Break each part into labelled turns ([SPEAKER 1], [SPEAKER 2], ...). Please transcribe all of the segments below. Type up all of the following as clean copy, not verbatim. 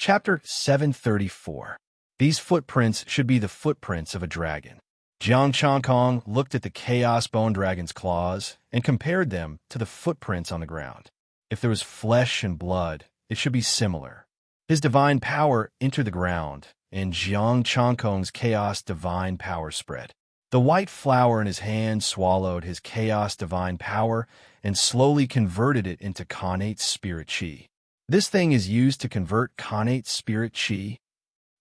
[SPEAKER 1] Chapter 734. These footprints should be the footprints of a dragon. Jiang Changkong looked at the Chaos Bone Dragon's claws and compared them to the footprints on the ground. If there was flesh and blood, it should be similar. His divine power entered the ground, and Jiang Changkong's chaos divine power spread. The white flower in his hand swallowed his chaos divine power and slowly converted it into connate spirit qi. This thing is used to convert connate spirit qi?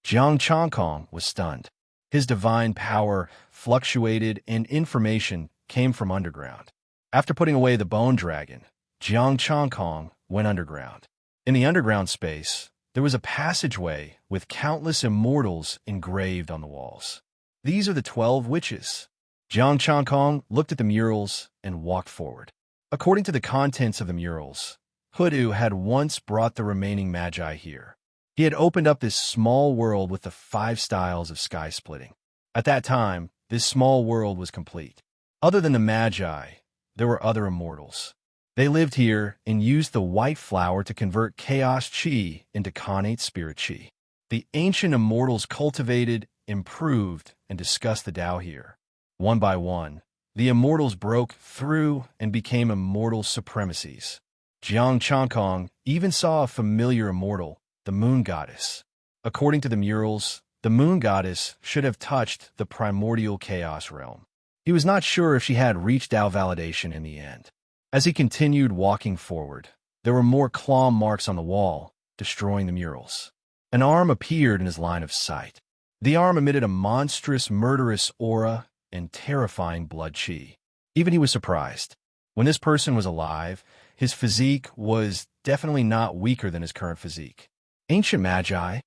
[SPEAKER 1] Jiang Changkong was stunned. His divine power fluctuated and information came from underground. After putting away the bone dragon, Jiang Changkong went underground. In the underground space, there was a passageway with countless immortals engraved on the walls. These are the 12 witches. Jiang Changkong looked at the murals and walked forward. According to the contents of the murals, Hudu had once brought the remaining magi here. He had opened up this small world with the 5 styles of sky splitting. At that time, this small world was complete. Other than the magi, there were other immortals. They lived here and used the white flower to convert chaos qi into connate spirit qi. The ancient immortals cultivated, improved, and discussed the Tao here. One by one, the immortals broke through and became immortal supremacies. Jiang Changkong even saw a familiar immortal, the moon goddess. According to the murals, the moon goddess should have touched the primordial chaos realm. He was not sure if she had reached Tao validation in the end. As he continued walking forward, there were more claw marks on the wall, destroying the murals. An arm appeared in his line of sight. The arm emitted a monstrous, murderous aura and terrifying blood qi. Even he was surprised. When this person was alive, his physique was definitely not weaker than his current physique. Ancient Magi.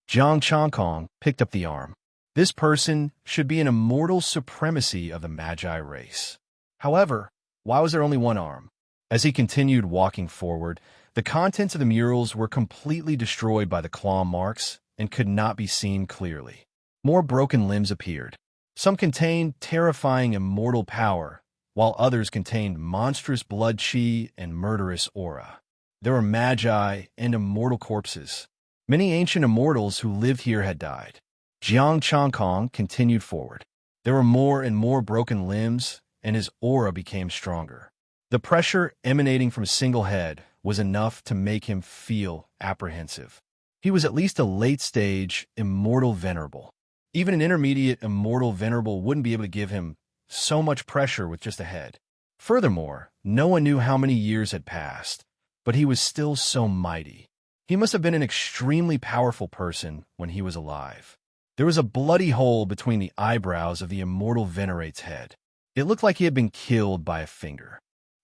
[SPEAKER 1] Jiang Changkong picked up the arm. This person should be an immortal supremacy of the Magi race. However, why was there only one arm? As he continued walking forward, the contents of the murals were completely destroyed by the claw marks and could not be seen clearly. More broken limbs appeared. Some contained terrifying immortal power, while others contained monstrous blood qi and murderous aura. There were magi and immortal corpses. Many ancient immortals who lived here had died. Jiang Changkong continued forward. There were more and more broken limbs, and his aura became stronger. The pressure emanating from a single head was enough to make him feel apprehensive. He was at least a late-stage immortal venerable. Even an intermediate immortal venerable wouldn't be able to give him so much pressure with just a head. Furthermore, no one knew how many years had passed, but he was still so mighty. He must have been an extremely powerful person when he was alive. There was a bloody hole between the eyebrows of the immortal venerate's head. It looked like he had been killed by a finger.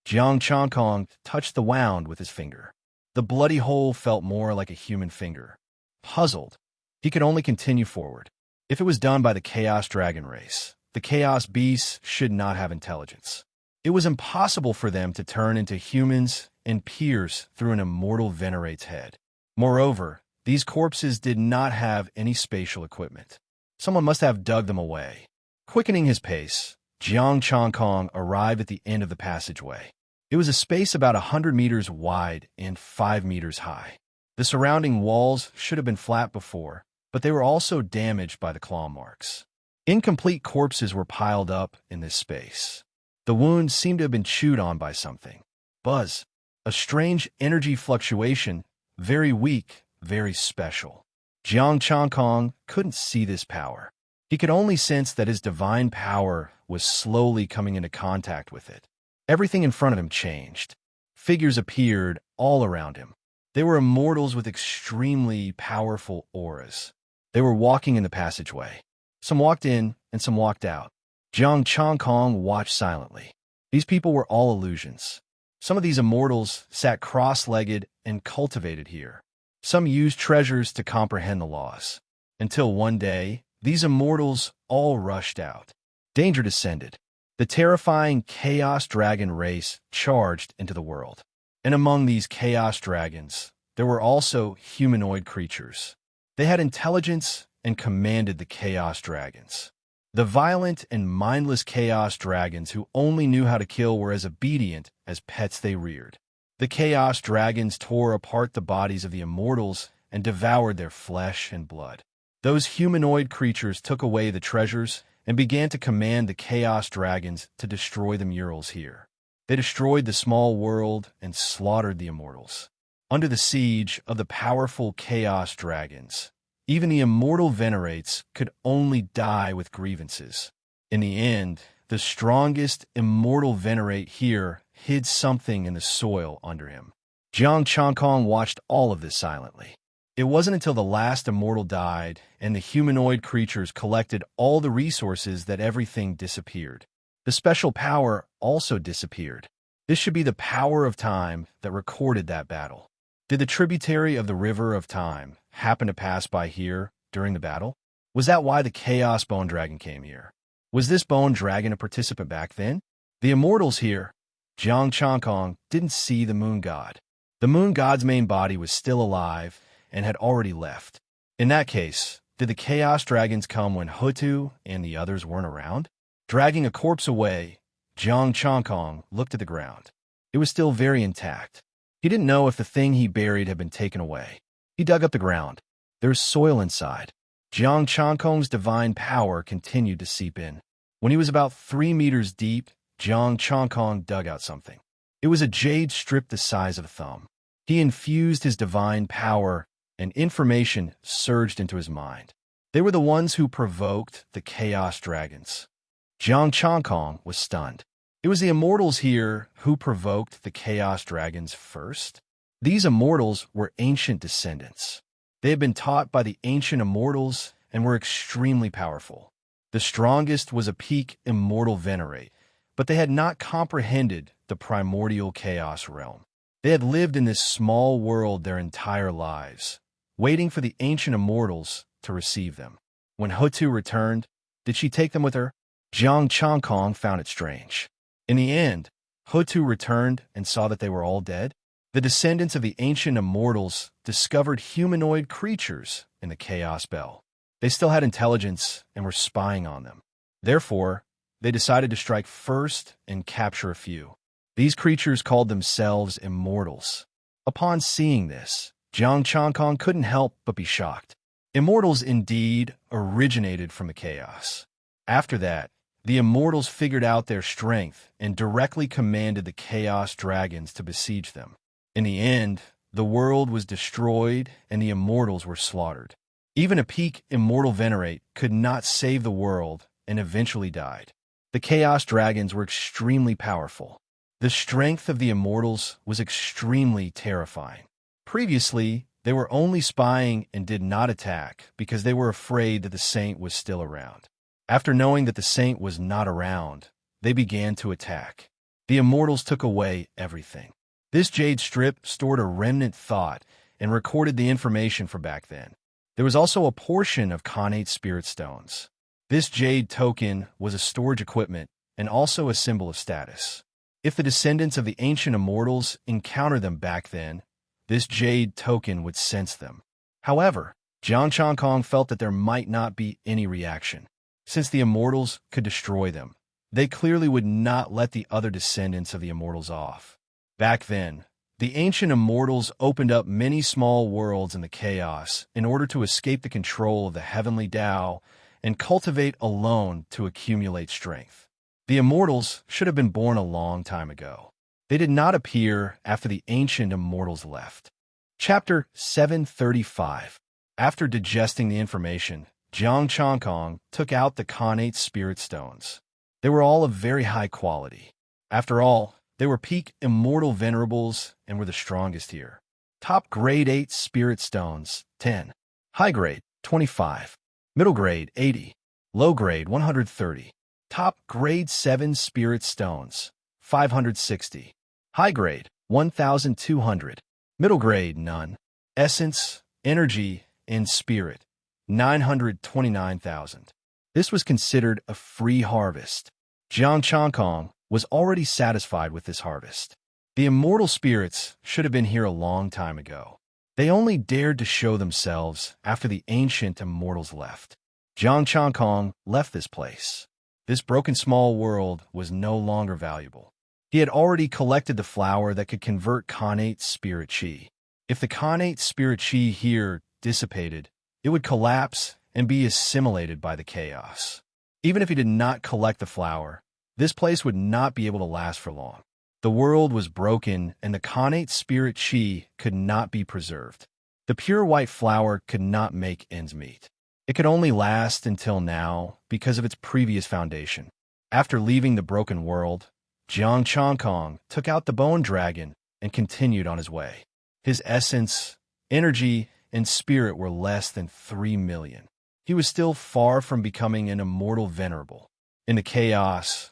[SPEAKER 1] Jiang Changkong touched the wound with his finger. The bloody hole felt more like a human finger. Puzzled, he could only continue forward. If it was done by the Chaos Dragon race, the Chaos Beasts should not have intelligence. It was impossible for them to turn into humans and pierce through an immortal venerate's head. Moreover, these corpses did not have any spatial equipment. Someone must have dug them away. Quickening his pace, Jiang Changkong arrived at the end of the passageway. It was a space about 100 meters wide and 5 meters high. The surrounding walls should have been flat before, but they were also damaged by the claw marks. Incomplete corpses were piled up in this space. The wounds seemed to have been chewed on by something. Buzz. A strange energy fluctuation, very weak, very special. Jiang Changkong couldn't see this power. He could only sense that his divine power was slowly coming into contact with it. Everything in front of him changed. Figures appeared all around him. They were immortals with extremely powerful auras. They were walking in the passageway. Some walked in, and some walked out. Jiang Changkong watched silently. These people were all illusions. Some of these immortals sat cross-legged and cultivated here. Some used treasures to comprehend the laws. Until one day, these immortals all rushed out. Danger descended. The terrifying Chaos Dragon race charged into the world. And among these Chaos Dragons, there were also humanoid creatures. They had intelligence and commanded the Chaos Dragons. The violent and mindless Chaos Dragons who only knew how to kill were as obedient as pets they reared. The Chaos Dragons tore apart the bodies of the immortals and devoured their flesh and blood. Those humanoid creatures took away the treasures and began to command the Chaos Dragons to destroy the murals here. They destroyed the small world and slaughtered the immortals. Under the siege of the powerful Chaos Dragons, even the immortal Venerates could only die with grievances. In the end, the strongest immortal Venerate here hid something in the soil under him. Jiang Changkong watched all of this silently. It wasn't until the last immortal died and the humanoid creatures collected all the resources that everything disappeared. The special power also disappeared. This should be the power of time that recorded that battle. Did the tributary of the river of time happen to pass by here during the battle? Was that why the Chaos Bone Dragon came here? Was this Bone Dragon a participant back then? The immortals here, Jiang Changkong, didn't see the Moon God. The Moon God's main body was still alive and had already left. In that case, did the Chaos Dragons come when Hutu and the others weren't around? Dragging a corpse away, Jiang Changkong looked at the ground. It was still very intact. He didn't know if the thing he buried had been taken away. He dug up the ground. There was soil inside. Jiang Changkong's divine power continued to seep in. When he was about 3 meters deep, Jiang Changkong dug out something. It was a jade strip the size of a thumb. He infused his divine power, and information surged into his mind. They were the ones who provoked the Chaos Dragons. Jiang Changkong was stunned. It was the immortals here who provoked the Chaos Dragons first. These immortals were ancient descendants. They had been taught by the ancient immortals and were extremely powerful. The strongest was a peak immortal Venerate, but they had not comprehended the primordial chaos realm. They had lived in this small world their entire lives, waiting for the ancient immortals to receive them. When Hutu returned, did she take them with her? Jiang Changkong found it strange. In the end, Hutu returned and saw that they were all dead. The descendants of the ancient immortals discovered humanoid creatures in the Chaos Bell. They still had intelligence and were spying on them. Therefore, they decided to strike first and capture a few. These creatures called themselves immortals. Upon seeing this, Jiang Changkong couldn't help but be shocked. Immortals indeed originated from the chaos. After that, the immortals figured out their strength and directly commanded the Chaos Dragons to besiege them. In the end, the world was destroyed and the immortals were slaughtered. Even a peak immortal Venerate could not save the world and eventually died. The Chaos Dragons were extremely powerful. The strength of the immortals was extremely terrifying. Previously, they were only spying and did not attack because they were afraid that the saint was still around. After knowing that the saint was not around, they began to attack. The immortals took away everything. This jade strip stored a remnant thought and recorded the information from back then. There was also a portion of Khanate spirit stones. This jade token was a storage equipment and also a symbol of status. If the descendants of the ancient immortals encountered them back then, this jade token would sense them. However, Jiang Changkong felt that there might not be any reaction. Since the immortals could destroy them, they clearly would not let the other descendants of the immortals off. Back then, the ancient immortals opened up many small worlds in the chaos in order to escape the control of the heavenly Tao and cultivate alone to accumulate strength. The immortals should have been born a long time ago. They did not appear after the ancient immortals left. Chapter 735. After digesting the information, Jiang Changkong took out the Khanate spirit stones. They were all of very high quality. After all, they were peak immortal venerables and were the strongest here. Top grade 8 spirit stones, 10. High grade, 25. Middle grade, 80. Low grade, 130. Top grade 7 spirit stones, 560. High grade, 1,200. Middle grade, none. Essence, energy, and spirit, 929,000. This was considered a free harvest. Jiang Changkong was already satisfied with this harvest. The immortal spirits should have been here a long time ago. They only dared to show themselves after the ancient immortals left. Jiang Changkong left this place. This broken small world was no longer valuable. He had already collected the flower that could convert Khanate spirit chi. If the Khanate spirit chi here dissipated, it would collapse and be assimilated by the chaos. Even if he did not collect the flower, this place would not be able to last for long. The world was broken, and the Khanate spirit chi could not be preserved. The pure white flower could not make ends meet. It could only last until now because of its previous foundation. After leaving the broken world, Jiang Changkong took out the bone dragon and continued on his way. His essence, energy, and spirit were less than 3 million. He was still far from becoming an immortal venerable. In the chaos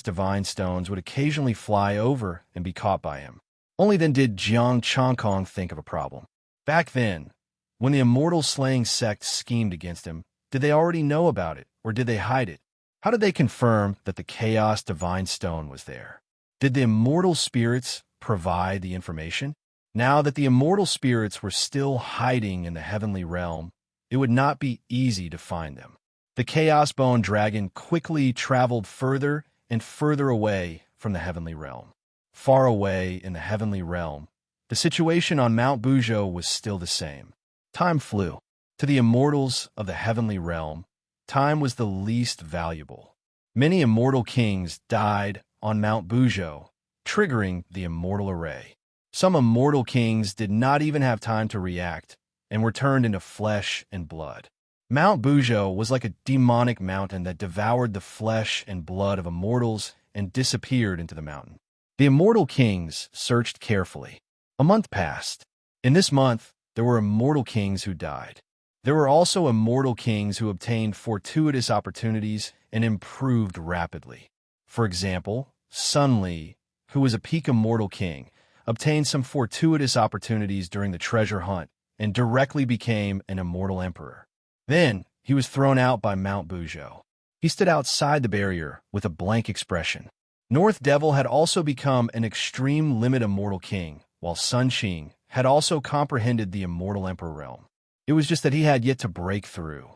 [SPEAKER 1] divine stones would occasionally fly over and be caught by him. Only then did Jiang Changkong think of a problem. Back then, when the immortal slaying sect schemed against him, did they already know about it, or did they hide it? How did they confirm that the chaos divine stone was there? Did the immortal spirits provide the information? Now that the immortal spirits were still hiding in the heavenly realm, it would not be easy to find them. The Chaos Bone Dragon quickly traveled further and further away from the heavenly realm. Far away in the heavenly realm, the situation on Mount Buzhou was still the same. Time flew. To the immortals of the heavenly realm, time was the least valuable. Many immortal kings died on Mount Buzhou, triggering the immortal array. Some immortal kings did not even have time to react and were turned into flesh and blood. Mount Buzhou was like a demonic mountain that devoured the flesh and blood of immortals and disappeared into the mountain. The immortal kings searched carefully. A month passed. In this month, there were immortal kings who died. There were also immortal kings who obtained fortuitous opportunities and improved rapidly. For example, Sun Li, who was a peak immortal king, obtained some fortuitous opportunities during the treasure hunt and directly became an immortal emperor. Then, he was thrown out by Mount Buzhou. He stood outside the barrier with a blank expression. North Devil had also become an extreme limit immortal king, while Sun Qing had also comprehended the immortal emperor realm. It was just that he had yet to break through.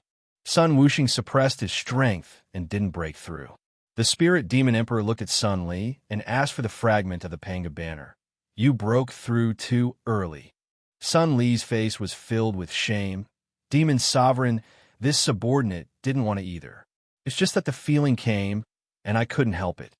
[SPEAKER 1] Sun Wuxing suppressed his strength and didn't break through. The spirit demon emperor looked at Sun Li and asked for the fragment of the Panga banner. You broke through too early. Sun Li's face was filled with shame. Demon sovereign, this subordinate didn't want to either. It's just that the feeling came, and I couldn't help it.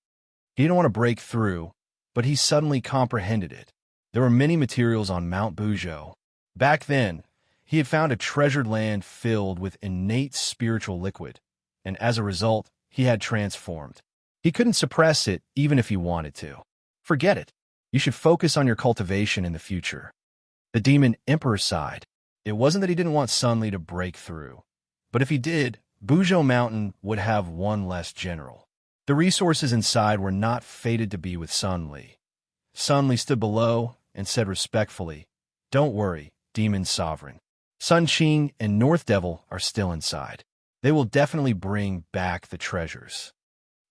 [SPEAKER 1] He didn't want to break through, but he suddenly comprehended it. There were many materials on Mount Buzhou. Back then, he had found a treasured land filled with innate spiritual liquid, and as a result, he had transformed. He couldn't suppress it even if he wanted to. Forget it. You should focus on your cultivation in the future. The demon emperor sighed. It wasn't that he didn't want Sun Li to break through, but if he did, Buzhou Mountain would have one less general. The resources inside were not fated to be with Sun Li. Sun Li stood below and said respectfully, Don't worry, demon sovereign. Sun Qing and North Devil are still inside. They will definitely bring back the treasures.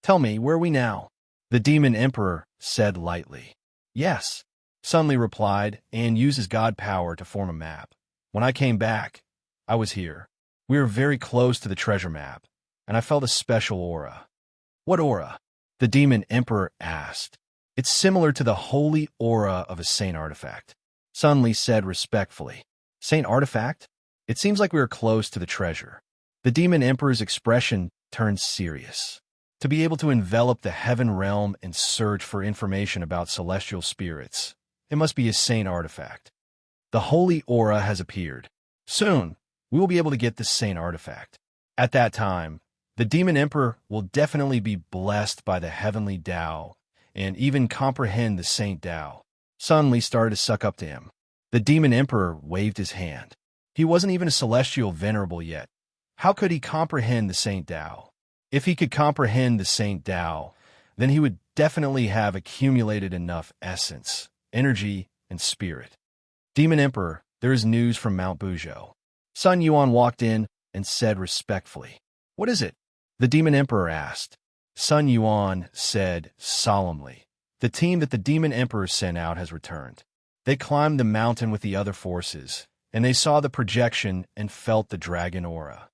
[SPEAKER 1] Tell me, where are we now? The demon emperor said lightly. Yes, Sun Li replied and used his god power to form a map. When I came back, I was here. We were very close to the treasure map, and I felt a special aura. What aura? The demon emperor asked. It's similar to the holy aura of a saint artifact. Sun Li said respectfully. Saint artifact? It seems like we are close to the treasure. The demon emperor's expression turned serious. To be able to envelop the heaven realm and search for information about celestial spirits, it must be a saint artifact. The holy aura has appeared. Soon, we will be able to get this saint artifact. At that time, the demon emperor will definitely be blessed by the heavenly Tao and even comprehend the saint Tao. Sun Li started to suck up to him. The demon emperor waved his hand. He wasn't even a celestial venerable yet. How could he comprehend the saint Tao? If he could comprehend the saint Tao, then he would definitely have accumulated enough essence, energy, and spirit. Demon Emperor, there is news from Mount Buzhou. Sun Yuan walked in and said respectfully, What is it? The Demon Emperor asked. Sun Yuan said solemnly, The team that the Demon Emperor sent out has returned. They climbed the mountain with the other forces, and they saw the projection and felt the dragon aura.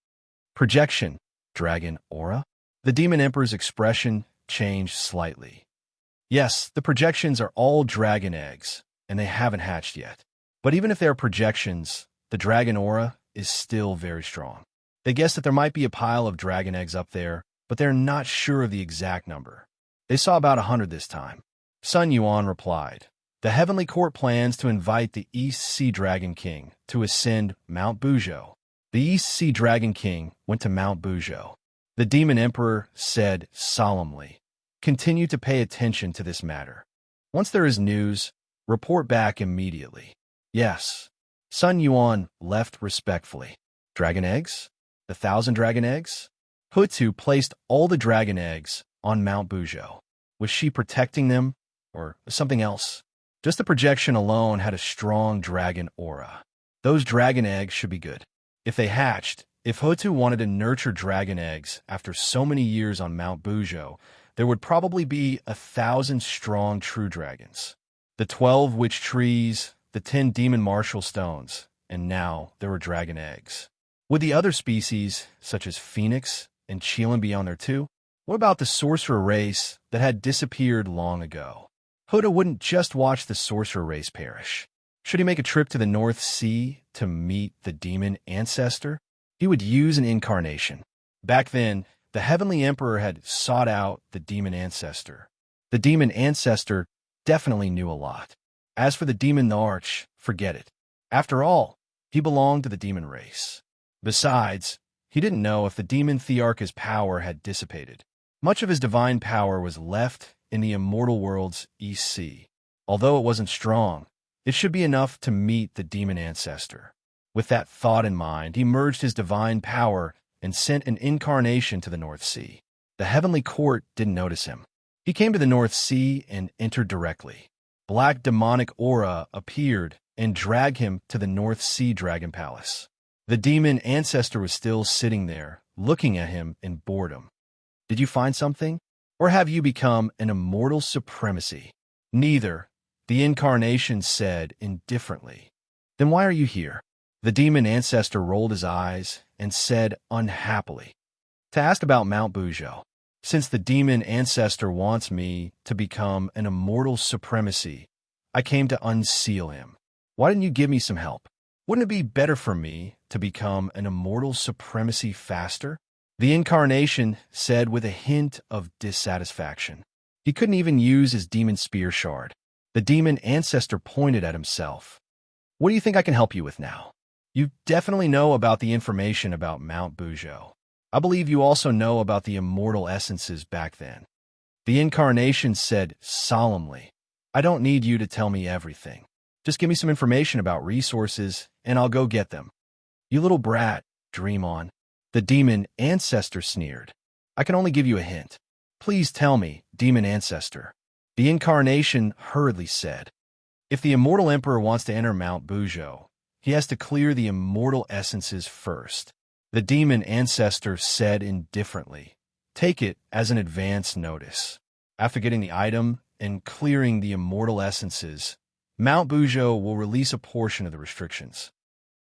[SPEAKER 1] Projection, dragon aura? The Demon Emperor's expression changed slightly. Yes, the projections are all dragon eggs, and they haven't hatched yet. But even if they are projections, the dragon aura is still very strong. They guess that there might be a pile of dragon eggs up there, but they're not sure of the exact number. They saw about 100 this time. Sun Yuan replied, "The Heavenly Court plans to invite the East Sea Dragon King to ascend Mount Buzhou." The East Sea Dragon King went to Mount Buzhou. The Demon Emperor said solemnly, "Continue to pay attention to this matter. Once there is news, report back immediately." Yes. Sun Yuan left respectfully. Dragon eggs? The 1,000 dragon eggs? Hutu placed all the dragon eggs on Mount Buzhou. Was she protecting them, or something else? Just the projection alone had a strong dragon aura. Those dragon eggs should be good. If they hatched, if Hutu wanted to nurture dragon eggs after so many years on Mount Buzhou, there would probably be 1,000 strong true dragons. The 12 witch trees, the 10 demon martial stones, and now there were dragon eggs. Would the other species, such as Phoenix and Qilin, be on there too? What about the sorcerer race that had disappeared long ago? Huda wouldn't just watch the sorcerer race perish. Should he make a trip to the North Sea to meet the demon ancestor? He would use an incarnation. Back then, the Heavenly Emperor had sought out the demon ancestor. The demon ancestor definitely knew a lot. As for the demon Arch, forget it. After all, he belonged to the demon race. Besides, he didn't know if the demon Thearch's power had dissipated. Much of his divine power was left in the immortal world's East Sea. Although it wasn't strong, it should be enough to meet the demon ancestor. With that thought in mind, he merged his divine power and sent an incarnation to the North Sea. The Heavenly Court didn't notice him. He came to the North Sea and entered directly. Black demonic aura appeared and dragged him to the North Sea Dragon Palace. The demon ancestor was still sitting there, looking at him in boredom. "Did you find something? Or have you become an immortal supremacy?" "Neither," the incarnation said indifferently. "Then why are you here?" The demon ancestor rolled his eyes and said unhappily, "To ask about Mount Buzhou. Since the demon ancestor wants me to become an immortal supremacy, I came to unseal him. Why didn't you give me some help? Wouldn't it be better for me to become an immortal supremacy faster?" The incarnation said with a hint of dissatisfaction. He couldn't even use his demon spear shard. The demon ancestor pointed at himself. "What do you think I can help you with now? You definitely know about the information about Mount Buzhou. I believe you also know about the immortal essences back then." The incarnation said solemnly, "I don't need you to tell me everything. Just give me some information about resources, and I'll go get them." "You little brat, dream on." The demon ancestor sneered. "I can only give you a hint. Please tell me, demon ancestor." The incarnation hurriedly said, "If the immortal emperor wants to enter Mount Buzhou, he has to clear the immortal essences first." The demon ancestor said indifferently, "Take it as an advance notice. After getting the item and clearing the immortal essences, Mount Buzhou will release a portion of the restrictions."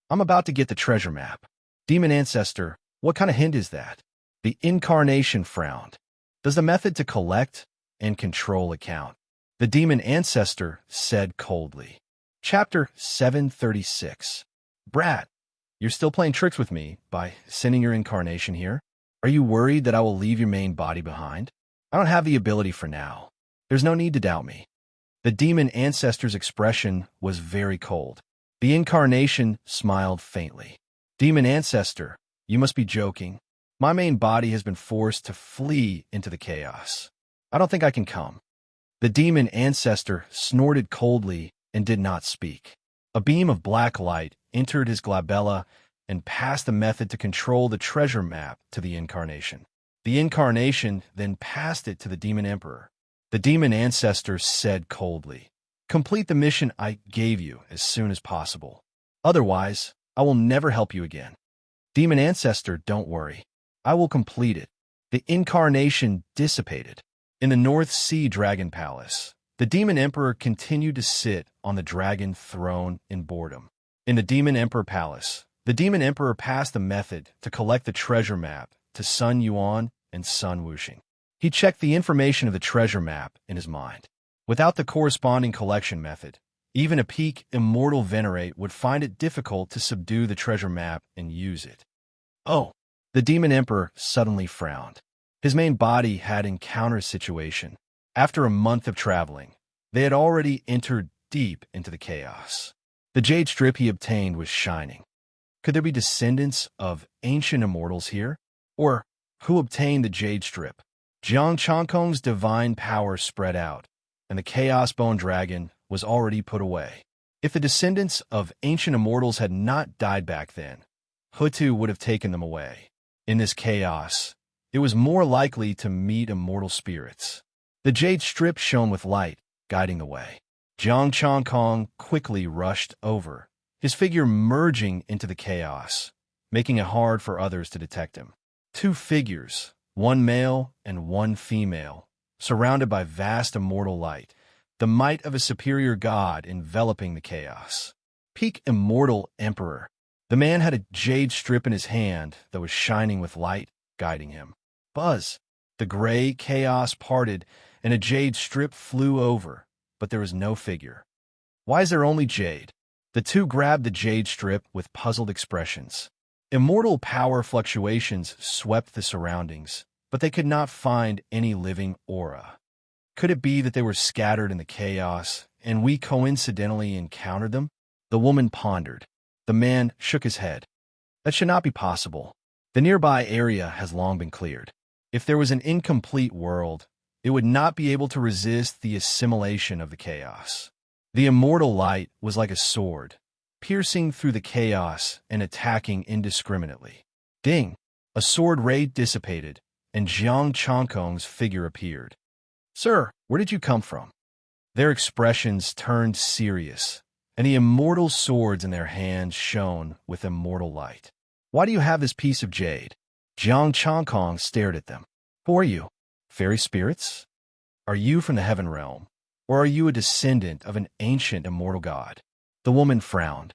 [SPEAKER 1] "I'm about to get the treasure map." "Demon ancestor, what kind of hint is that?" The incarnation frowned. "Does the method to collect and control account?" The demon ancestor said coldly. Chapter 736. "Brat, you're still playing tricks with me by sending your incarnation here? Are you worried that I will leave your main body behind? I don't have the ability for now. There's no need to doubt me." The demon ancestor's expression was very cold. The incarnation smiled faintly. "Demon ancestor, you must be joking. My main body has been forced to flee into the chaos. I don't think I can come." The demon ancestor snorted coldly and did not speak. A beam of black light entered his glabella and passed the method to control the treasure map to the incarnation. The incarnation then passed it to the demon emperor. The demon ancestor said coldly, "Complete the mission I gave you as soon as possible. Otherwise, I will never help you again." "Demon ancestor, don't worry. I will complete it." The incarnation dissipated. In the North Sea Dragon Palace, the demon emperor continued to sit on the dragon throne in boredom. In the demon emperor palace, the demon emperor passed the method to collect the treasure map to Sun Yuan and Sun Wuxing. He checked the information of the treasure map in his mind. Without the corresponding collection method, Even a peak immortal venerate would find it difficult to subdue the treasure map and use it. Oh, the demon emperor suddenly frowned. His main body had encountered a situation. After a month of traveling, they had already entered deep into the chaos. The jade strip he obtained was shining. Could there be descendants of ancient immortals here? Or who obtained the jade strip? Jiang Changkong's divine power spread out, and the chaos bone dragon was already put away. If the descendants of ancient immortals had not died back then, Hutu would have taken them away. In this chaos, it was more likely to meet immortal spirits. The jade strip shone with light, guiding the way. Jiang Changkong quickly rushed over, his figure merging into the chaos, making it hard for others to detect him. Two figures, one male and one female, surrounded by vast immortal light, the might of a superior god enveloping the chaos. Peak immortal emperor. The man had a jade strip in his hand that was shining with light, guiding him. Buzz. The gray chaos parted, and a jade strip flew over, but there was no figure. Why is there only jade? The two grabbed the jade strip with puzzled expressions. Immortal power fluctuations swept the surroundings, but they could not find any living aura. Could it be that they were scattered in the chaos, and we coincidentally encountered them? The woman pondered. The man shook his head. That should not be possible. The nearby area has long been cleared. If there was an incomplete world, it would not be able to resist the assimilation of the chaos. The immortal light was like a sword, piercing through the chaos and attacking indiscriminately. Ding! A sword ray dissipated, and Jiang Changkong's figure appeared. Sir, where did you come from? Their expressions turned serious, and the immortal swords in their hands shone with immortal light. Why do you have this piece of jade? Jiang Changkong stared at them. Who are you? Fairy spirits? Are you from the heaven realm, or are you a descendant of an ancient immortal god? The woman frowned.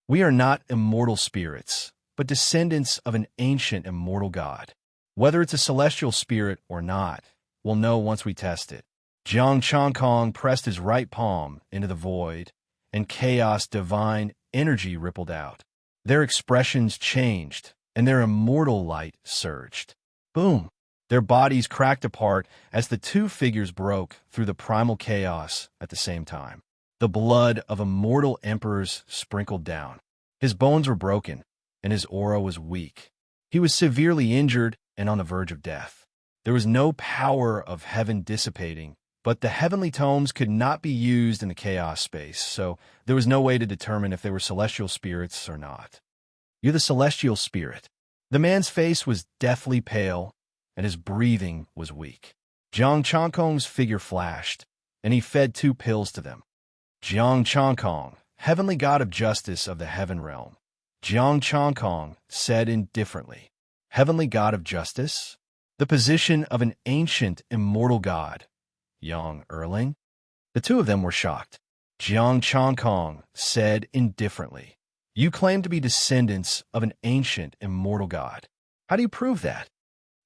[SPEAKER 1] We are not immortal spirits, but descendants of an ancient immortal god. Whether it's a celestial spirit or not, we'll know once we test it. Jiang Changkong pressed his right palm into the void, and chaos divine energy rippled out. Their expressions changed, and their immortal light surged. Boom! Their bodies cracked apart as the two figures broke through the primal chaos at the same time. The blood of immortal emperors sprinkled down. His bones were broken, and his aura was weak. He was severely injured and on the verge of death. There was no power of heaven dissipating, but the heavenly tomes could not be used in the chaos space, so there was no way to determine if they were celestial spirits or not. You're the celestial spirit. The man's face was deathly pale, and his breathing was weak. Jiang Changkong's figure flashed, and he fed 2 pills to them. Jiang Changkong, heavenly god of justice of the heaven realm. Jiang Changkong said indifferently, Heavenly god of justice? The position of an ancient immortal god. Young Erling? The two of them were shocked. Jiang Changkong said indifferently, You claim to be descendants of an ancient immortal god. How do you prove that?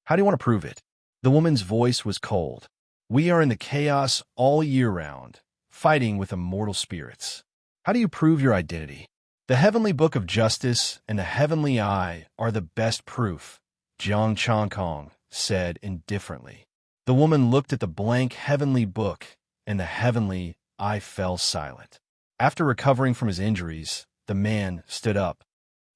[SPEAKER 1] How do you want to prove it? The woman's voice was cold. We are in the chaos all year round, fighting with immortal spirits. How do you prove your identity? The heavenly book of justice and the heavenly eye are the best proof, Jiang Changkong said indifferently. The woman looked at the blank heavenly book, and the heavenly eye fell silent. After recovering from his injuries, the man stood up.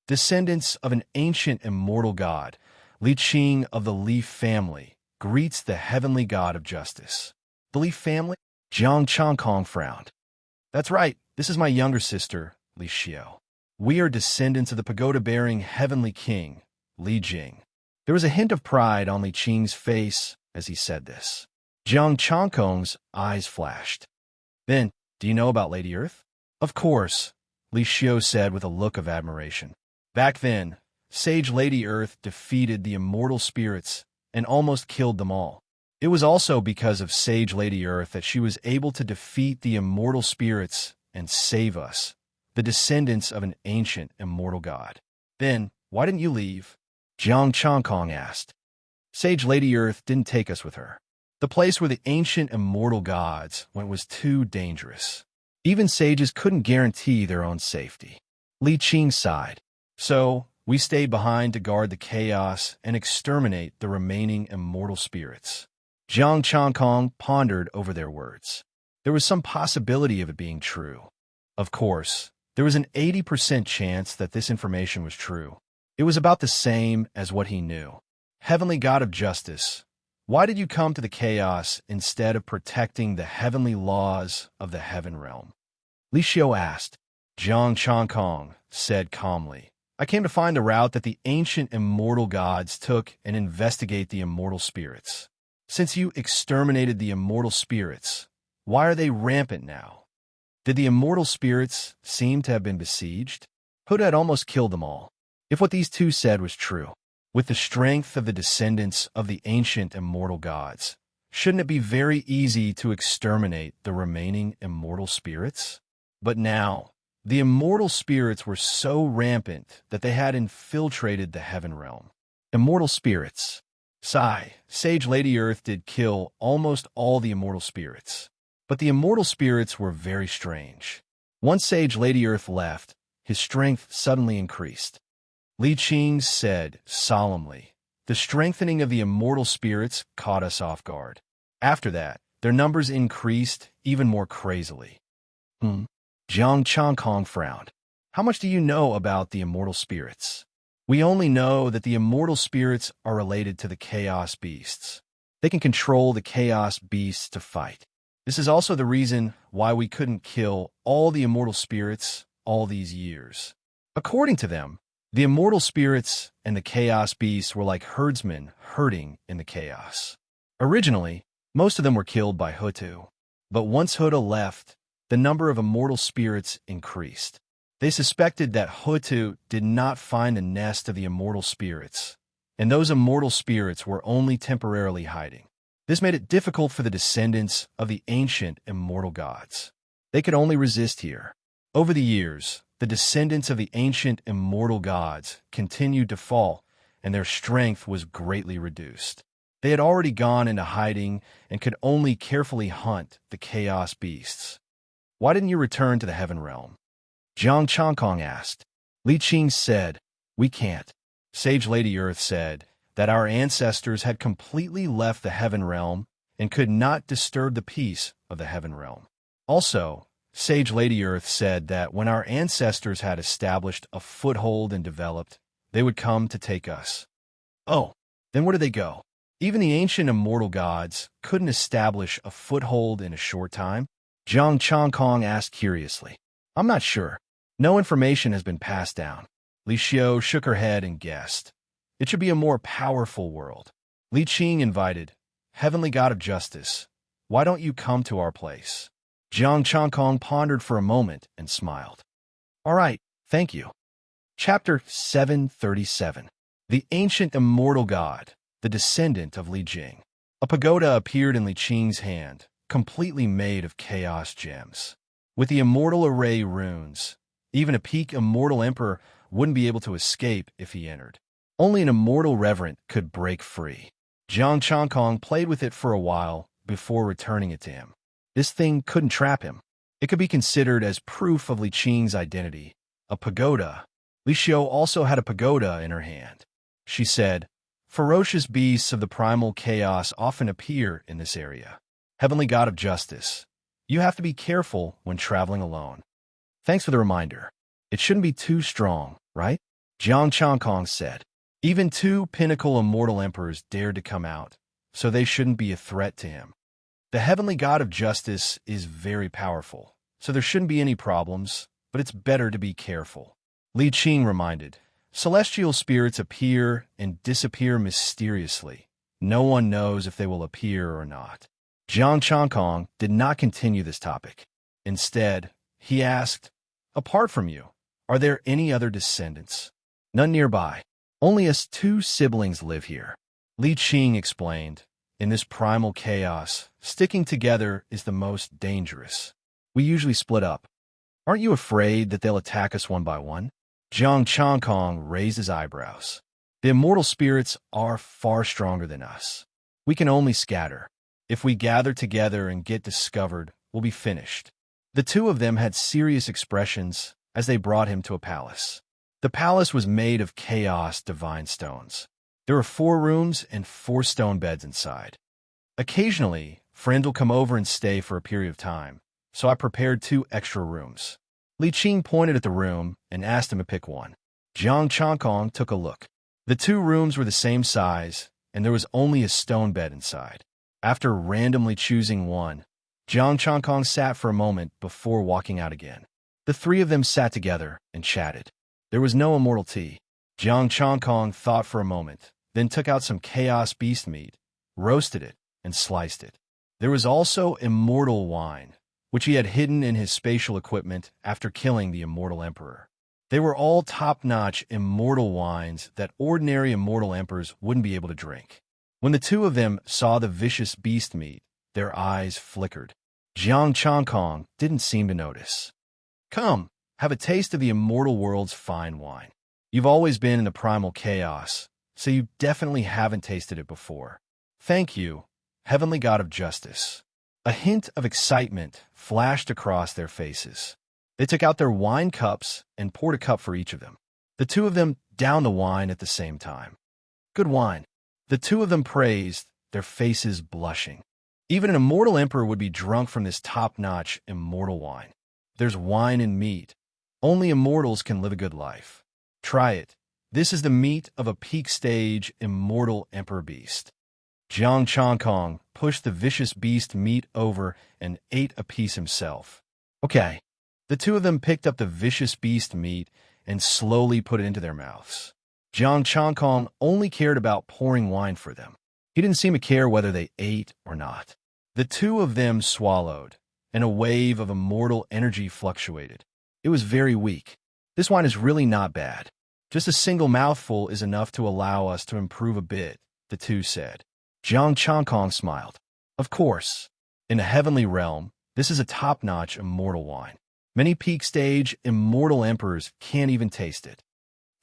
[SPEAKER 1] Descendants of an ancient immortal god, Li Qing of the Li family, greets the heavenly god of justice. The Li family? Jiang Changkong frowned. That's right, this is my younger sister, Li Xiao. We are descendants of the pagoda-bearing heavenly king, Li Jing. There was a hint of pride on Li Qing's face as he said this. Jiang Changkong's eyes flashed. Then, do you know about Lady Earth? Of course, Li Xiao said with a look of admiration. Back then, Sage Lady Earth defeated the immortal spirits and almost killed them all. It was also because of Sage Lady Earth that she was able to defeat the immortal spirits and save us, the descendants of an ancient immortal god. Then, why didn't you leave? Jiang Changkong asked. Sage Lady Earth didn't take us with her. The place where the ancient immortal gods went was too dangerous. Even sages couldn't guarantee their own safety. Li Qing sighed. So, we stayed behind to guard the chaos and exterminate the remaining immortal spirits. Zhang Changkong pondered over their words. There was some possibility of it being true. Of course, there was an 80% chance that this information was true. It was about the same as what he knew. Heavenly God of Justice, why did you come to the chaos instead of protecting the heavenly laws of the heaven realm? Li Xiu asked. Zhang Changkong said calmly, I came to find the route that the ancient immortal gods took and investigate the immortal spirits. Since you exterminated the immortal spirits, why are they rampant now? Did the immortal spirits seem to have been besieged? Huda had almost killed them all. If what these two said was true, with the strength of the descendants of the ancient immortal gods, shouldn't it be very easy to exterminate the remaining immortal spirits? But now, the immortal spirits were so rampant that they had infiltrated the heaven realm. Immortal spirits. Sigh, Sage Lady Earth did kill almost all the immortal spirits. But the immortal spirits were very strange. Once Sage Lady Earth left, his strength suddenly increased. Li Qing said solemnly, the strengthening of the immortal spirits caught us off guard. After that, their numbers increased even more crazily. Zhang Changkong frowned. How much do you know about the immortal spirits? We only know that the immortal spirits are related to the chaos beasts. They can control the chaos beasts to fight. This is also the reason why we couldn't kill all the immortal spirits all these years. According to them, the immortal spirits and the chaos beasts were like herdsmen herding in the chaos. Originally, most of them were killed by Hutu. But once Huda left, the number of immortal spirits increased. They suspected that Hutu did not find the nest of the immortal spirits, and those immortal spirits were only temporarily hiding. This made it difficult for the descendants of the ancient immortal gods. They could only resist here. Over the years, the descendants of the ancient immortal gods continued to fall, and their strength was greatly reduced. They had already gone into hiding and could only carefully hunt the chaos beasts. Why didn't you return to the heaven realm? Zhang Changkong asked. Li Qing said, we can't. Sage Lady Earth said that our ancestors had completely left the heaven realm and could not disturb the peace of the heaven realm. Also, Sage Lady Earth said that when our ancestors had established a foothold and developed, they would come to take us. Oh, then where did they go? Even the ancient immortal gods couldn't establish a foothold in a short time? Zhang Changkong asked curiously. I'm not sure. No information has been passed down. Li Xiu shook her head and guessed. It should be a more powerful world. Li Qing invited, Heavenly God of Justice, why don't you come to our place? Zhang Changkong pondered for a moment and smiled. All right, thank you. Chapter 737. The Ancient Immortal God, the Descendant of Li Jing. A pagoda appeared in Li Qing's hand, completely made of chaos gems. With the immortal array runes, even a peak immortal emperor wouldn't be able to escape if he entered. Only an immortal reverend could break free. Zhang Changkong played with it for a while before returning it to him. This thing couldn't trap him. It could be considered as proof of Li Qing's identity. A pagoda. Li Xiu also had a pagoda in her hand. She said, ferocious beasts of the primal chaos often appear in this area. Heavenly God of Justice, you have to be careful when traveling alone. Thanks for the reminder. It shouldn't be too strong, right? Zhang Changkong said. Even two pinnacle immortal emperors dared to come out, so they shouldn't be a threat to him. The Heavenly God of Justice is very powerful, so there shouldn't be any problems, but it's better to be careful. Li Qing reminded, celestial spirits appear and disappear mysteriously. No one knows if they will appear or not. Zhang Changkong did not continue this topic. Instead, he asked, apart from you, are there any other descendants? None nearby. Only us two siblings live here. Li Qing explained, in this primal chaos, sticking together is the most dangerous. We usually split up. Aren't you afraid that they'll attack us one by one? Zhang Changkong raised his eyebrows. The immortal spirits are far stronger than us. We can only scatter. If we gather together and get discovered, we'll be finished. The two of them had serious expressions as they brought him to a palace. The palace was made of chaos divine stones. There were 4 rooms and 4 stone beds inside. Occasionally, friends will come over and stay for a period of time, so I prepared 2 extra rooms. Li Qing pointed at the room and asked him to pick one. Jiang Changkong took a look. The 2 rooms were the same size, and there was only a stone bed inside. After randomly choosing one, Jiang Changkong sat for a moment before walking out again. The 3 of them sat together and chatted. There was no immortal tea. Jiang Changkong thought for a moment, then took out some chaos beast meat, roasted it, and sliced it. There was also immortal wine, which he had hidden in his spatial equipment after killing the immortal emperor. They were all top-notch immortal wines that ordinary immortal emperors wouldn't be able to drink. When the 2 of them saw the vicious beast meat, their eyes flickered. Jiang Changkong didn't seem to notice. Come, have a taste of the immortal world's fine wine. You've always been in the primal chaos, so you definitely haven't tasted it before. Thank you, heavenly god of justice. A hint of excitement flashed across their faces. They took out their wine cups and poured a cup for each of them. The 2 of them downed the wine at the same time. Good wine. The 2 of them praised, their faces blushing. Even an immortal emperor would be drunk from this top-notch immortal wine. There's wine and meat. Only immortals can live a good life. Try it. This is the meat of a peak-stage immortal emperor beast. Jiang Changkong pushed the vicious beast meat over and ate a piece himself. Okay. The 2 of them picked up the vicious beast meat and slowly put it into their mouths. Jiang Changkong only cared about pouring wine for them. He didn't seem to care whether they ate or not. The 2 of them swallowed, and a wave of immortal energy fluctuated. It was very weak. This wine is really not bad. Just a single mouthful is enough to allow us to improve a bit, the 2 said. Jiang Changkong smiled. Of course. In the heavenly realm, this is a top-notch immortal wine. Many peak-stage immortal emperors can't even taste it.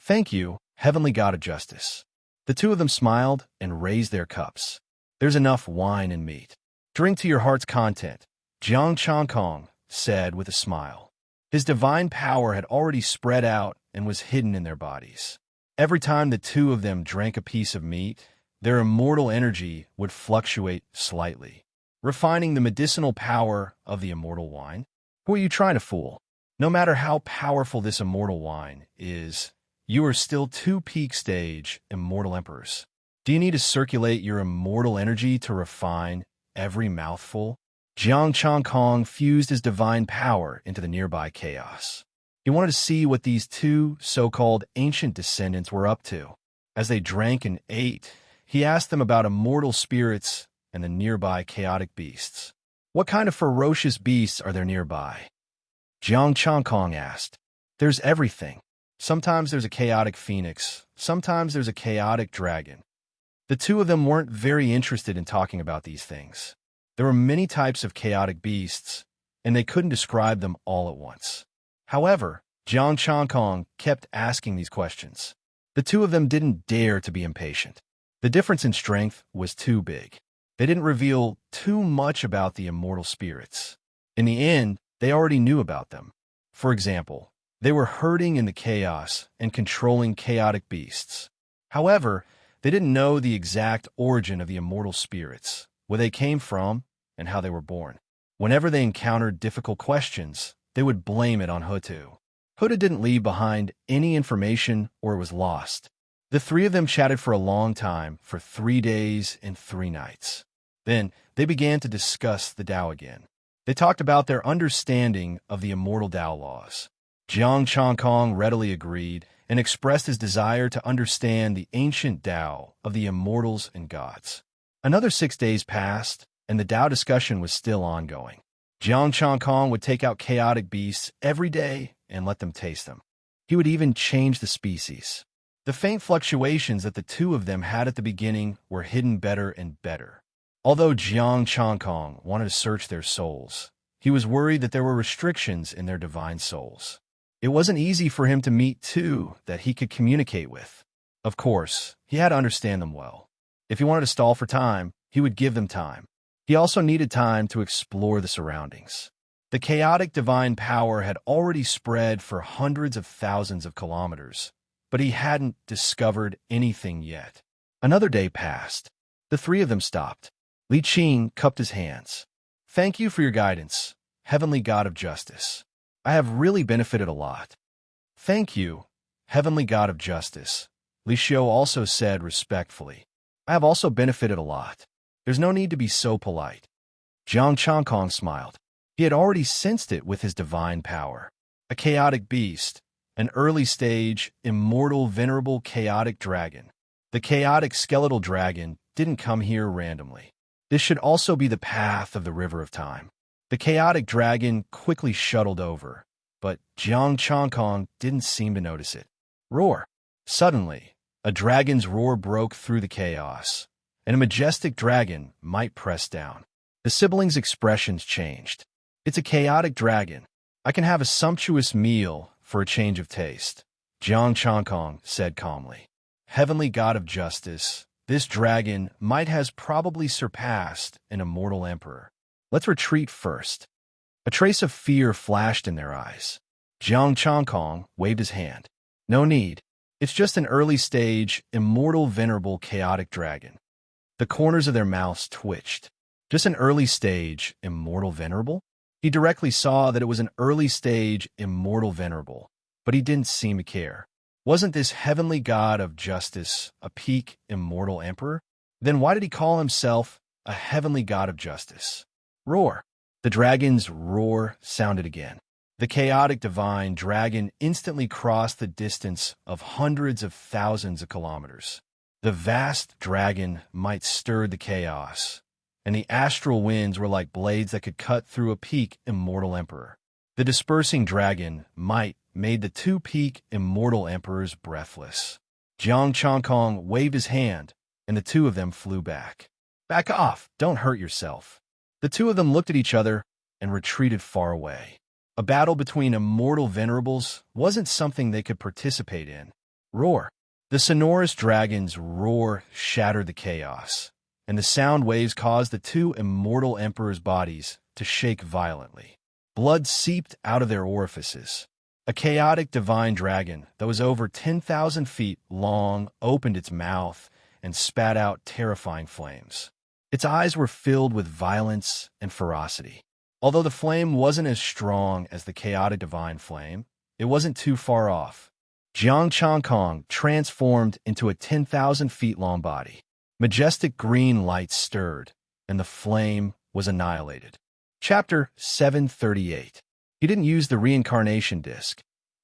[SPEAKER 1] Thank you, heavenly god of justice. The 2 of them smiled and raised their cups. There's enough wine and meat. Drink to your heart's content, Jiang Changkong said with a smile. His divine power had already spread out and was hidden in their bodies. Every time the 2 of them drank a piece of meat, their immortal energy would fluctuate slightly, refining the medicinal power of the immortal wine. Who are you trying to fool? No matter how powerful this immortal wine is, you are still 2 peak-stage immortal emperors. Do you need to circulate your immortal energy to refine every mouthful? Jiang Changkong fused his divine power into the nearby chaos. He wanted to see what these 2 so-called ancient descendants were up to. As they drank and ate, he asked them about immortal spirits and the nearby chaotic beasts. What kind of ferocious beasts are there nearby? Jiang Changkong asked. There's everything. Sometimes there's a chaotic phoenix. Sometimes there's a chaotic dragon. The 2 of them weren't very interested in talking about these things. There were many types of chaotic beasts, and they couldn't describe them all at once. However, Jiang Changkong kept asking these questions. The 2 of them didn't dare to be impatient. The difference in strength was too big. They didn't reveal too much about the immortal spirits. In the end, they already knew about them. For example, they were herding in the chaos and controlling chaotic beasts. However, they didn't know the exact origin of the immortal spirits, where they came from, and how they were born. Whenever they encountered difficult questions, they would blame it on Hutu. Hutu didn't leave behind any information or it was lost. The 3 of them chatted for a long time, for 3 days and 3 nights. Then, they began to discuss the Tao again. They talked about their understanding of the immortal Tao laws. Jiang Changkong readily agreed and expressed his desire to understand the ancient Tao of the immortals and gods. Another 6 days passed, and the Tao discussion was still ongoing. Jiang Changkong would take out chaotic beasts every day and let them taste them. He would even change the species. The faint fluctuations that the 2 of them had at the beginning were hidden better and better. Although Jiang Changkong wanted to search their souls, he was worried that there were restrictions in their divine souls. It wasn't easy for him to meet 2 that he could communicate with. Of course, he had to understand them well. If he wanted to stall for time, he would give them time. He also needed time to explore the surroundings. The chaotic divine power had already spread for hundreds of thousands of kilometers, but he hadn't discovered anything yet. Another day passed. The three of them stopped. Li Qing cupped his hands. "Thank you for your guidance, Heavenly God of Justice. I have really benefited a lot." "Thank you, Heavenly God of Justice," Li Xiu also said respectfully. "I have also benefited a lot. There's no need to be so polite." Jiang Changkong smiled. He had already sensed it with his divine power. A chaotic beast, an early-stage, immortal, venerable chaotic dragon. The chaotic skeletal dragon didn't come here randomly. This should also be the path of the river of time. The chaotic dragon quickly shuttled over, but Jiang Changkong didn't seem to notice it. Roar! Suddenly, a dragon's roar broke through the chaos, and a majestic dragon might press down. The siblings' expressions changed. "It's a chaotic dragon. I can have a sumptuous meal for a change of taste," Jiang Changkong said calmly. "Heavenly God of Justice, this dragon might has probably surpassed an immortal emperor. Let's retreat first." A trace of fear flashed in their eyes. Jiang Changkong waved his hand. "No need. It's just an early-stage, immortal, venerable, chaotic dragon." The corners of their mouths twitched. Just an early-stage, immortal, venerable? He directly saw that it was an early-stage, immortal, venerable, but he didn't seem to care. Wasn't this heavenly God of justice a peak, immortal emperor? Then why did he call himself a heavenly God of justice? Roar! The dragon's roar sounded again. The chaotic divine dragon instantly crossed the distance of hundreds of thousands of kilometers. The vast dragon might stirred the chaos, and the astral winds were like blades that could cut through a peak immortal emperor. The dispersing dragon might made the two peak immortal emperors breathless. Jiang Changkong waved his hand, and the two of them flew back. "Back off! Don't hurt yourself." The two of them looked at each other and retreated far away. A battle between immortal venerables wasn't something they could participate in. Roar! The sonorous dragon's roar shattered the chaos, and the sound waves caused the two immortal emperors' bodies to shake violently. Blood seeped out of their orifices. A chaotic divine dragon that was over 10,000 feet long opened its mouth and spat out terrifying flames. Its eyes were filled with violence and ferocity. Although the flame wasn't as strong as the chaotic divine flame, it wasn't too far off. Jiang Changkong transformed into a 10,000 feet long body. Majestic green light stirred, and the flame was annihilated. Chapter 738. He didn't use the reincarnation disc,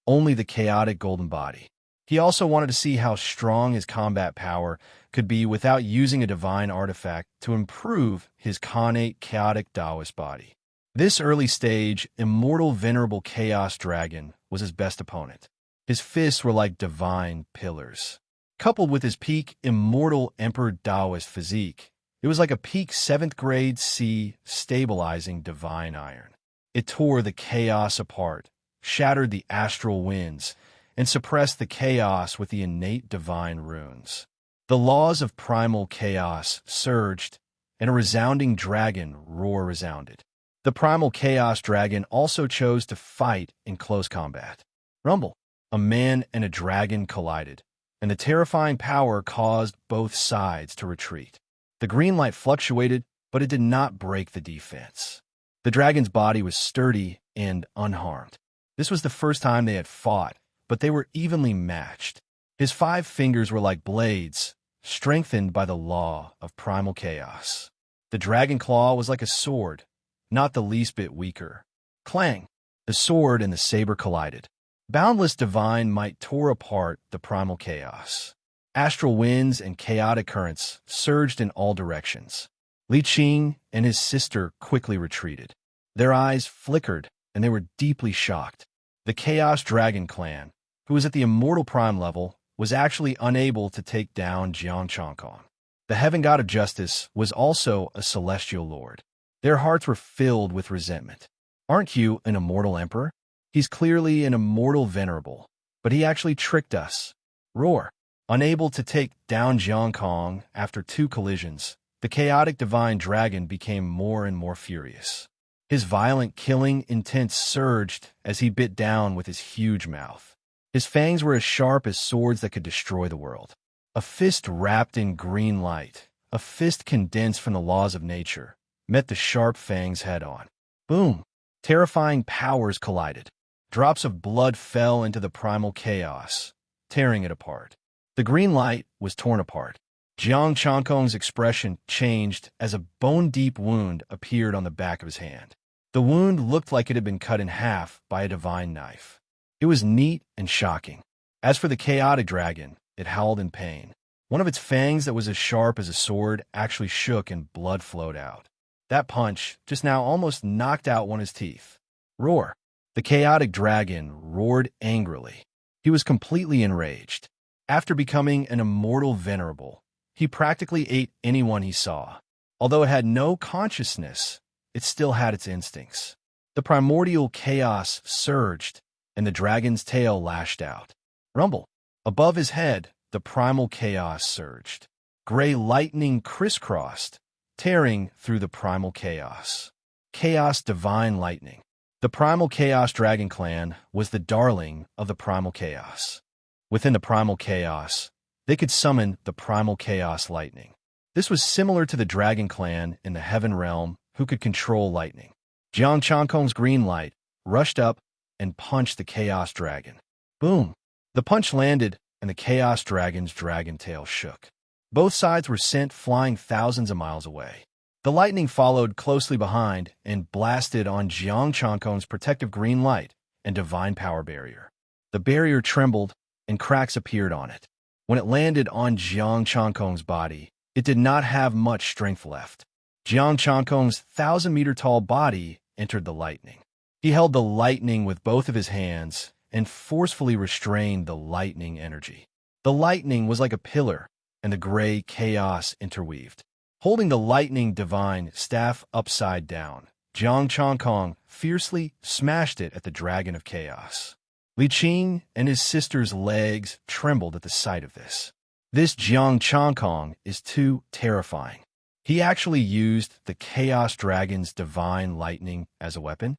[SPEAKER 1] only the chaotic golden body. He also wanted to see how strong his combat power could be without using a divine artifact to improve his connate chaotic Taoist body. This early-stage, immortal, venerable chaos dragon was his best opponent. His fists were like divine pillars. Coupled with his peak, immortal Emperor Taoist physique, it was like a peak 7th grade C stabilizing divine iron. It tore the chaos apart, shattered the astral winds, and suppressed the chaos with the innate divine runes. The laws of primal chaos surged, and a resounding dragon roar resounded. The primal chaos dragon also chose to fight in close combat. Rumble! A man and a dragon collided, and the terrifying power caused both sides to retreat. The green light fluctuated, but it did not break the defense. The dragon's body was sturdy and unharmed. This was the first time they had fought, but they were evenly matched. His 5 fingers were like blades, strengthened by the law of primal chaos. The dragon claw was like a sword, not the least bit weaker. Clang! The sword and the saber collided. Boundless divine might tore apart the primal chaos. Astral winds and chaotic currents surged in all directions. Li Qing and his sister quickly retreated. Their eyes flickered, and they were deeply shocked. The Chaos Dragon clan, who was at the Immortal Prime level, was actually unable to take down Jiang Changkong. The Heaven God of Justice was also a celestial lord. Their hearts were filled with resentment. "Aren't you an immortal emperor? He's clearly an immortal venerable, but he actually tricked us." Roar! Unable to take down Jiang Kong after 2 collisions, the chaotic divine dragon became more and more furious. His violent killing intent surged as he bit down with his huge mouth. His fangs were as sharp as swords that could destroy the world. A fist wrapped in green light, a fist condensed from the laws of nature, met the sharp fangs head-on. Boom! Terrifying powers collided. Drops of blood fell into the primal chaos, tearing it apart. The green light was torn apart. Jiang Changkong's expression changed as a bone-deep wound appeared on the back of his hand. The wound looked like it had been cut in half by a divine knife. It was neat and shocking. As for the chaotic dragon, it howled in pain. One of its fangs that was as sharp as a sword actually shook and blood flowed out. That punch just now almost knocked out one of his teeth. Roar! The chaotic dragon roared angrily. He was completely enraged. After becoming an immortal venerable, he practically ate anyone he saw. Although it had no consciousness, it still had its instincts. The primordial chaos surged, and the dragon's tail lashed out. Rumble! Above his head, the primal chaos surged. Gray lightning crisscrossed, tearing through the primal chaos. Chaos divine lightning. The primal chaos dragon clan was the darling of the primal chaos. Within the primal chaos, they could summon the primal chaos lightning. This was similar to the dragon clan in the heaven realm who could control lightning. Jiang Changkong's green light rushed up and punched the chaos dragon. Boom! The punch landed, and the chaos dragon's dragon tail shook. Both sides were sent flying thousands of miles away. The lightning followed closely behind and blasted on Jiang Changkong's protective green light and divine power barrier. The barrier trembled, and cracks appeared on it. When it landed on Jiang Changkong's body, it did not have much strength left. Jiang Changkong's 1,000-meter-tall body entered the lightning. He held the lightning with both of his hands and forcefully restrained the lightning energy. The lightning was like a pillar, and the gray chaos interweaved. Holding the lightning divine staff upside down, Jiang Changkong fiercely smashed it at the dragon of chaos. Li Qing and his sister's legs trembled at the sight of this. This Jiang Changkong is too terrifying. He actually used the chaos dragon's divine lightning as a weapon.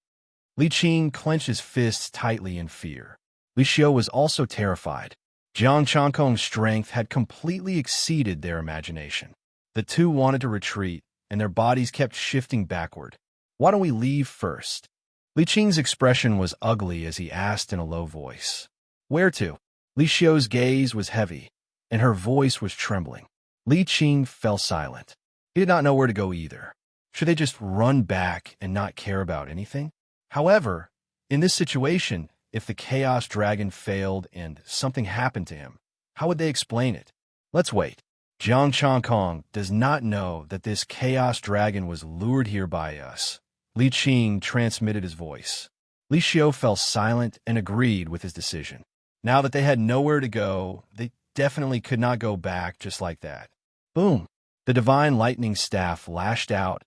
[SPEAKER 1] Li Qing clenched his fists tightly in fear. Li Xiu was also terrified. Jiang Changkong's strength had completely exceeded their imagination. The two wanted to retreat, and their bodies kept shifting backward. Why don't we leave first? Li Qing's expression was ugly as he asked in a low voice. Where to? Li Xiu's gaze was heavy, and her voice was trembling. Li Qing fell silent. He did not know where to go either. Should they just run back and not care about anything? However, in this situation, if the Chaos Dragon failed and something happened to him, how would they explain it? Let's wait. Jiang Changkong does not know that this Chaos Dragon was lured here by us. Li Qing transmitted his voice. Li Xiu fell silent and agreed with his decision. Now that they had nowhere to go, they definitely could not go back just like that. Boom! The divine lightning staff lashed out,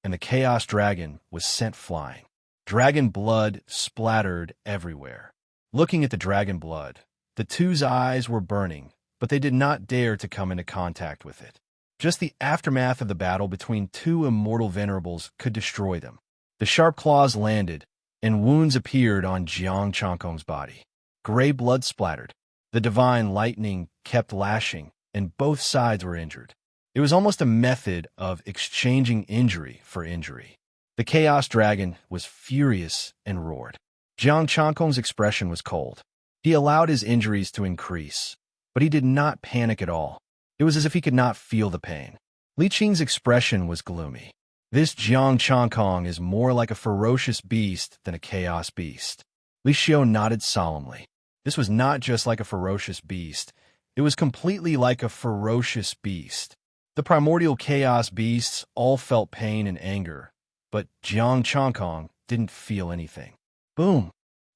[SPEAKER 1] and the Chaos Dragon was sent flying. Dragon blood splattered everywhere. Looking at the dragon blood, the two's eyes were burning, but they did not dare to come into contact with it. Just the aftermath of the battle between two immortal venerables could destroy them. The sharp claws landed, and wounds appeared on Jiang Changkong's body. Gray blood splattered. The divine lightning kept lashing, and both sides were injured. It was almost a method of exchanging injury for injury. The Chaos Dragon was furious and roared. Jiang Changkong's expression was cold. He allowed his injuries to increase, but he did not panic at all. It was as if he could not feel the pain. Li Qing's expression was gloomy. This Jiang Changkong is more like a ferocious beast than a chaos beast. Li Xiu nodded solemnly. This was not just like a ferocious beast. It was completely like a ferocious beast. The primordial chaos beasts all felt pain and anger, but Jiang Changkong didn't feel anything. Boom!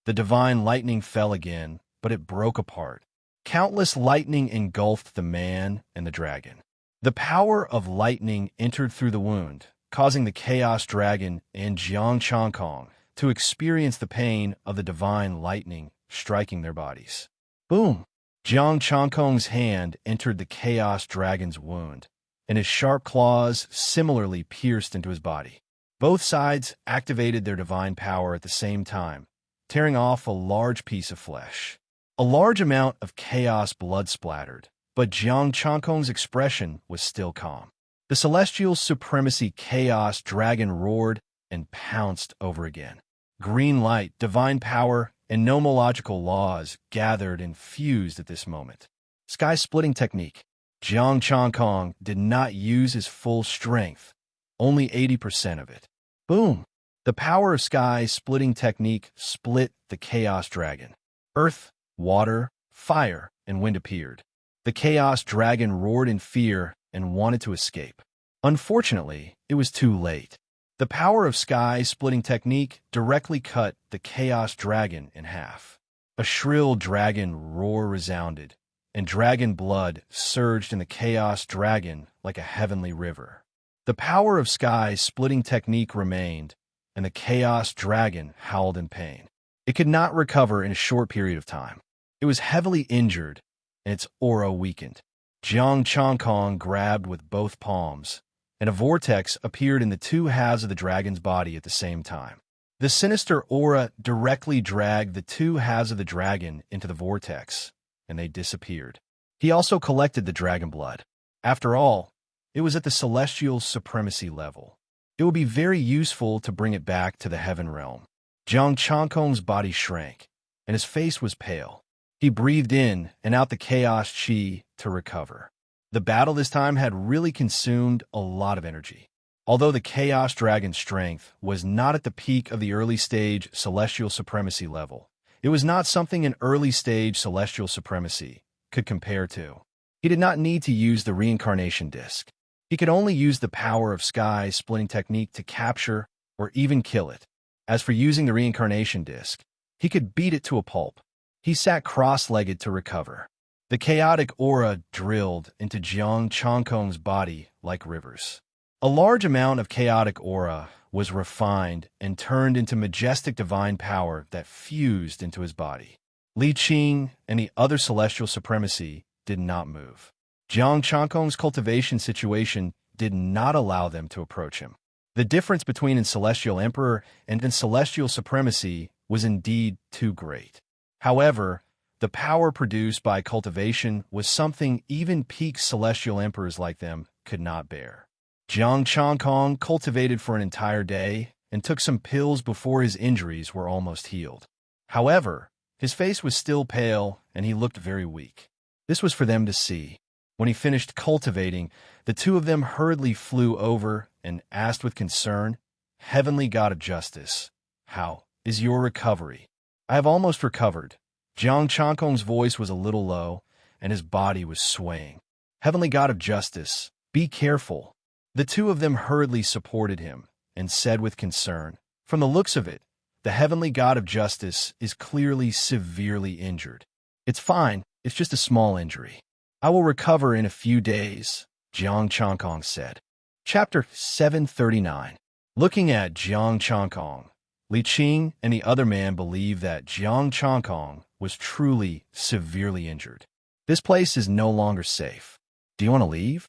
[SPEAKER 1] The divine lightning fell again, but it broke apart. Countless lightning engulfed the man and the dragon. The power of lightning entered through the wound, causing the Chaos Dragon and Jiang Changkong to experience the pain of the divine lightning striking their bodies. Boom! Jiang Changkong's hand entered the Chaos Dragon's wound, and his sharp claws similarly pierced into his body. Both sides activated their divine power at the same time, tearing off a large piece of flesh. A large amount of chaos blood splattered, but Jiang Chankong's expression was still calm. The celestial supremacy chaos dragon roared and pounced over again. Green light, divine power, and nomological laws gathered and fused at this moment. Sky-splitting technique. Jiang Chankong did not use his full strength, only 80% of it. Boom! The power of sky-splitting technique split the chaos dragon. Earth, water, fire, and wind appeared. The chaos dragon roared in fear and wanted to escape. Unfortunately, it was too late. The power of sky-splitting technique directly cut the chaos dragon in half. A shrill dragon roar resounded, and dragon blood surged in the chaos dragon like a heavenly river. The power of sky-splitting technique remained, and the chaos dragon howled in pain. It could not recover in a short period of time. It was heavily injured, and its aura weakened. Jiang Chankong grabbed with both palms, and a vortex appeared in the two halves of the dragon's body at the same time. The sinister aura directly dragged the two halves of the dragon into the vortex, and they disappeared. He also collected the dragon blood. After all, it was at the celestial supremacy level. It would be very useful to bring it back to the heaven realm. Jiang Chankong's body shrank, and his face was pale. He breathed in and out the chaos chi to recover. The battle this time had really consumed a lot of energy. Although the chaos dragon's strength was not at the peak of the early-stage celestial supremacy level, it was not something an early-stage celestial supremacy could compare to. He did not need to use the reincarnation disc. He could only use the power of sky-splitting technique to capture or even kill it. As for using the reincarnation disc, he could beat it to a pulp. He sat cross-legged to recover. The chaotic aura drilled into Jiang Chankong's body like rivers. A large amount of chaotic aura was refined and turned into majestic divine power that fused into his body. Li Qing and the other celestial supremacy did not move. Jiang Chankong's cultivation situation did not allow them to approach him. The difference between a celestial emperor and a celestial supremacy was indeed too great. However, the power produced by cultivation was something even peak celestial emperors like them could not bear. Jiang Chankong cultivated for an entire day and took some pills before his injuries were almost healed. However, his face was still pale and he looked very weak. This was for them to see. When he finished cultivating, the two of them hurriedly flew over and asked with concern, "Heavenly God of Justice, how is your recovery?" "I have almost recovered." Jiang Chankong's voice was a little low, and his body was swaying. "Heavenly God of Justice, be careful." The two of them hurriedly supported him and said with concern, "From the looks of it, the Heavenly God of Justice is clearly severely injured." "It's fine, it's just a small injury. I will recover in a few days," Jiang Chankong said. Chapter 739. Looking at Jiang Chankong, Li Qing and the other man believed that Jiang Chankong was truly severely injured. "This place is no longer safe. Do you want to leave?"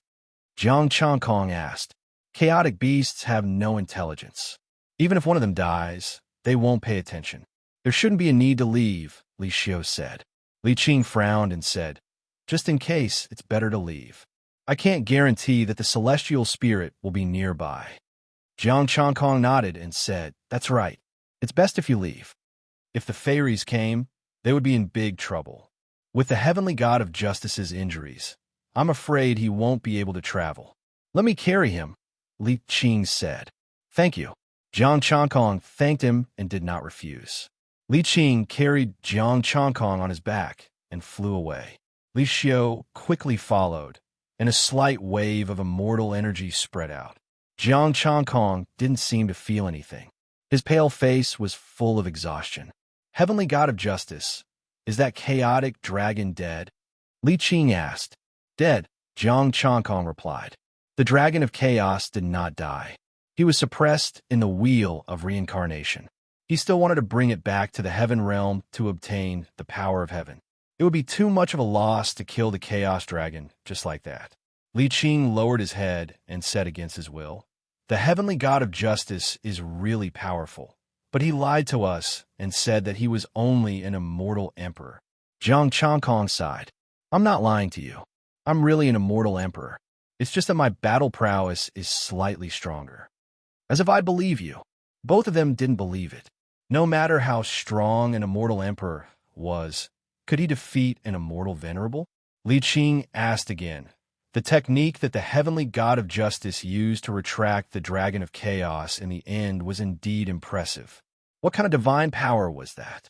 [SPEAKER 1] Jiang Chankong asked. "Chaotic beasts have no intelligence. Even if one of them dies, they won't pay attention. There shouldn't be a need to leave," Li Xiu said. Li Qing frowned and said, "Just in case, it's better to leave. I can't guarantee that the celestial spirit will be nearby." Jiang Chankong nodded and said, "That's right. It's best if you leave. If the fairies came, they would be in big trouble. With the Heavenly God of Justice's injuries, I'm afraid he won't be able to travel." "Let me carry him," Li Qing said. "Thank you." Jiang Chankong thanked him and did not refuse. Li Qing carried Jiang Chankong on his back and flew away. Li Xiu quickly followed, and a slight wave of immortal energy spread out. Jiang Chankong didn't seem to feel anything. His pale face was full of exhaustion. "Heavenly God of Justice, is that chaotic dragon dead?" Li Qing asked. "Dead," Jiang Chankong replied. "The dragon of chaos did not die. He was suppressed in the wheel of reincarnation. He still wanted to bring it back to the heaven realm to obtain the power of heaven. It would be too much of a loss to kill the chaos dragon just like that." Li Qing lowered his head and said against his will, The heavenly god of justice is really powerful, but he lied to us and said that he was only an immortal emperor. Jiang Changkong sighed. I'm not lying to you. I'm really an immortal emperor. It's just that my battle prowess is slightly stronger. As if I believe you. Both of them didn't believe it. No matter how strong an immortal emperor was, could he defeat an immortal venerable? Li Qing asked again. The technique that the heavenly god of justice used to retract the dragon of chaos in the end was indeed impressive. What kind of divine power was that?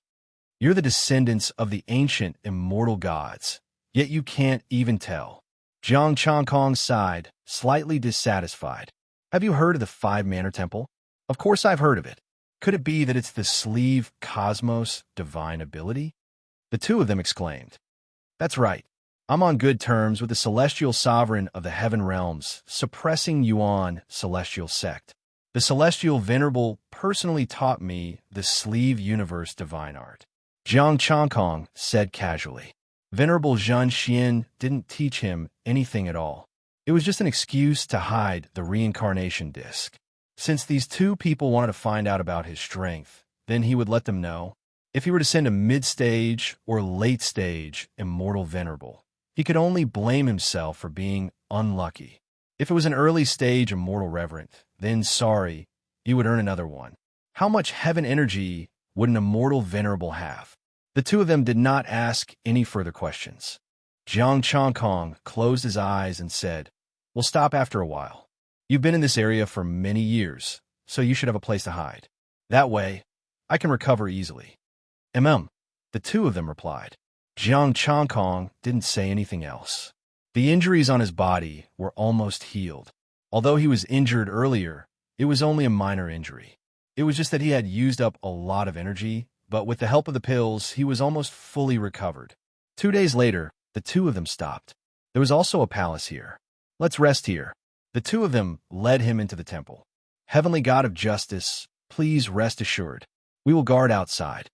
[SPEAKER 1] You're the descendants of the ancient immortal gods, yet you can't even tell. Jiang Changkong sighed, slightly dissatisfied. Have you heard of the Five-Manor Temple? Of course I've heard of it. Could it be that it's the sleeve cosmos divine ability? The two of them exclaimed. That's right. I'm on good terms with the celestial sovereign of the heaven realms, suppressing Yuan celestial sect. The celestial venerable personally taught me the sleeve universe divine art. Jiang Changkong said casually. Venerable Zhen Xian didn't teach him anything at all. It was just an excuse to hide the reincarnation disc. Since these two people wanted to find out about his strength, then he would let them know. If he were to send a mid-stage or late-stage immortal venerable, he could only blame himself for being unlucky. If it was an early-stage immortal reverent, then sorry, you would earn another one. How much heaven energy would an immortal venerable have? The two of them did not ask any further questions. Jiang Changkong closed his eyes and said, We'll stop after a while. You've been in this area for many years, so you should have a place to hide. That way, I can recover easily. The two of them replied. Jiang Changkong didn't say anything else. The injuries on his body were almost healed. Although he was injured earlier, it was only a minor injury. It was just that he had used up a lot of energy, but with the help of the pills, he was almost fully recovered. 2 days later, the two of them stopped. There was also a palace here. Let's rest here. The two of them led him into the temple. Heavenly God of justice, please rest assured. We will guard outside.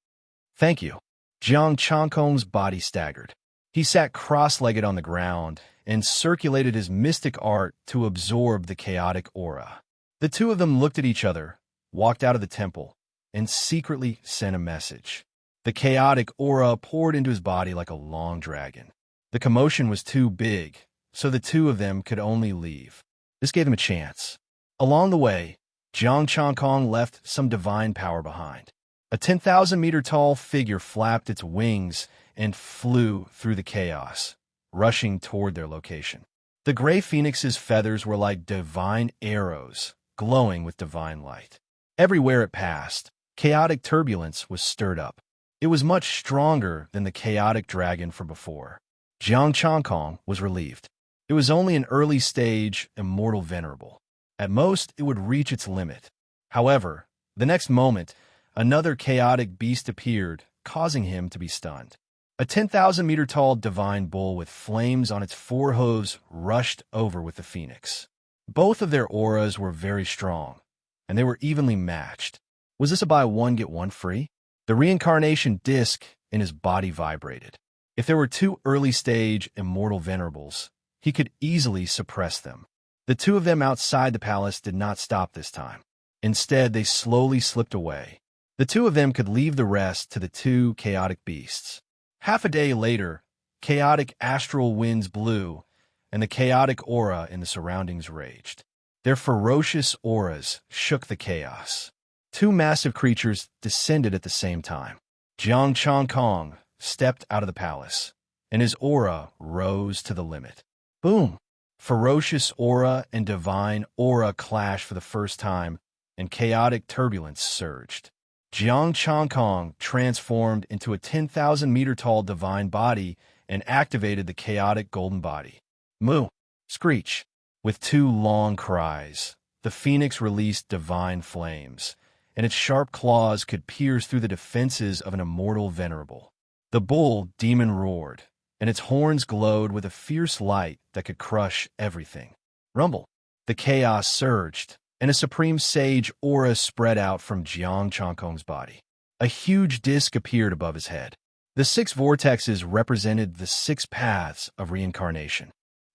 [SPEAKER 1] Thank you. Jiang Changkong's body staggered. He sat cross-legged on the ground and circulated his mystic art to absorb the chaotic aura. The two of them looked at each other, walked out of the temple, and secretly sent a message. The chaotic aura poured into his body like a long dragon. The commotion was too big, so the two of them could only leave. This gave them a chance. Along the way, Jiang Changkong left some divine power behind. A 10,000-meter-tall figure flapped its wings and flew through the chaos, rushing toward their location. The gray phoenix's feathers were like divine arrows, glowing with divine light. Everywhere it passed, chaotic turbulence was stirred up. It was much stronger than the chaotic dragon from before. Jiang Changkong was relieved. It was only an early-stage immortal venerable. At most, it would reach its limit. However, the next moment, another chaotic beast appeared, causing him to be stunned. A 10,000-meter-tall divine bull with flames on its four hooves rushed over with the phoenix. Both of their auras were very strong, and they were evenly matched. Was this a buy one, get one free? The reincarnation disc in his body vibrated. If there were two early-stage immortal venerables, he could easily suppress them. The two of them outside the palace did not stop this time. Instead, they slowly slipped away. The two of them could leave the rest to the two chaotic beasts. Half a day later, chaotic astral winds blew, and the chaotic aura in the surroundings raged. Their ferocious auras shook the chaos. Two massive creatures descended at the same time. Jiang Changkong stepped out of the palace, and his aura rose to the limit. Boom! Ferocious aura and divine aura clashed for the first time, and chaotic turbulence surged. Jiang Changkong transformed into a 10,000-meter-tall divine body and activated the chaotic golden body. Moo! Screech! With two long cries, the phoenix released divine flames, and its sharp claws could pierce through the defenses of an immortal venerable. The bull demon roared, and its horns glowed with a fierce light that could crush everything. Rumble! The chaos surged, and a supreme sage aura spread out from Jiang Changkong's body. A huge disc appeared above his head. The 6 vortexes represented the 6 paths of reincarnation.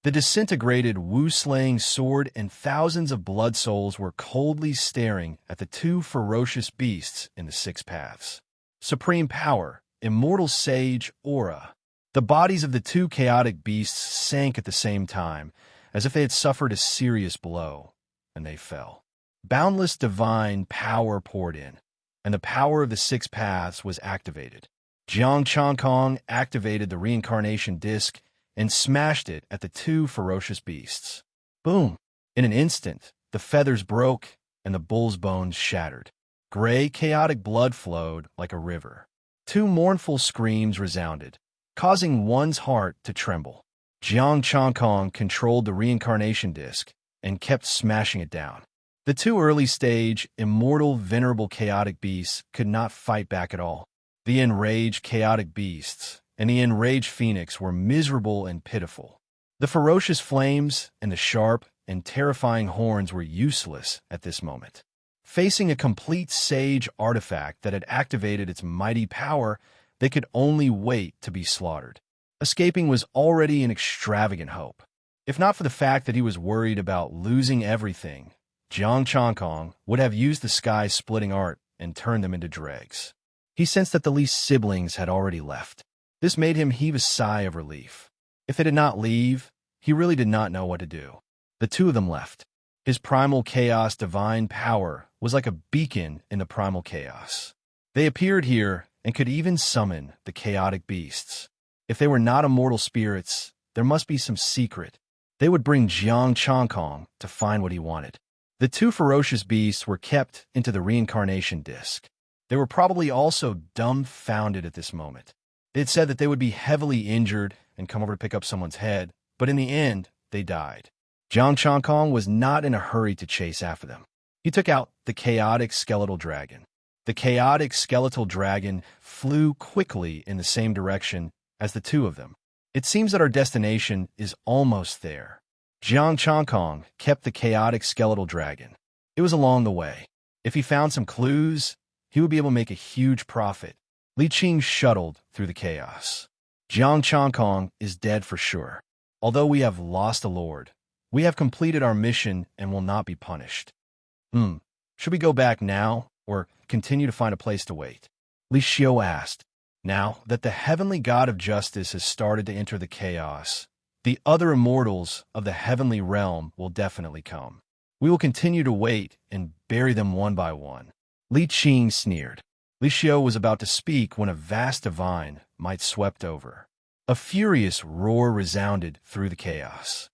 [SPEAKER 1] The disintegrated Wu-slaying sword and thousands of blood souls were coldly staring at the two ferocious beasts in the six paths. Supreme power, immortal sage, aura. The bodies of the two chaotic beasts sank at the same time, as if they had suffered a serious blow, and they fell. Boundless divine power poured in, and the power of the six paths was activated. Jiang Chankong activated the reincarnation disc and smashed it at the two ferocious beasts. Boom! In an instant, the feathers broke and the bull's bones shattered. Gray, chaotic blood flowed like a river. Two mournful screams resounded, causing one's heart to tremble. Jiang Chankong controlled the reincarnation disc and kept smashing it down. The two early-stage, immortal, venerable chaotic beasts could not fight back at all. The enraged chaotic beasts and the enraged phoenix were miserable and pitiful. The ferocious flames and the sharp and terrifying horns were useless at this moment. Facing a complete sage artifact that had activated its mighty power, they could only wait to be slaughtered. Escaping was already an extravagant hope. If not for the fact that he was worried about losing everything, Jiang Chankong would have used the sky-splitting art and turned them into dregs. He sensed that the Li siblings had already left. This made him heave a sigh of relief. If they did not leave, he really did not know what to do. The two of them left. His primal chaos divine power was like a beacon in the primal chaos. They appeared here and could even summon the chaotic beasts. If they were not immortal spirits, there must be some secret. They would bring Jiang Chankong to find what he wanted. The two ferocious beasts were kept into the reincarnation disc. They were probably also dumbfounded at this moment. They had said that they would be heavily injured and come over to pick up someone's head, but in the end, they died. Jiang Chankong was not in a hurry to chase after them. He took out the chaotic skeletal dragon. The chaotic skeletal dragon flew quickly in the same direction as the two of them. It seems that our destination is almost there. Jiang Chankong kept the chaotic skeletal dragon. It was along the way. If he found some clues, he would be able to make a huge profit. Li Qing shuttled through the chaos. Jiang Chankong is dead for sure. Although we have lost a lord, we have completed our mission and will not be punished. Should we go back now, or continue to find a place to wait? Li Xiu asked. Now that the heavenly god of justice has started to enter the chaos, the other immortals of the heavenly realm will definitely come. We will continue to wait and bury them one by one. Li Qing sneered. Li Xiu was about to speak when a vast divine might swept over. A furious roar resounded through the chaos.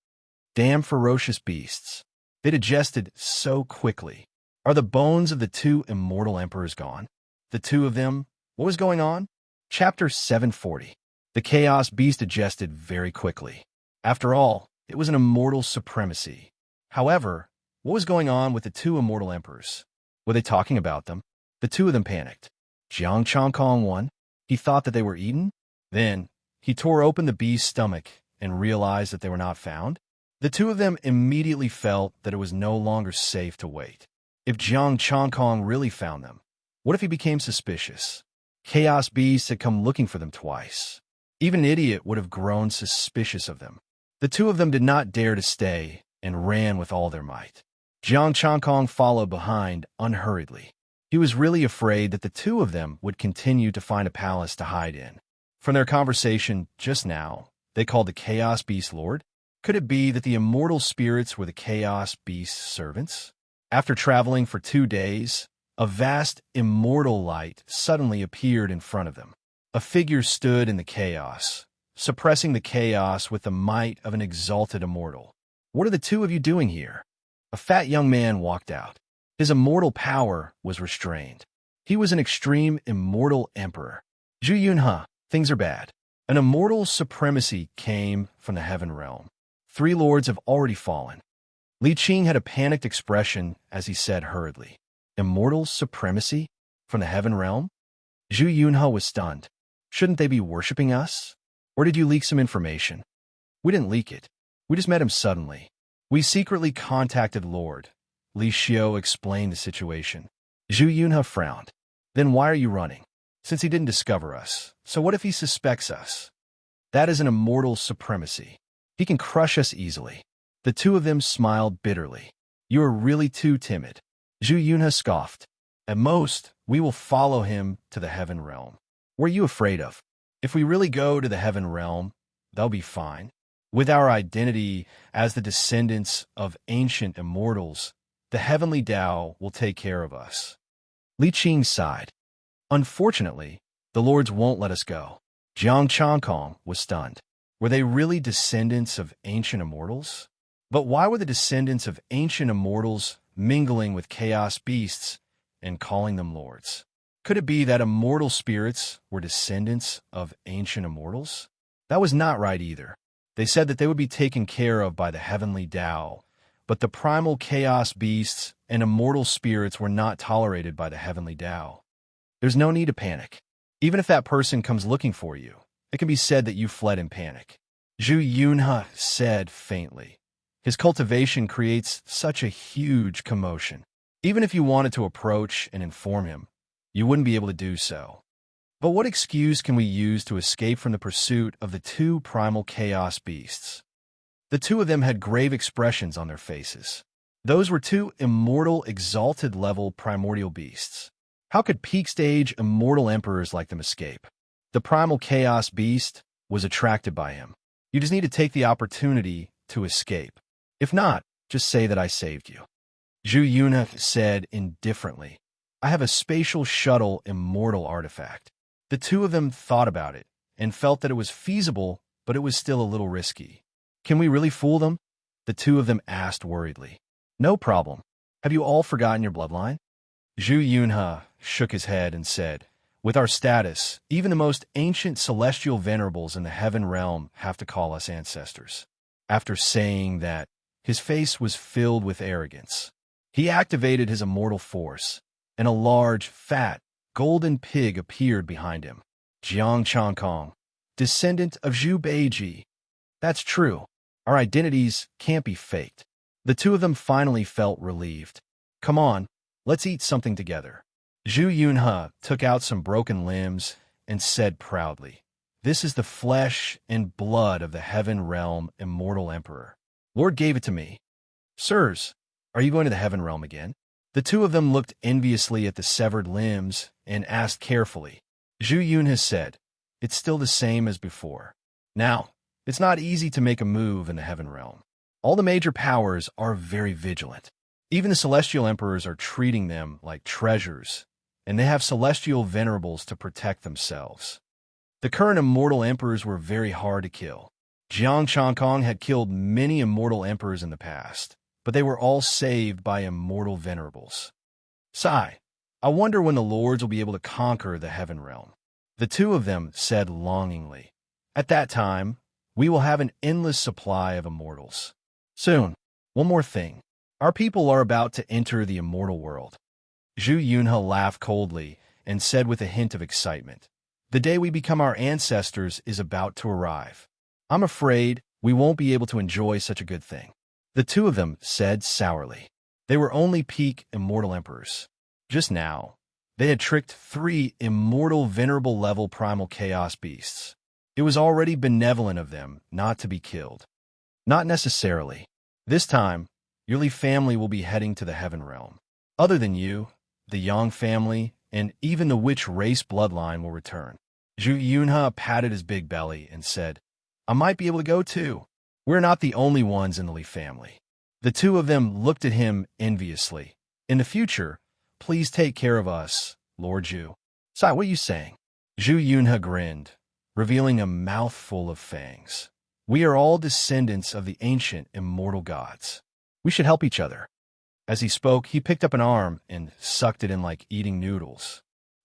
[SPEAKER 1] Damn ferocious beasts. They digested so quickly. Are the bones of the two immortal emperors gone? The two of them? What was going on? Chapter 740. The chaos beast digested very quickly. After all, it was an immortal supremacy. However, what was going on with the two immortal emperors? Were they talking about them? The two of them panicked. Jiang Chankong won. He thought that they were eaten. Then, he tore open the beast's stomach and realized that they were not found. The two of them immediately felt that it was no longer safe to wait. If Jiang Chankong really found them, what if he became suspicious? Chaos beasts had come looking for them twice. Even an idiot would have grown suspicious of them. The two of them did not dare to stay and ran with all their might. Jiang Chankong followed behind unhurriedly. He was really afraid that the two of them would continue to find a palace to hide in. From their conversation just now, they called the Chaos Beast Lord. Could it be that the immortal spirits were the Chaos Beast's servants? After traveling for 2 days, a vast immortal light suddenly appeared in front of them. A figure stood in the chaos, suppressing the chaos with the might of an exalted immortal. What are the two of you doing here? A fat young man walked out. His immortal power was restrained. He was an extreme immortal emperor. Zhu Yunhe, things are bad. An immortal supremacy came from the heaven realm. 3 lords have already fallen. Li Qing had a panicked expression as he said hurriedly, "Immortal supremacy? From the heaven realm?" Zhu Yunhe was stunned. Shouldn't they be worshipping us? Or did you leak some information? We didn't leak it. We just met him suddenly. We secretly contacted Lord. Li Xiu explained the situation. Zhu Yunhe frowned. Then why are you running? Since he didn't discover us. So what if he suspects us? That is an immortal supremacy. He can crush us easily. The two of them smiled bitterly. You are really too timid. Zhu Yunhe scoffed. At most, we will follow him to the heaven realm. What are you afraid of? If we really go to the heaven realm, they'll be fine. With our identity as the descendants of ancient immortals, the heavenly Tao will take care of us. Li Qing sighed. Unfortunately, the lords won't let us go. Jiang Changkong was stunned. Were they really descendants of ancient immortals? But why were the descendants of ancient immortals mingling with chaos beasts and calling them lords? Could it be that immortal spirits were descendants of ancient immortals? That was not right either. They said that they would be taken care of by the heavenly Tao, but the primal chaos beasts and immortal spirits were not tolerated by the heavenly Tao. There's no need to panic. Even if that person comes looking for you, it can be said that you fled in panic. Zhu Yunhe said faintly. His cultivation creates such a huge commotion. Even if you wanted to approach and inform him, you wouldn't be able to do so. But what excuse can we use to escape from the pursuit of the two primal chaos beasts? The two of them had grave expressions on their faces. Those were two immortal, exalted-level primordial beasts. How could peak-stage immortal emperors like them escape? The primal chaos beast was attracted by him. You just need to take the opportunity to escape. If not, just say that I saved you. Zhu Yunhe said indifferently. I have a spatial shuttle immortal artifact. The two of them thought about it and felt that it was feasible, but it was still a little risky. Can we really fool them? The two of them asked worriedly. No problem. Have you all forgotten your bloodline? Zhu Yunhe shook his head and said, with our status, even the most ancient celestial venerables in the heaven realm have to call us ancestors. After saying that, his face was filled with arrogance. He activated his immortal force, and a large, fat, golden pig appeared behind him. Jiang Changkong, descendant of Zhu Beiji. That's true. Our identities can't be faked. The two of them finally felt relieved. Come on, let's eat something together. Zhu Yunhe took out some broken limbs and said proudly, this is the flesh and blood of the heaven realm immortal emperor. Lord gave it to me. Sirs, are you going to the heaven realm again? The two of them looked enviously at the severed limbs and asked carefully. Zhu Yunhe said, it's still the same as before. Now, it's not easy to make a move in the heaven realm. All the major powers are very vigilant. Even the celestial emperors are treating them like treasures, and they have celestial venerables to protect themselves. The current immortal emperors were very hard to kill. Jiang Changkong had killed many immortal emperors in the past, but they were all saved by immortal venerables. Sigh, I wonder when the lords will be able to conquer the heaven realm. The two of them said longingly, at that time, we will have an endless supply of immortals. Soon, one more thing. Our people are about to enter the immortal world. Zhu Yunhe laughed coldly and said with a hint of excitement, the day we become our ancestors is about to arrive. I'm afraid we won't be able to enjoy such a good thing. The two of them said sourly. They were only peak immortal emperors. Just now, they had tricked 3 immortal venerable level primal chaos beasts. It was already benevolent of them not to be killed. Not necessarily. This time, your Li family will be heading to the heaven realm. Other than you, the Yang family, and even the witch race bloodline will return. Zhu Yunhe patted his big belly and said, I might be able to go too. We're not the only ones in the Li family. The two of them looked at him enviously. In the future, please take care of us, Lord Zhu. Sai, what are you saying? Zhu Yunhe grinned, revealing a mouthful of fangs. We are all descendants of the ancient immortal gods. We should help each other. As he spoke, he picked up an arm and sucked it in like eating noodles.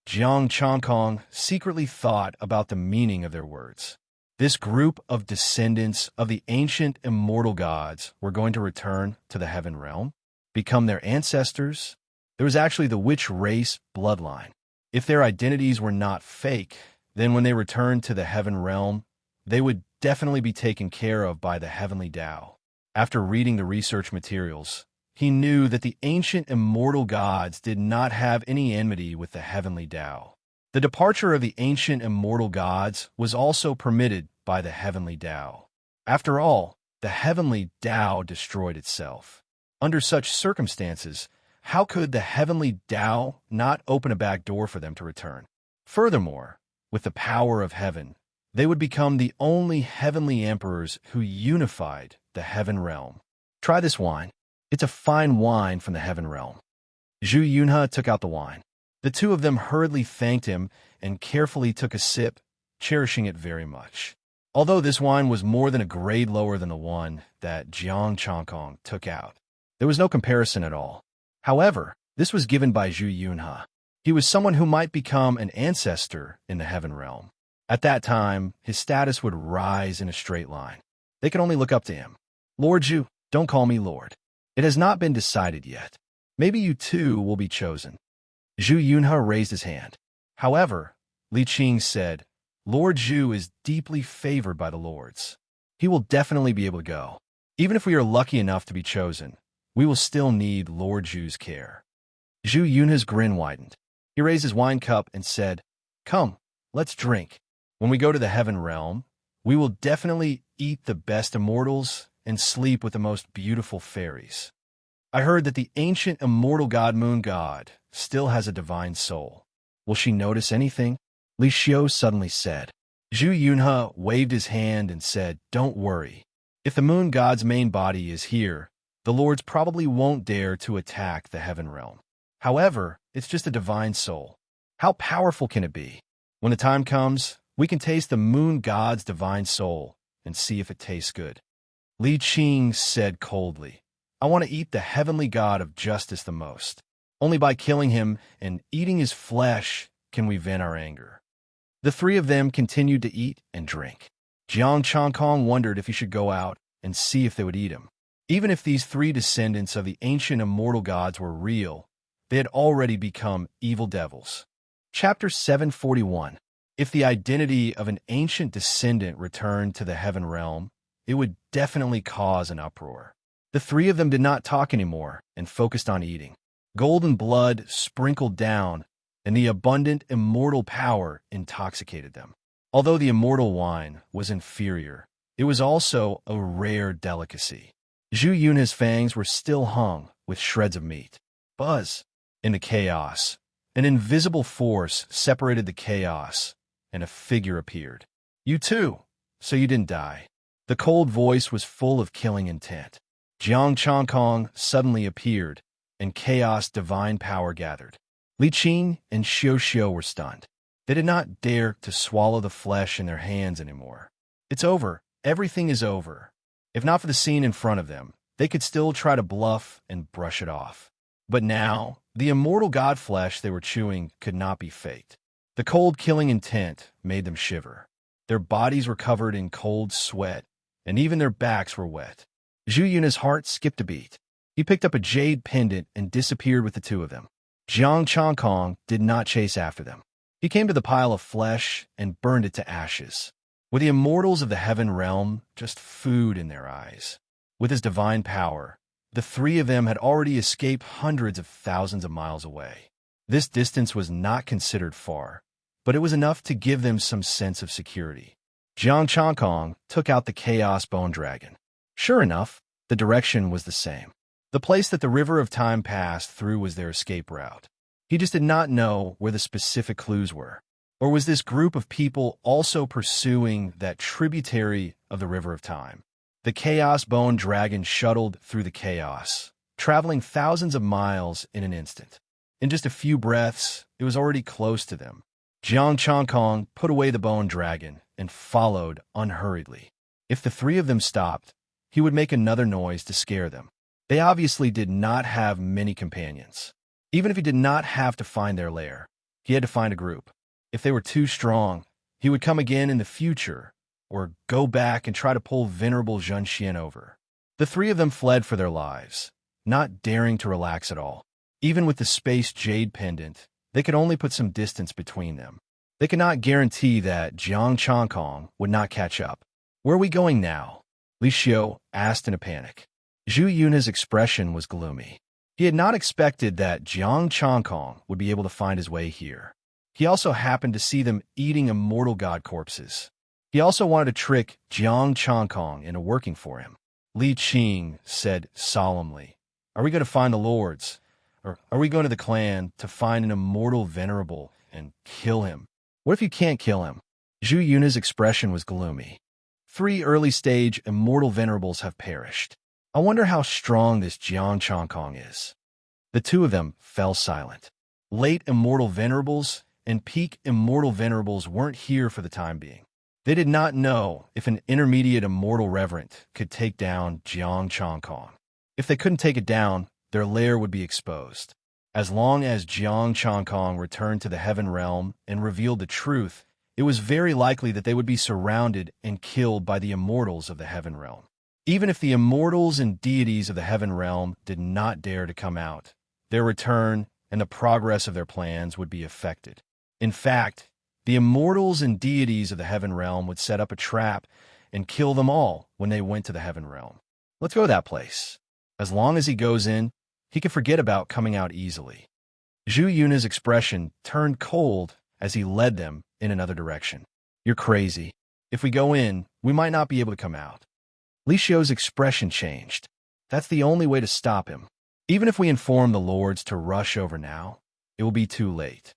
[SPEAKER 1] Jiang Changkong secretly thought about the meaning of their words. This group of descendants of the ancient immortal gods were going to return to the heaven realm, become their ancestors. There was actually the witch race bloodline. If their identities were not fake, then when they returned to the heaven realm, they would definitely be taken care of by the heavenly Tao. After reading the research materials, he knew that the ancient immortal gods did not have any enmity with the heavenly Tao. The departure of the ancient immortal gods was also permitted by the heavenly Tao. After all, the heavenly Tao destroyed itself. Under such circumstances, how could the heavenly Tao not open a back door for them to return? Furthermore, with the power of heaven, they would become the only heavenly emperors who unified the heaven realm. Try this wine. It's a fine wine from the heaven realm. Zhu Yunhe took out the wine. The two of them hurriedly thanked him and carefully took a sip, cherishing it very much. Although this wine was more than a grade lower than the one that Jiang Changkong took out, there was no comparison at all. However, this was given by Zhu Yunhe. He was someone who might become an ancestor in the heaven realm. At that time, his status would rise in a straight line. They could only look up to him. Lord Zhu, don't call me Lord. It has not been decided yet. Maybe you too will be chosen. Zhu Yunhe raised his hand. However, Li Qing said, Lord Zhu is deeply favored by the lords. He will definitely be able to go. Even if we are lucky enough to be chosen, we will still need Lord Zhu's care. Zhu Yunhe's grin widened. He raised his wine cup and said, Come, let's drink. When we go to the heaven realm, we will definitely eat the best immortals and sleep with the most beautiful fairies. I heard that the ancient immortal god Moon God still has a divine soul. Will she notice anything? Li Xiu suddenly said. Zhu Yunhe waved his hand and said, Don't worry. If the moon god's main body is here, the lords probably won't dare to attack the heaven realm. However, it's just a divine soul. How powerful can it be? When the time comes, we can taste the moon god's divine soul and see if it tastes good. Li Qing said coldly, I want to eat the heavenly god of justice the most. Only by killing him and eating his flesh can we vent our anger. The three of them continued to eat and drink. Jiang Changkong wondered if he should go out and see if they would eat him. Even if these three descendants of the ancient immortal gods were real, they had already become evil devils. Chapter 741. If the identity of an ancient descendant returned to the heaven realm, it would definitely cause an uproar. The three of them did not talk anymore and focused on eating. Golden blood sprinkled down, and the abundant immortal power intoxicated them. Although the immortal wine was inferior, it was also a rare delicacy. Zhu Yunhe's fangs were still hung with shreds of meat. Buzz! In the chaos, an invisible force separated the chaos, and a figure appeared. You too, so you didn't die. The cold voice was full of killing intent. Jiang Changkong suddenly appeared, and chaos divine power gathered. Li Qing and Xiu Xiu were stunned. They did not dare to swallow the flesh in their hands anymore. It's over. Everything is over. If not for the scene in front of them, they could still try to bluff and brush it off. But now, the immortal god flesh they were chewing could not be faked. The cold killing intent made them shiver. Their bodies were covered in cold sweat, and even their backs were wet. Zhu Yunhe's heart skipped a beat. He picked up a jade pendant and disappeared with the two of them. Jiang Changkong did not chase after them. He came to the pile of flesh and burned it to ashes. With the immortals of the heaven realm, just food in their eyes. With his divine power, the three of them had already escaped hundreds of thousands of miles away. This distance was not considered far, but it was enough to give them some sense of security. Jiang Changkong took out the Chaos Bone Dragon. Sure enough, the direction was the same. The place that the river of time passed through was their escape route. He just did not know where the specific clues were. Or was this group of people also pursuing that tributary of the river of time? The Chaos Bone Dragon shuttled through the chaos, traveling thousands of miles in an instant. In just a few breaths, it was already close to them. Jiang Changkong put away the Bone Dragon and followed unhurriedly. If the three of them stopped, he would make another noise to scare them. They obviously did not have many companions. Even if he did not have to find their lair, he had to find a group. If they were too strong, he would come again in the future, or go back and try to pull venerable Zhen Xian over. The three of them fled for their lives, not daring to relax at all. Even with the space jade pendant, they could only put some distance between them. They could not guarantee that Jiang Changkong would not catch up. Where are we going now? Li Xiu asked in a panic. Zhu Yunhe's expression was gloomy. He had not expected that Jiang Changkong would be able to find his way here. He also happened to see them eating immortal god corpses. He also wanted to trick Jiang Changkong into working for him. Li Qing said solemnly. Are we going to find the lords? Or are we going to the clan to find an immortal venerable and kill him? What if you can't kill him? Zhu Yuna's expression was gloomy. 3 early-stage immortal venerables have perished. I wonder how strong this Jiang Changkong is. The two of them fell silent. Late immortal venerables and peak immortal venerables weren't here for the time being. They did not know if an intermediate immortal reverent could take down Jiang Changkong. If they couldn't take it down, their lair would be exposed. As long as Jiang Changkong returned to the heaven realm and revealed the truth, it was very likely that they would be surrounded and killed by the immortals of the heaven realm. Even if the immortals and deities of the heaven realm did not dare to come out, their return and the progress of their plans would be affected. In fact, the immortals and deities of the heaven realm would set up a trap and kill them all when they went to the heaven realm. Let's go to that place. As long as he goes in, he can forget about coming out easily. Zhu Yuna's expression turned cold as he led them in another direction. You're crazy. If we go in, we might not be able to come out. Li Xiu's expression changed. That's the only way to stop him. Even if we inform the lords to rush over now, it will be too late.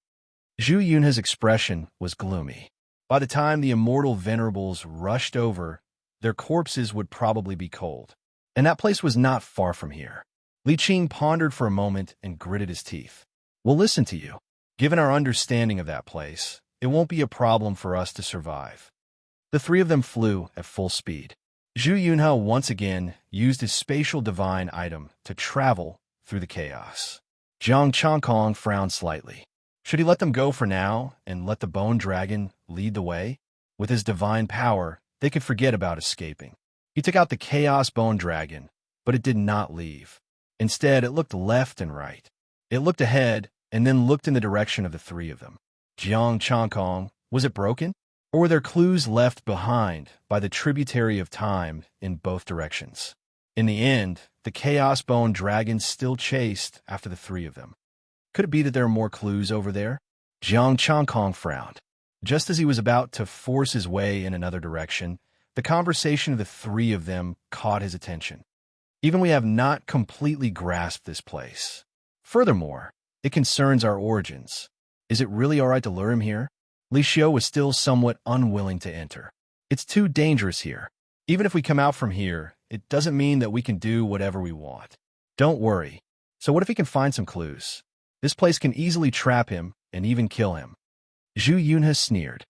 [SPEAKER 1] Zhu Yuna's expression was gloomy. By the time the immortal venerables rushed over, their corpses would probably be cold. And that place was not far from here. Li Qing pondered for a moment and gritted his teeth. We'll listen to you. Given our understanding of that place, it won't be a problem for us to survive. The 3 of them flew at full speed. Zhu Yunhao once again used his spatial divine item to travel through the chaos. Jiang Changkong frowned slightly. Should he let them go for now and let the bone dragon lead the way? With his divine power, they could forget about escaping. He took out the chaos bone dragon, but it did not leave. Instead, it looked left and right. It looked ahead and then looked in the direction of the 3 of them. Jiang Changkong, was it broken? Or were there clues left behind by the tributary of time in both directions? In the end, the chaos bone dragon still chased after the 3 of them. Could it be that there are more clues over there? Jiang Changkong frowned. Just as he was about to force his way in another direction, the conversation of the 3 of them caught his attention. Even we have not completely grasped this place. Furthermore, it concerns our origins. Is it really all right to lure him here? Li Xiu was still somewhat unwilling to enter. It's too dangerous here. Even if we come out from here, it doesn't mean that we can do whatever we want. Don't worry. So what if he can find some clues? This place can easily trap him and even kill him. Zhu Yunhe sneered.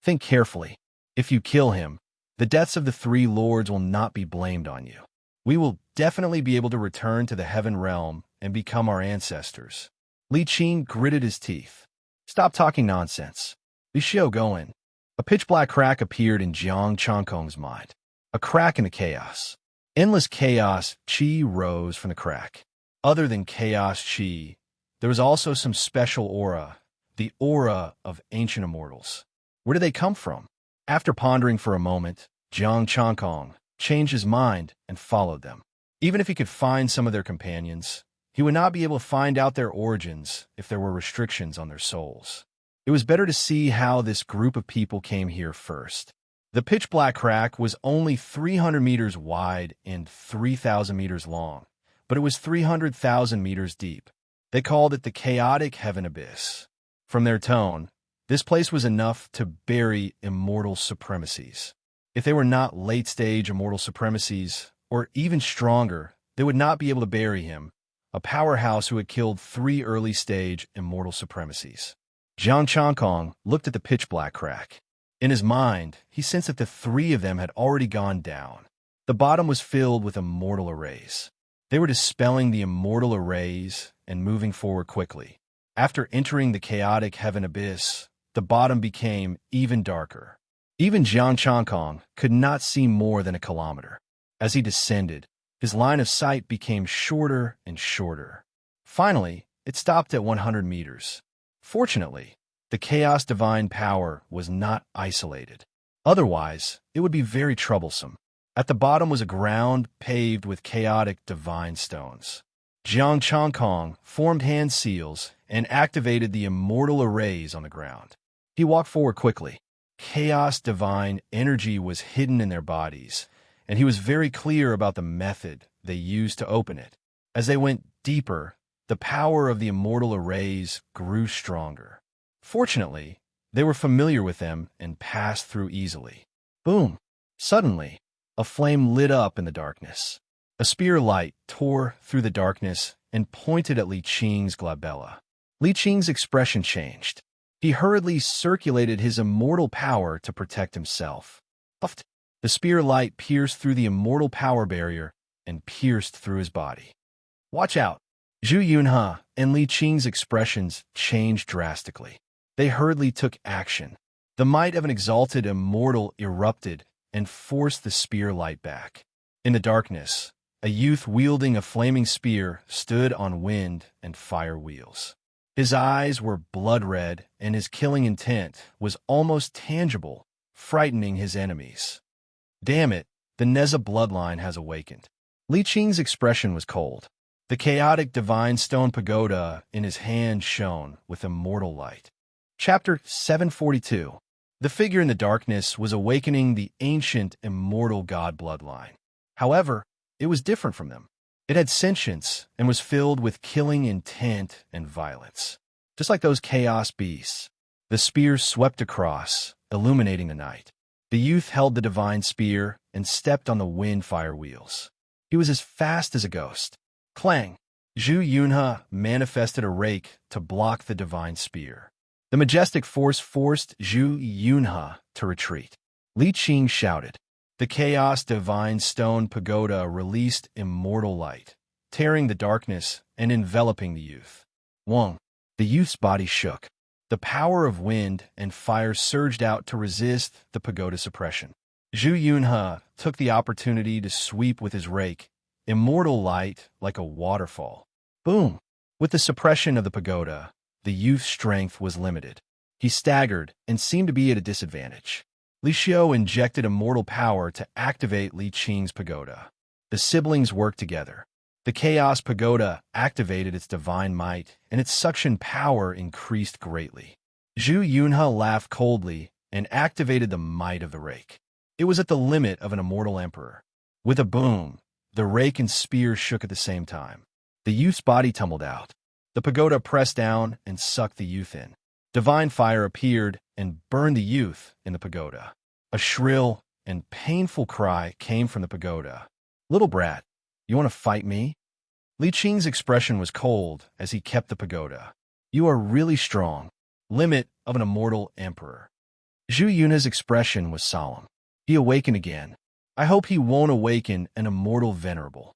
[SPEAKER 1] Think carefully. If you kill him, the deaths of the 3 lords will not be blamed on you. We will definitely be able to return to the heaven realm and become our ancestors. Li Qing gritted his teeth. Stop talking nonsense. Li Xiu, go in. A pitch-black crack appeared in Jiang Changkong's mind. A crack in the chaos. Endless chaos chi rose from the crack. Other than chaos chi, there was also some special aura, the aura of ancient immortals. Where did they come from? After pondering for a moment, Jiang Changkong changed his mind and followed them. Even if he could find some of their companions, he would not be able to find out their origins if there were restrictions on their souls. It was better to see how this group of people came here first. The pitch-black crack was only 300 meters wide and 3,000 meters long, but it was 300,000 meters deep. They called it the chaotic heaven abyss. From their tone, this place was enough to bury immortal supremacies. If they were not late-stage immortal supremacies, or even stronger, they would not be able to bury him, a powerhouse who had killed 3 early-stage immortal supremacies. Jiang Changkong looked at the pitch-black crack. In his mind, he sensed that the 3 of them had already gone down. The bottom was filled with immortal arrays. They were dispelling the immortal arrays and moving forward quickly. After entering the chaotic heaven abyss, the bottom became even darker. Even Jiang Changkong could not see more than a kilometer. As he descended, his line of sight became shorter and shorter. Finally, it stopped at 100 meters. Fortunately, the chaos divine power was not isolated. Otherwise, it would be very troublesome. At the bottom was a ground paved with chaotic divine stones. Jiang Changkong formed hand seals and activated the immortal arrays on the ground. He walked forward quickly. Chaos divine energy was hidden in their bodies, and he was very clear about the method they used to open it. As they went deeper, the power of the immortal arrays grew stronger. Fortunately, they were familiar with them and passed through easily. Boom! Suddenly, a flame lit up in the darkness. A spear light tore through the darkness and pointed at Li Qing's glabella. Li Qing's expression changed. He hurriedly circulated his immortal power to protect himself. Puffed. The spear light pierced through the immortal power barrier and pierced through his body. Watch out! Zhu Yunhe and Li Qing's expressions changed drastically. They hurriedly took action. The might of an exalted immortal erupted and forced the spear light back. In the darkness, a youth wielding a flaming spear stood on wind and fire wheels. His eyes were blood-red, and his killing intent was almost tangible, frightening his enemies. Damn it, the Neza bloodline has awakened. Li Qing's expression was cold. The chaotic divine stone pagoda in his hand shone with immortal light. Chapter 742. The figure in the darkness was awakening the ancient immortal god bloodline. However, it was different from them. It had sentience and was filled with killing intent and violence. Just like those chaos beasts, the spear swept across, illuminating the night. The youth held the divine spear and stepped on the wind fire wheels. He was as fast as a ghost. Clang! Zhu Yunhe manifested a rake to block the divine spear. The majestic force forced Zhu Yunhe to retreat. Li Qing shouted. The chaos divine stone pagoda released immortal light, tearing the darkness and enveloping the youth. Wong! The youth's body shook. The power of wind and fire surged out to resist the pagoda suppression. Zhu Yunhe took the opportunity to sweep with his rake, immortal light like a waterfall. Boom! With the suppression of the pagoda, the youth's strength was limited. He staggered and seemed to be at a disadvantage. Li Xiu injected immortal power to activate Li Qing's pagoda. The siblings worked together. The Chaos Pagoda activated its divine might, and its suction power increased greatly. Zhu Yunhe laughed coldly and activated the might of the rake. It was at the limit of an immortal emperor. With a boom, the rake and spear shook at the same time. The youth's body tumbled out. The pagoda pressed down and sucked the youth in. Divine fire appeared and burned the youth in the pagoda. A shrill and painful cry came from the pagoda. "Little brat, you want to fight me?" Li Qing's expression was cold as he kept the pagoda. "You are really strong. Limit of an immortal emperor." Zhu Yunhe's expression was solemn. He awakened again. I hope he won't awaken an immortal venerable.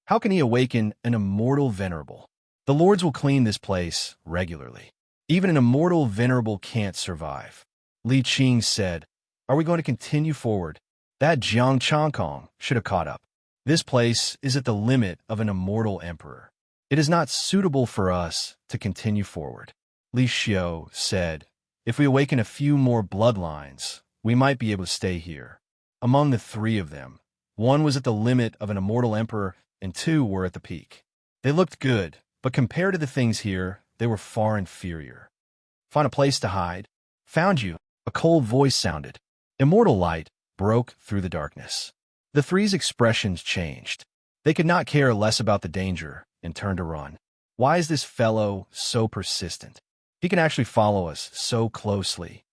[SPEAKER 1] How can he awaken an immortal venerable? The lords will clean this place regularly. Even an immortal venerable can't survive. Li Qing said, "Are we going to continue forward?" That Jiang Changkong should have caught up. This place is at the limit of an immortal emperor. It is not suitable for us to continue forward. Li Xiu said, "If we awaken a few more bloodlines, we might be able to stay here." Among the three of them, one was at the limit of an immortal emperor and two were at the peak. They looked good, but compared to the things here, they were far inferior. "Find a place to hide." "Found you," a cold voice sounded. Immortal light broke through the darkness. The three's expressions changed. They could not care less about the danger and turned to run. Why is this fellow so persistent? He can actually follow us so closely.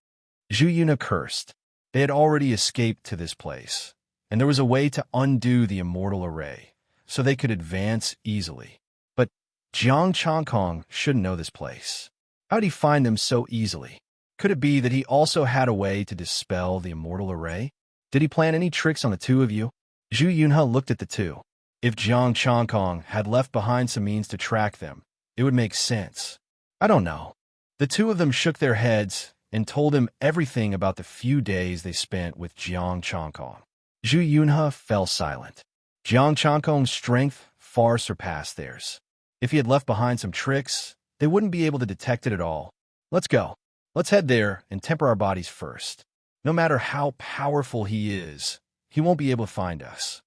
[SPEAKER 1] Zhu Yunhe cursed. They had already escaped to this place, and there was a way to undo the immortal array, so they could advance easily. But Jiang Changkong shouldn't know this place. How did he find them so easily? Could it be that he also had a way to dispel the immortal array? Did he plan any tricks on the two of you? Zhu Yunhe looked at the two. If Jiang Changkong had left behind some means to track them, it would make sense. I don't know. The two of them shook their heads and told him everything about the few days they spent with Jiang Changkong. Zhu Yunhe fell silent. Jiang Changkong's strength far surpassed theirs. If he had left behind some tricks, they wouldn't be able to detect it at all. Let's go. Let's head there and temper our bodies first. No matter how powerful he is, he won't be able to find us.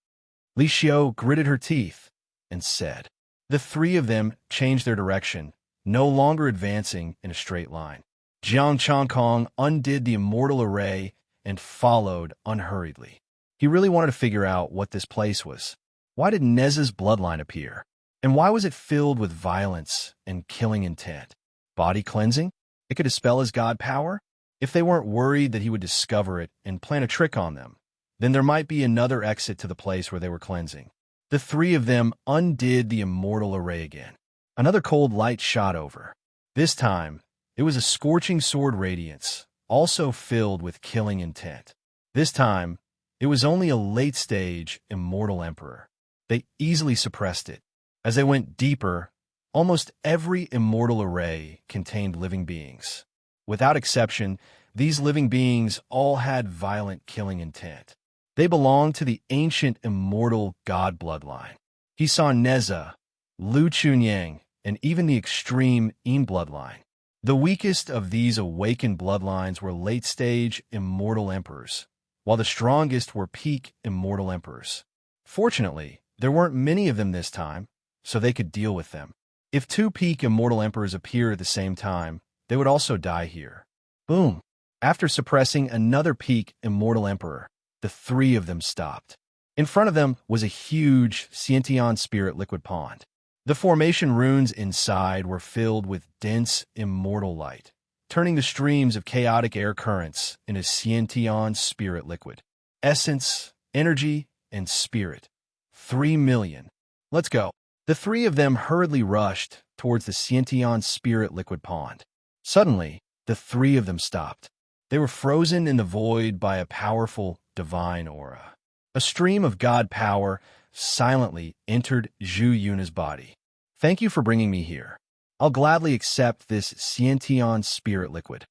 [SPEAKER 1] Li Xiu gritted her teeth and said. The three of them changed their direction, no longer advancing in a straight line. Jiang Changkong undid the immortal array and followed unhurriedly. He really wanted to figure out what this place was. Why did Nez's bloodline appear? And why was it filled with violence and killing intent? Body cleansing? It could dispel his god power? If they weren't worried that he would discover it and plan a trick on them, then there might be another exit to the place where they were cleansing. The three of them undid the immortal array again. Another cold light shot over. This time, it was a scorching sword radiance, also filled with killing intent. This time, it was only a late-stage immortal emperor. They easily suppressed it. As they went deeper, almost every immortal array contained living beings. Without exception, these living beings all had violent killing intent. They belonged to the ancient immortal god bloodline. He saw Neza, Lu Chunyang, and even the extreme Yin bloodline. The weakest of these awakened bloodlines were late-stage immortal emperors, while the strongest were peak immortal emperors. Fortunately, there weren't many of them this time, so they could deal with them. If two peak immortal emperors appeared at the same time, they would also die here. Boom! After suppressing another peak immortal emperor, the three of them stopped. In front of them was a huge Xiantian spirit liquid pond. The formation runes inside were filled with dense immortal light, turning the streams of chaotic air currents into Xiantian spirit liquid. Essence, energy, and spirit. 3 million. Let's go. The three of them hurriedly rushed towards the Xiantian spirit liquid pond. Suddenly, the three of them stopped. They were frozen in the void by a powerful divine aura. A stream of god power silently entered Zhu Yuna's body. Thank you for bringing me here. I'll gladly accept this Xiantian spirit liquid.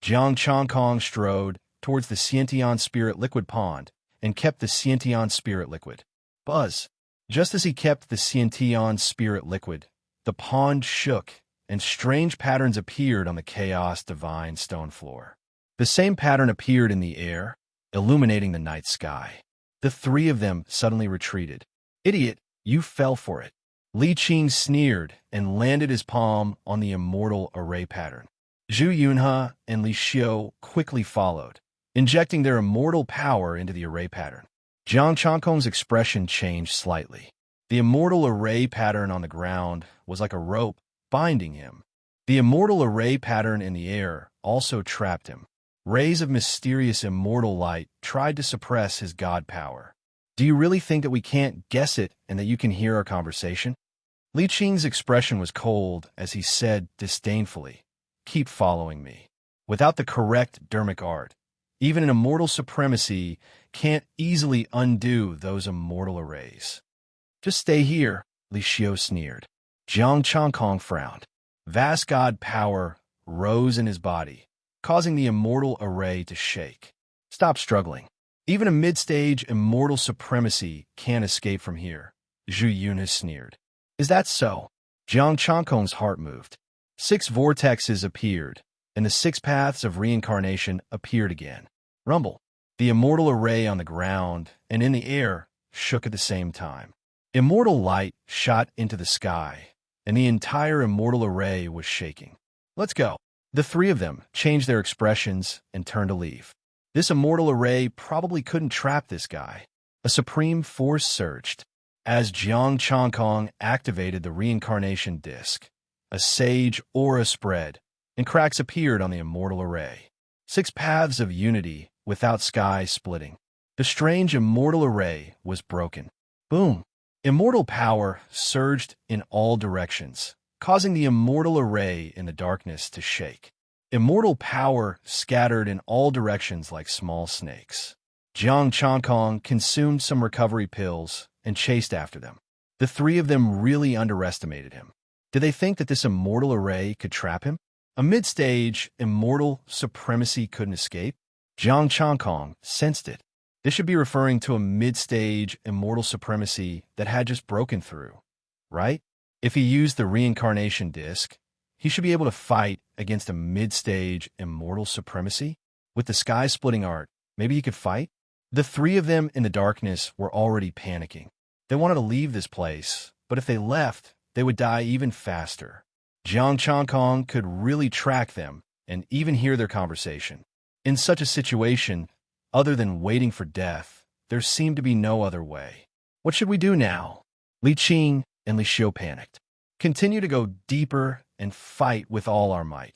[SPEAKER 1] Jiang Changkong strode towards the Xiantian spirit liquid pond and kept the Xiantian spirit liquid. Buzz. Just as he kept the Xiantian spirit liquid, the pond shook and strange patterns appeared on the chaos divine stone floor. The same pattern appeared in the air, illuminating the night sky. The three of them suddenly retreated. Idiot, you fell for it. Li Qing sneered and landed his palm on the immortal array pattern. Zhu Yunhe and Li Xiu quickly followed, injecting their immortal power into the array pattern. Jiang Changkong's expression changed slightly. The immortal array pattern on the ground was like a rope binding him. The immortal array pattern in the air also trapped him. Rays of mysterious immortal light tried to suppress his god power. Do you really think that we can't guess it and that you can hear our conversation? Li Qing's expression was cold as he said disdainfully, "Keep following me." Without the correct dermic art, even an immortal supremacy can't easily undo those immortal arrays. Just stay here, Li Xiu sneered. Jiang Changkong frowned. Vast god power rose in his body, causing the immortal array to shake. Stop struggling. Even a mid-stage immortal supremacy can't escape from here, Zhu Yunhe sneered. Is that so? Jiang Changkong's heart moved. 6 vortexes appeared, and the 6 paths of reincarnation appeared again. Rumble. The immortal array on the ground and in the air shook at the same time. Immortal light shot into the sky, and the entire immortal array was shaking. Let's go. The three of them changed their expressions and turned to leave. This immortal array probably couldn't trap this guy. A supreme force surged. As Jiang Changkong activated the reincarnation disc, a sage aura spread, and cracks appeared on the immortal array. 6 paths of unity without sky splitting. The strange immortal array was broken. Boom! Immortal power surged in all directions, causing the immortal array in the darkness to shake. Immortal power scattered in all directions like small snakes. Jiang Changkong consumed some recovery pills and chased after them. The three of them really underestimated him. Did they think that this immortal array could trap him? A mid-stage immortal supremacy couldn't escape? Jiang Changkong sensed it. This should be referring to a mid-stage immortal supremacy that had just broken through, right? If he used the reincarnation disc, he should be able to fight against a mid-stage immortal supremacy. With the sky-splitting art, maybe he could fight? The three of them in the darkness were already panicking. They wanted to leave this place, but if they left, they would die even faster. Jiang Changkong could really track them and even hear their conversation. In such a situation, other than waiting for death, there seemed to be no other way. What should we do now? Li Qing and Li Xiu panicked. Continue to go deeper and fight with all our might,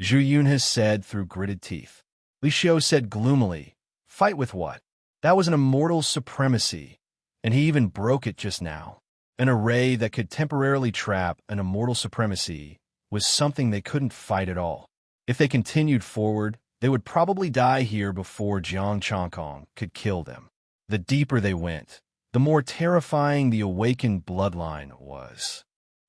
[SPEAKER 1] Zhu Yunhe said through gritted teeth. Li Xiu said gloomily, fight with what? That was an immortal supremacy, and he even broke it just now. An array that could temporarily trap an immortal supremacy was something they couldn't fight at all. If they continued forward, they would probably die here before Jiang Changkong could kill them. The deeper they went, the more terrifying the awakened bloodline was.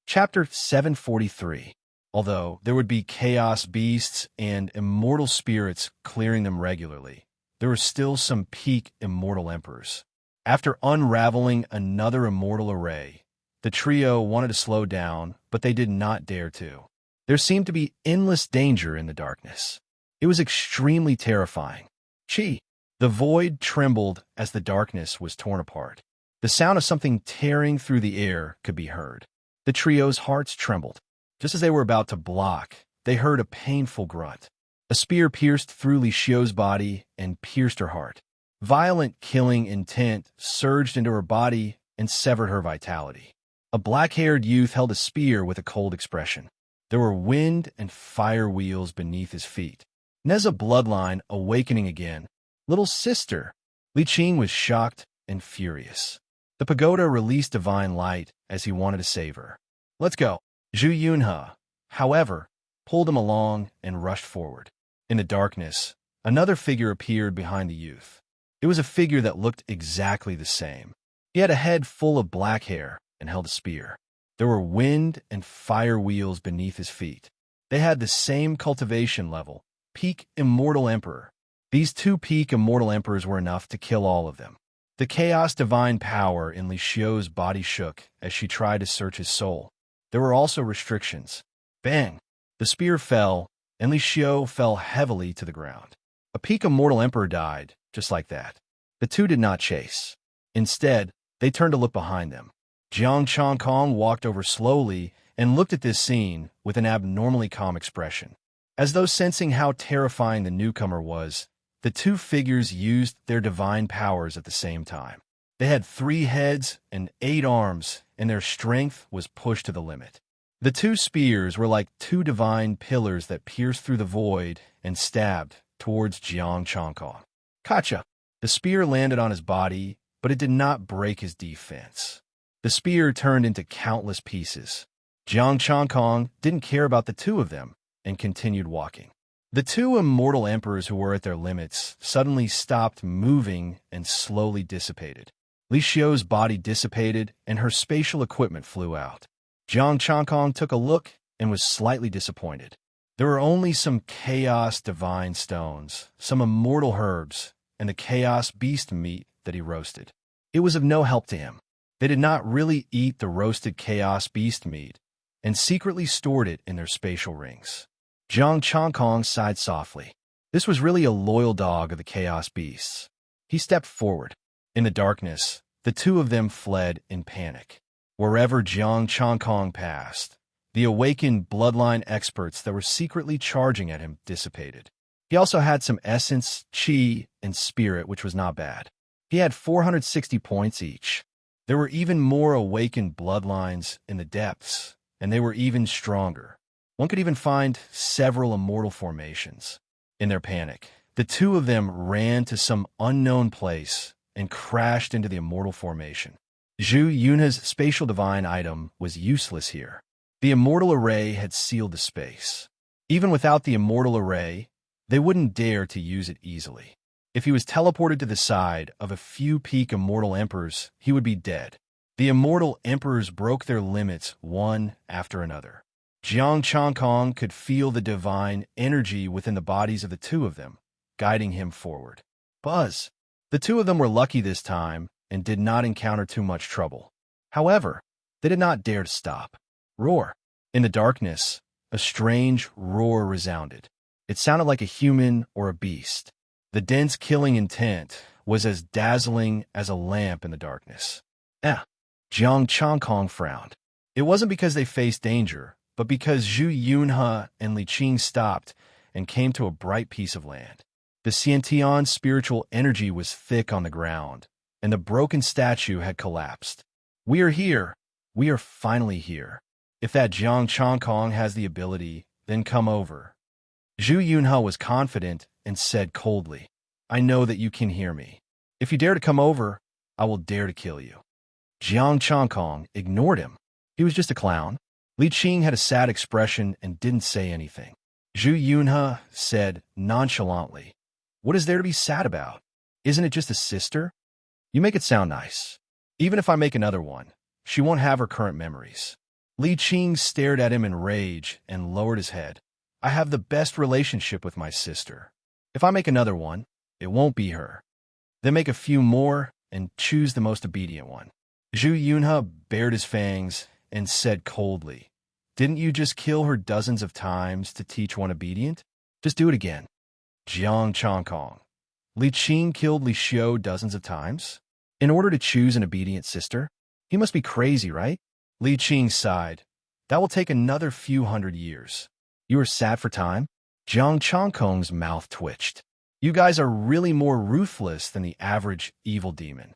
[SPEAKER 1] Chapter 743. Although there would be chaos beasts and immortal spirits clearing them regularly, there were still some peak immortal emperors. After unraveling another immortal array, the trio wanted to slow down, but they did not dare to. There seemed to be endless danger in the darkness. It was extremely terrifying. Chi! The void trembled as the darkness was torn apart. The sound of something tearing through the air could be heard. The trio's hearts trembled. Just as they were about to block, they heard a painful grunt. A spear pierced through Li Xiu's body and pierced her heart. Violent killing intent surged into her body and severed her vitality. A black-haired youth held a spear with a cold expression. There were wind and fire wheels beneath his feet. Neza bloodline awakening again. Little sister! Li Qing was shocked and furious. The pagoda released divine light as he wanted to save her. Let's go. Zhu Yunhe, however, pulled him along and rushed forward. In the darkness, another figure appeared behind the youth. It was a figure that looked exactly the same. He had a head full of black hair and held a spear. There were wind and fire wheels beneath his feet. They had the same cultivation level, peak immortal emperor. These two peak immortal emperors were enough to kill all of them. The chaos divine power in Li Xiu's body shook as she tried to search his soul. There were also restrictions. Bang! The spear fell, and Li Xiu fell heavily to the ground. A peak immortal emperor died, just like that. The two did not chase. Instead, they turned to look behind them. Jiang Changkong walked over slowly and looked at this scene with an abnormally calm expression. As though sensing how terrifying the newcomer was, the two figures used their divine powers at the same time. They had 3 heads and 8 arms, and their strength was pushed to the limit. The two spears were like 2 divine pillars that pierced through the void and stabbed towards Jiang Changkong. Kacha! The spear landed on his body, but it did not break his defense. The spear turned into countless pieces. Jiang Changkong didn't care about the two of them and continued walking. The 2 immortal emperors who were at their limits suddenly stopped moving and slowly dissipated. Li Xiu's body dissipated and her spatial equipment flew out. Jiang Changkong took a look and was slightly disappointed. There were only some chaos divine stones, some immortal herbs, and the chaos beast meat that he roasted. It was of no help to him. They did not really eat the roasted chaos beast meat and secretly stored it in their spatial rings. Jiang Changkong sighed softly. This was really a loyal dog of the chaos beasts. He stepped forward. In the darkness, the two of them fled in panic. Wherever Jiang Changkong passed, the awakened bloodline experts that were secretly charging at him dissipated. He also had some essence, chi, and spirit, which was not bad. He had 460 points each. There were even more awakened bloodlines in the depths, and they were even stronger. One could even find several immortal formations. In their panic, the two of them ran to some unknown place and crashed into the immortal formation. Zhu Yunhe's spatial divine item was useless here. The immortal array had sealed the space. Even without the immortal array, they wouldn't dare to use it easily. If he was teleported to the side of a few peak immortal emperors, he would be dead. The immortal emperors broke their limits one after another. Jiang Changkong could feel the divine energy within the bodies of the two of them, guiding him forward. Buzz! The two of them were lucky this time and did not encounter too much trouble. However, they did not dare to stop. Roar! In the darkness, a strange roar resounded. It sounded like a human or a beast. The dense killing intent was as dazzling as a lamp in the darkness. Jiang Changkong frowned. It wasn't because they faced danger, but because Zhu Yunhe and Li Qing stopped and came to a bright piece of land. The Xiantian spiritual energy was thick on the ground, and the broken statue had collapsed. We are here. We are finally here. If that Jiang Changkong has the ability, then come over. Zhu Yunhe was confident and said coldly, I know that you can hear me. If you dare to come over, I will dare to kill you. Jiang Changkong ignored him. He was just a clown. Li Qing had a sad expression and didn't say anything. Zhu Yunhe said nonchalantly, What is there to be sad about? Isn't it just a sister? You make it sound nice. Even if I make another one, she won't have her current memories. Li Qing stared at him in rage and lowered his head. I have the best relationship with my sister. If I make another one, it won't be her. Then make a few more and choose the most obedient one. Zhu Yunhe bared his fangs and said coldly, Didn't you just kill her dozens of times to teach one obedient? Just do it again. Jiang Changkong. Li Qing killed Li Xiu dozens of times? In order to choose an obedient sister? He must be crazy, right? Li Qing sighed. That will take another few hundred years. You are sad for time? Jiang Changkong's mouth twitched. You guys are really more ruthless than the average evil demon.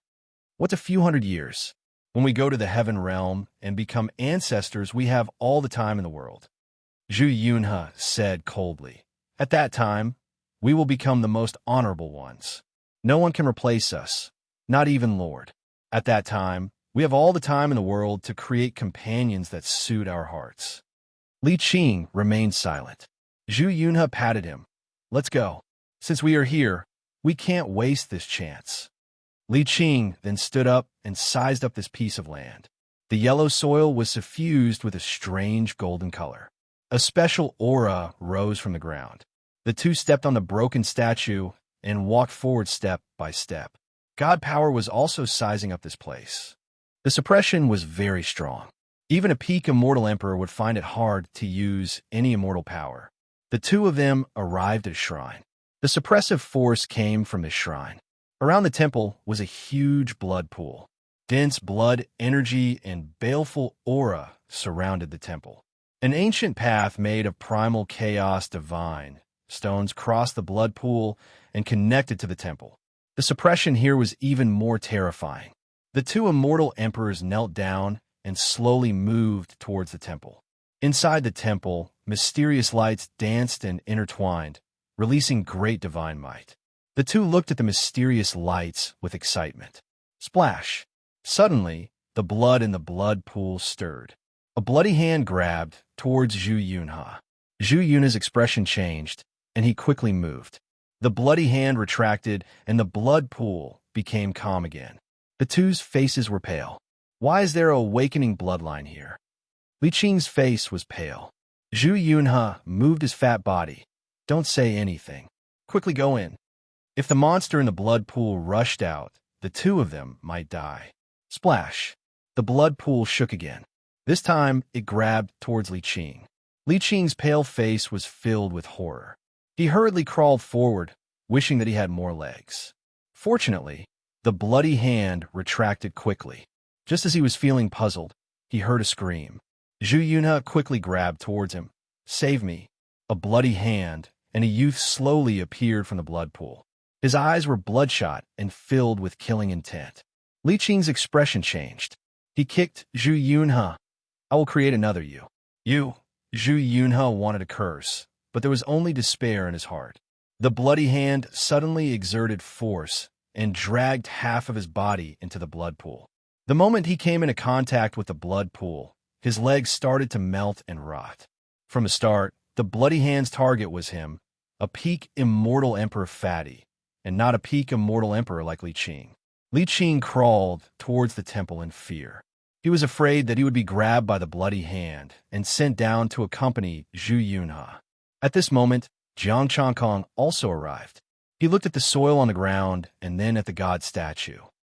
[SPEAKER 1] What's a few hundred years? When we go to the heaven realm and become ancestors, we have all the time in the world. Zhu Yunhe said coldly. At that time, we will become the most honorable ones. No one can replace us, not even Lord. At that time, we have all the time in the world to create companions that suit our hearts. Li Qing remained silent. Zhu Yunhe patted him. Let's go. Since we are here, we can't waste this chance. Li Qing then stood up and sized up this piece of land. The yellow soil was suffused with a strange golden color. A special aura rose from the ground. The two stepped on the broken statue and walked forward step by step. God power was also sizing up this place. The suppression was very strong. Even a peak immortal emperor would find it hard to use any immortal power. The two of them arrived at a shrine. The suppressive force came from this shrine. Around the temple was a huge blood pool. Dense blood, energy, and baleful aura surrounded the temple. An ancient path made of primal chaos divine stones crossed the blood pool and connected to the temple. The suppression here was even more terrifying. The two immortal emperors knelt down and slowly moved towards the temple. Inside the temple, mysterious lights danced and intertwined, releasing great divine might. The two looked at the mysterious lights with excitement. Splash! Suddenly, the blood in the blood pool stirred. A bloody hand grabbed towards Zhu Yunhe. Zhu Yunhe's expression changed, and he quickly moved. The bloody hand retracted, and the blood pool became calm again. The two's faces were pale. Why is there a awakening bloodline here? Li Qing's face was pale. Zhu Yunhe moved his fat body. Don't say anything. Quickly go in. If the monster in the blood pool rushed out, the two of them might die. Splash! The blood pool shook again. This time, it grabbed towards Li Qing. Li Qing's pale face was filled with horror. He hurriedly crawled forward, wishing that he had more legs. Fortunately, the bloody hand retracted quickly. Just as he was feeling puzzled, he heard a scream. Zhu Yunhe quickly grabbed towards him. Save me! A bloody hand, and a youth slowly appeared from the blood pool. His eyes were bloodshot and filled with killing intent. Li Qing's expression changed. He kicked Zhu Yunhe. I will create another you. You! Zhu Yunhe wanted to curse, but there was only despair in his heart. The bloody hand suddenly exerted force and dragged half of his body into the blood pool. The moment he came into contact with the blood pool, his legs started to melt and rot. From the start, the bloody hand's target was him, a peak immortal emperor fatty, and not a peak immortal emperor like Li Qing. Li Qing crawled towards the temple in fear. He was afraid that he would be grabbed by the bloody hand and sent down to accompany Zhu Yunhe. At this moment, Jiang Changkong also arrived. He looked at the soil on the ground and then at the god statue.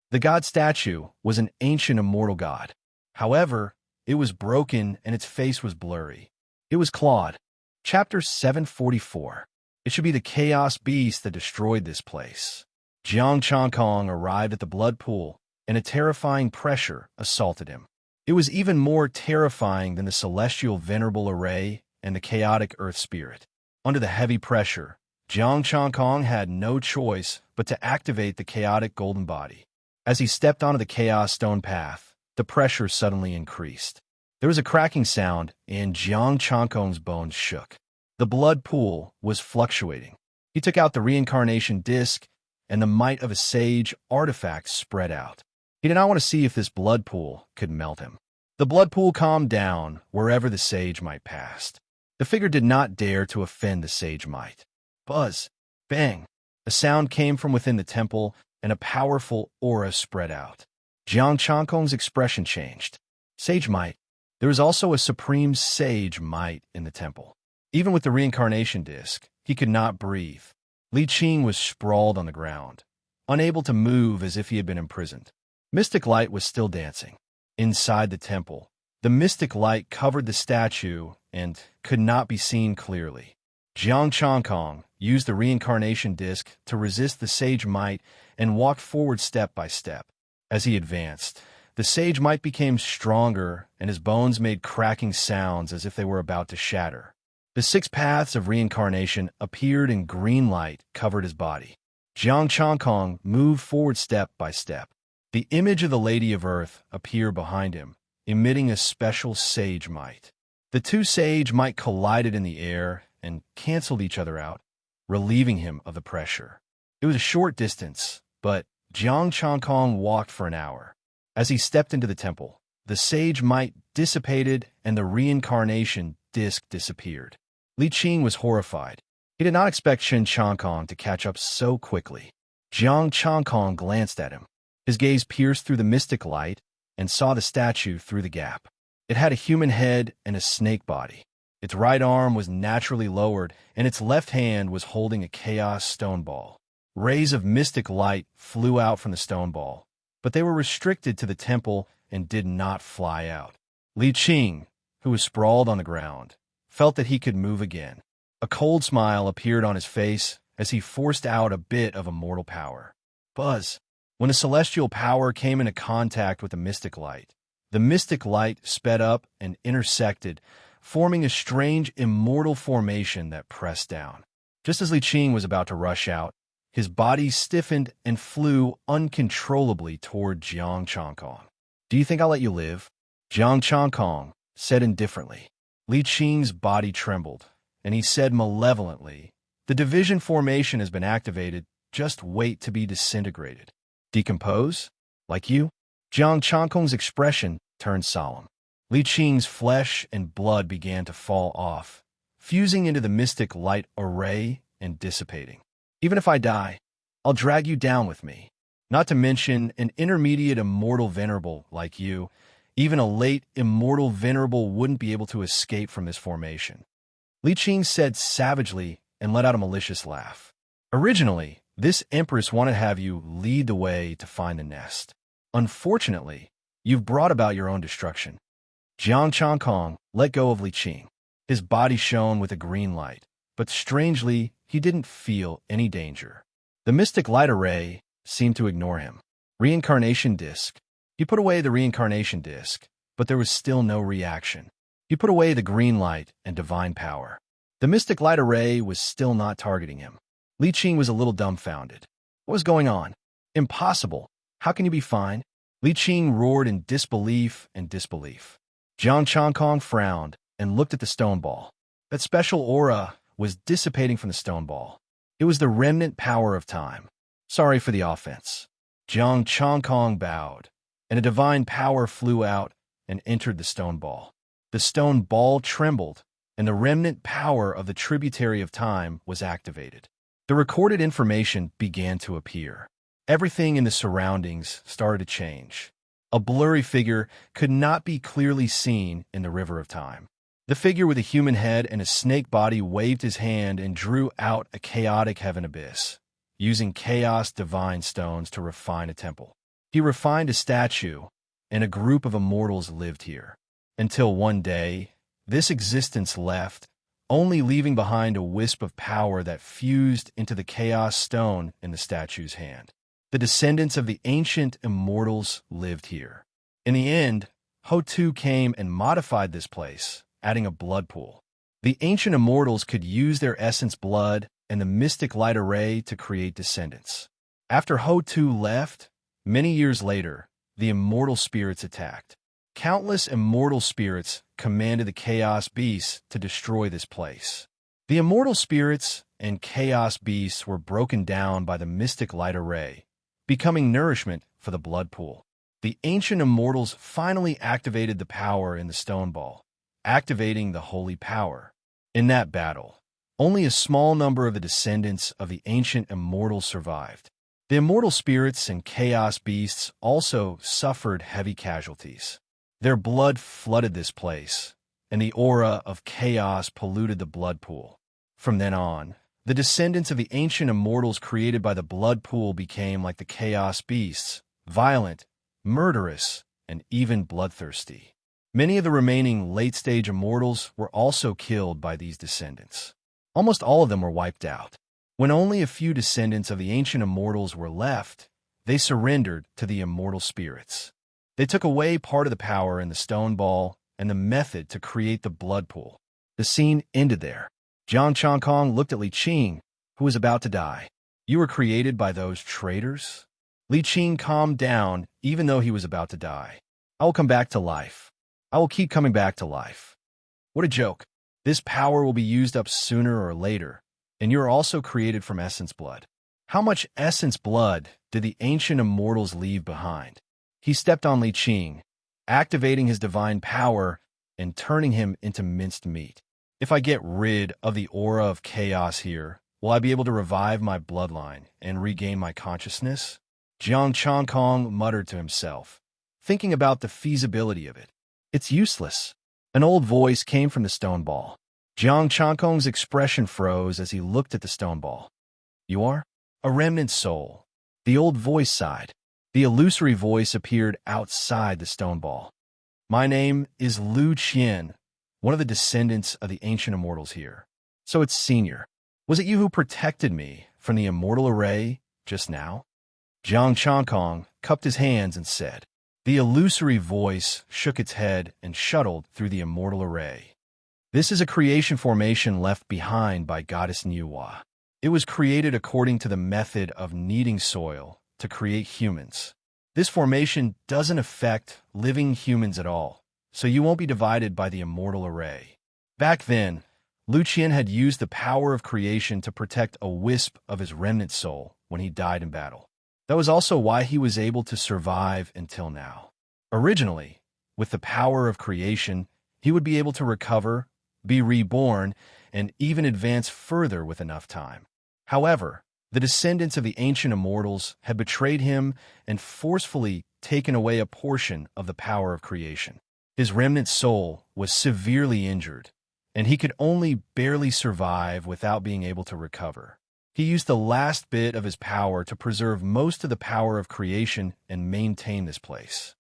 [SPEAKER 1] The god statue was an ancient immortal god. However, it was broken and its face was blurry. It was clawed. Chapter 744. It should be the chaos beast that destroyed this place. Jiang Changkong arrived at the blood pool, and a terrifying pressure assaulted him. It was even more terrifying than the celestial venerable array and the chaotic earth spirit. Under the heavy pressure, Jiang Changkong had no choice but to activate the chaotic golden body. As he stepped onto the chaos stone path, the pressure suddenly increased. There was a cracking sound, and Jiang Chankong's bones shook. The blood pool was fluctuating. He took out the reincarnation disc, and the might of a sage artifact spread out. He did not want to see if this blood pool could melt him. The blood pool calmed down wherever the sage might passed. The figure did not dare to offend the sage might. Buzz! Bang! A sound came from within the temple, and a powerful aura spread out. Jiang Chankong's expression changed. Sage might. There was also a supreme sage might in the temple. Even with the reincarnation disc, he could not breathe. Li Qing was sprawled on the ground, unable to move as if he had been imprisoned. Mystic light was still dancing. Inside the temple, the mystic light covered the statue and could not be seen clearly. Jiang Chankong used the reincarnation disc to resist the sage might and walked forward step by step. As he advanced, the sage might became stronger and his bones made cracking sounds as if they were about to shatter. The 6 paths of reincarnation appeared and green light covered his body. Jiang Chankong moved forward step by step. The image of the Lady of Earth appeared behind him, emitting a special sage might. The 2 sage might collided in the air and canceled each other out, relieving him of the pressure. It was a short distance, but Jiang Chankong walked for an hour. As he stepped into the temple, the sage might dissipated and the reincarnation disc disappeared. Li Qing was horrified. He did not expect Shen Chankong to catch up so quickly. Jiang Chankong glanced at him. His gaze pierced through the mystic light and saw the statue through the gap. It had a human head and a snake body. Its right arm was naturally lowered, and its left hand was holding a chaos stone ball. Rays of mystic light flew out from the stone ball, but they were restricted to the temple and did not fly out. Li Qing, who was sprawled on the ground, felt that he could move again. A cold smile appeared on his face as he forced out a bit of immortal power. Buzz! When the celestial power came into contact with the mystic light sped up and intersected, forming a strange immortal formation that pressed down. Just as Li Qing was about to rush out, his body stiffened and flew uncontrollably toward Jiang Chankong. "Do you think I'll let you live?" Jiang Chankong said indifferently. Li Qing's body trembled, and he said malevolently, "The division formation has been activated. Just wait to be disintegrated." "Decompose? Like you?" Jiang Chankong's expression turned solemn. Li Qing's flesh and blood began to fall off, fusing into the mystic light array and dissipating. "Even if I die, I'll drag you down with me. Not to mention an intermediate immortal venerable like you. Even a late immortal venerable wouldn't be able to escape from this formation." Li Qing said savagely and let out a malicious laugh. "Originally, this empress wanted to have you lead the way to find the nest. Unfortunately, you've brought about your own destruction." Jiang Chankong let go of Li Qing. His body shone with a green light, but strangely, he didn't feel any danger. The mystic light array seemed to ignore him. Reincarnation disc. He put away the reincarnation disc, but there was still no reaction. He put away the green light and divine power. The mystic light array was still not targeting him. Li Qing was a little dumbfounded. What was going on? Impossible. How can you be fine? Li Qing roared in disbelief and disbelief. Jiang Chankong frowned and looked at the stone ball. That special aura was dissipating from the stone ball. It was the remnant power of time. "Sorry for the offense." Jiang Chankong bowed, and a divine power flew out and entered the stone ball. The stone ball trembled, and the remnant power of the tributary of time was activated. The recorded information began to appear. Everything in the surroundings started to change. A blurry figure could not be clearly seen in the river of time. The figure with a human head and a snake body waved his hand and drew out a chaotic heaven abyss, using chaos divine stones to refine a temple. He refined a statue, and a group of immortals lived here. Until one day, this existence left, only leaving behind a wisp of power that fused into the chaos stone in the statue's hand. The descendants of the ancient immortals lived here. In the end, Ho-Tu came and modified this place, adding a blood pool. The ancient immortals could use their essence blood and the mystic light array to create descendants. After Ho-Tu left, Many years later, the immortal spirits attacked. Countless immortal spirits commanded the chaos beasts to destroy this place. The immortal spirits and chaos beasts were broken down by the mystic light array, becoming nourishment for the blood pool. The ancient immortals finally activated the power in the stone ball, activating the holy power. In that battle, only a small number of the descendants of the ancient immortals survived. The immortal spirits and chaos beasts also suffered heavy casualties. Their blood flooded this place, and the aura of chaos polluted the blood pool. From then on, the descendants of the ancient immortals created by the blood pool became like the chaos beasts, violent, murderous, and even bloodthirsty. Many of the remaining late-stage immortals were also killed by these descendants. Almost all of them were wiped out. When only a few descendants of the ancient immortals were left, they surrendered to the immortal spirits. They took away part of the power in the stone ball and the method to create the blood pool. The scene ended there. Jiang Changkong looked at Li Qing, who was about to die. "You were created by those traitors?" Li Qing calmed down, even though he was about to die. "I will come back to life. I will keep coming back to life." "What a joke. This power will be used up sooner or later, and you are also created from essence blood." How much essence blood did the ancient immortals leave behind? He stepped on Li Qing, activating his divine power and turning him into minced meat. "If I get rid of the aura of chaos here, will I be able to revive my bloodline and regain my consciousness?" Jiang Changkong muttered to himself, thinking about the feasibility of it. "It's useless." An old voice came from the stone ball. Jiang Changkong's expression froze as he looked at the stone ball. "You are a remnant soul." The old voice sighed. The illusory voice appeared outside the stone ball. "My name is Lu Qian, one of the descendants of the ancient immortals here." "So it's Senior. Was it you who protected me from the immortal array just now?" Jiang Changkong cupped his hands and said. The illusory voice shook its head and shuttled through the immortal array. "This is a creation formation left behind by Goddess Niwa. It was created according to the method of kneading soil to create humans. This formation doesn't affect living humans at all, so you won't be divided by the immortal array." Back then, Lu Qian had used the power of creation to protect a wisp of his remnant soul when he died in battle. That was also why he was able to survive until now. Originally, with the power of creation, he would be able to recover, be reborn, and even advance further with enough time. However, the descendants of the ancient immortals had betrayed him and forcefully taken away a portion of the power of creation. His remnant soul was severely injured, and he could only barely survive without being able to recover. He used the last bit of his power to preserve most of the power of creation and maintain this place.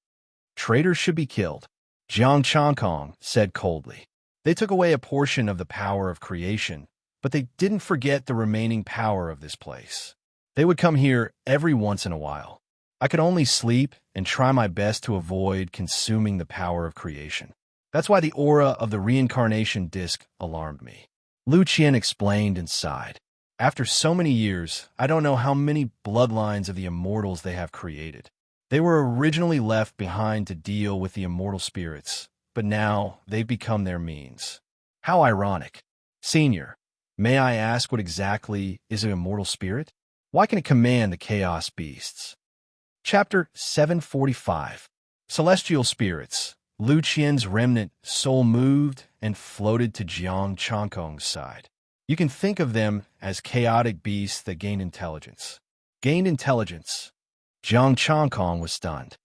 [SPEAKER 1] "Traitors should be killed," Jiang Changkong said coldly. "They took away a portion of the power of creation, but they didn't forget the remaining power of this place. They would come here every once in a while. I could only sleep and try my best to avoid consuming the power of creation. That's why the aura of the reincarnation disc alarmed me." Lu Qian explained and sighed. "After so many years, I don't know how many bloodlines of the immortals they have created. They were originally left behind to deal with the immortal spirits, but now they've become their means. How ironic. Senior, may I ask what exactly is an immortal spirit? Why can it command the chaos beasts?" Chapter 745. Celestial Spirits. Lu Qian's remnant soul moved and floated to Jiang Changkong's side. You can think of them as chaotic beasts that gained intelligence. Gained intelligence. Jiang Changkong was stunned.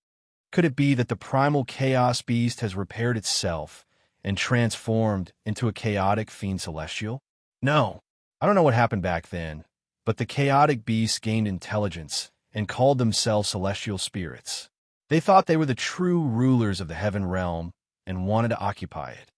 [SPEAKER 1] Could it be that the primal chaos beast has repaired itself and transformed into a chaotic fiend celestial? No, I don't know what happened back then, but the chaotic beasts gained intelligence and called themselves celestial spirits. They thought they were the true rulers of the heaven realm and wanted to occupy it.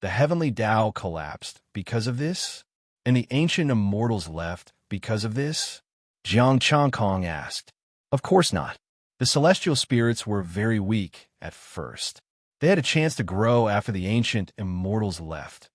[SPEAKER 1] The heavenly Tao collapsed because of this, and the ancient immortals left because of this? Jiang Changkong asked. Of course not. The celestial spirits were very weak at first. They had a chance to grow after the ancient immortals left.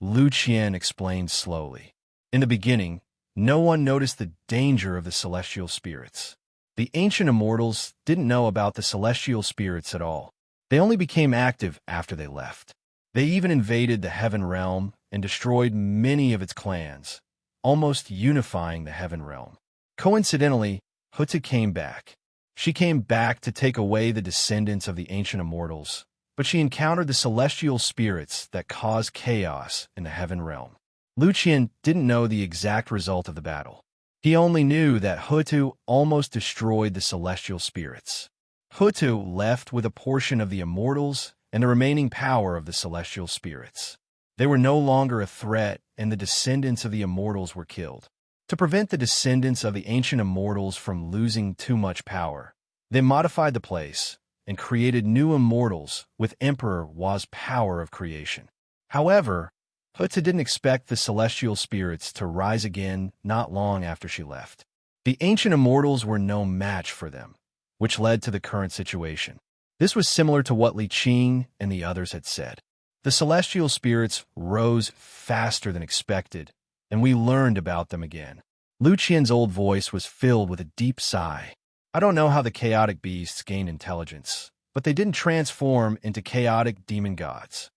[SPEAKER 1] Lu Qian explained slowly. In the beginning, no one noticed the danger of the celestial spirits. The ancient immortals didn't know about the celestial spirits at all. They only became active after they left. They even invaded the heaven realm and destroyed many of its clans, almost unifying the heaven realm. Coincidentally, Huta came back. She came back to take away the descendants of the ancient immortals, but she encountered the celestial spirits that caused chaos in the heaven realm. Lucian didn't know the exact result of the battle. He only knew that Hutu almost destroyed the celestial spirits. Hutu left with a portion of the immortals and the remaining power of the celestial spirits. They were no longer a threat, and the descendants of the immortals were killed. To prevent the descendants of the ancient immortals from losing too much power, they modified the place and created new immortals with Emperor Wa's power of creation. However, Huta didn't expect the celestial spirits to rise again not long after she left. The ancient immortals were no match for them, which led to the current situation. This was similar to what Li Qing and the others had said. The celestial spirits rose faster than expected, and we learned about them again. Lu Qian's old voice was filled with a deep sigh. I don't know how the chaotic beasts gained intelligence, but they didn't transform into chaotic demon gods.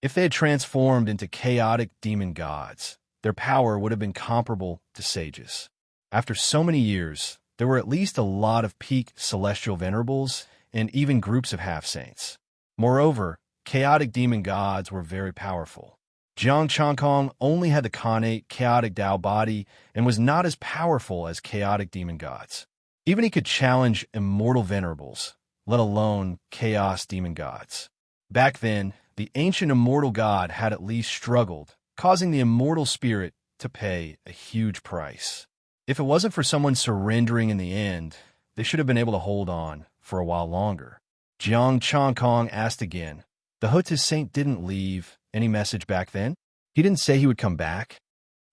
[SPEAKER 1] If they had transformed into chaotic demon gods, their power would have been comparable to sages. After so many years, there were at least a lot of peak celestial venerables and even groups of half-saints. Moreover, chaotic demon gods were very powerful. Jiang Changkong only had the connate chaotic Dao body and was not as powerful as chaotic demon gods. Even he could challenge immortal venerables, let alone chaos demon gods. Back then, the ancient immortal god had at least struggled, causing the immortal spirit to pay a huge price. If it wasn't for someone surrendering in the end, they should have been able to hold on for a while longer. Jiang Changkong asked again. The Hutu saint didn't leave any message back then? He didn't say he would come back?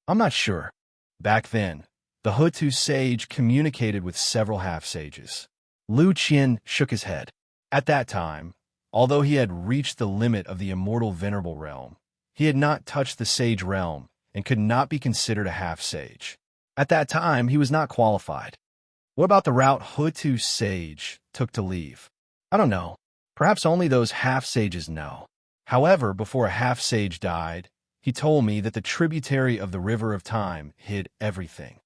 [SPEAKER 1] I'm not sure. Back then, the Hutu sage communicated with several half-sages. Lu Qian shook his head. At that time, although he had reached the limit of the immortal venerable realm, he had not touched the sage realm and could not be considered a half-sage. At that time, he was not qualified. What about the route Hutu sage took to leave? I don't know. Perhaps only those half-sages know. However, before a half-sage died, he told me that the tributary of the river of time hid everything.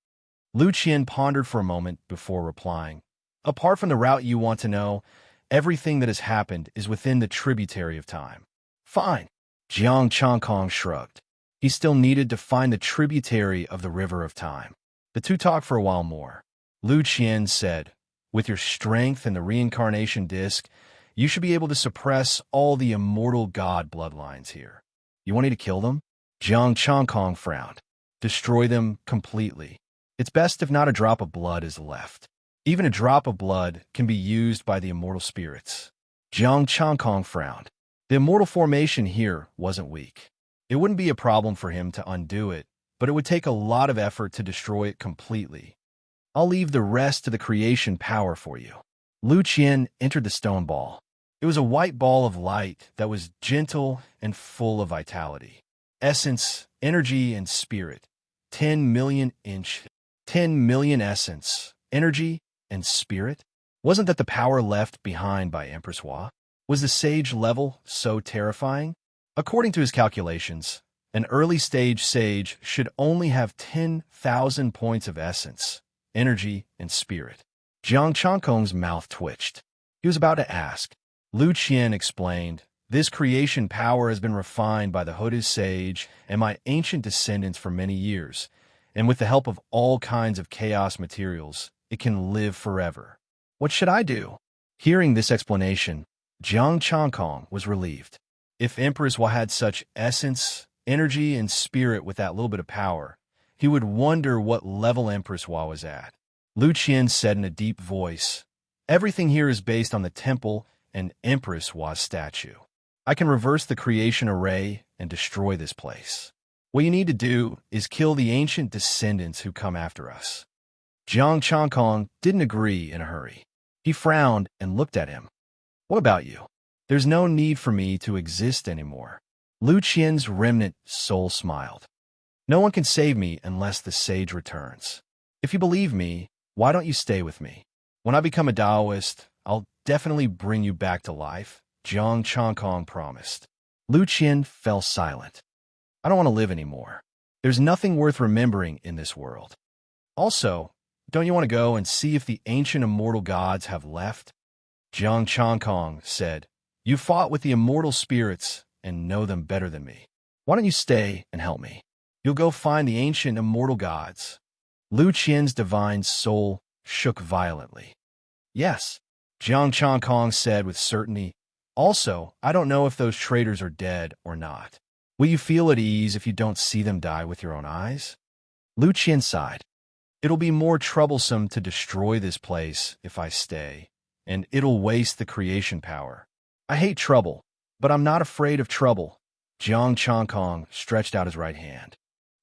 [SPEAKER 1] Lu Qian pondered for a moment before replying. Apart from the route you want to know, everything that has happened is within the tributary of time. Fine. Jiang Changkong shrugged. He still needed to find the tributary of the river of time. The two talked for a while more. Lu Qian said, with your strength and the reincarnation disc, you should be able to suppress all the immortal god bloodlines here. You want me to kill them? Jiang Changkong frowned. Destroy them completely. It's best if not a drop of blood is left. Even a drop of blood can be used by the immortal spirits. Jiang Changkong frowned. The immortal formation here wasn't weak. It wouldn't be a problem for him to undo it, but it would take a lot of effort to destroy it completely. I'll leave the rest to the creation power for you. Lu Qian entered the stone ball. It was a white ball of light that was gentle and full of vitality. Essence, energy, and spirit. 10 million essence, energy, and spirit? Wasn't that the power left behind by Empress Hua? Was the sage level so terrifying? According to his calculations, an early-stage sage should only have 10,000 points of essence, energy, and spirit. Jiang Changkong's mouth twitched. He was about to ask. Lu Qian explained, this creation power has been refined by the Hutu sage and my ancient descendants for many years, and with the help of all kinds of chaos materials, it can live forever. What should I do? Hearing this explanation, Jiang Changkong was relieved. If Empress Hua had such essence, energy, and spirit with that little bit of power, he would wonder what level Empress Hua was at. Lu Qian said in a deep voice, everything here is based on the temple and Empress Hua's statue. I can reverse the creation array and destroy this place. What you need to do is kill the ancient descendants who come after us. Jiang Changkong didn't agree in a hurry. He frowned and looked at him. What about you? There's no need for me to exist anymore. Lu Qian's remnant soul smiled. No one can save me unless the sage returns. If you believe me, why don't you stay with me? When I become a Taoist, I'll definitely bring you back to life, Jiang Changkong promised. Lu Qian fell silent. I don't want to live anymore. There's nothing worth remembering in this world. Also, don't you want to go and see if the ancient immortal gods have left? Jiang Changkong said, You fought with the immortal spirits and know them better than me. Why don't you stay and help me? You'll go find the ancient immortal gods. Lu Qian's divine soul shook violently. Yes, Jiang Changkong said with certainty. Also, I don't know if those traitors are dead or not. Will you feel at ease if you don't see them die with your own eyes? Lu Qian sighed. It'll be more troublesome to destroy this place if I stay, and it'll waste the creation power. I hate trouble, but I'm not afraid of trouble. Jiang Changkong stretched out his right hand.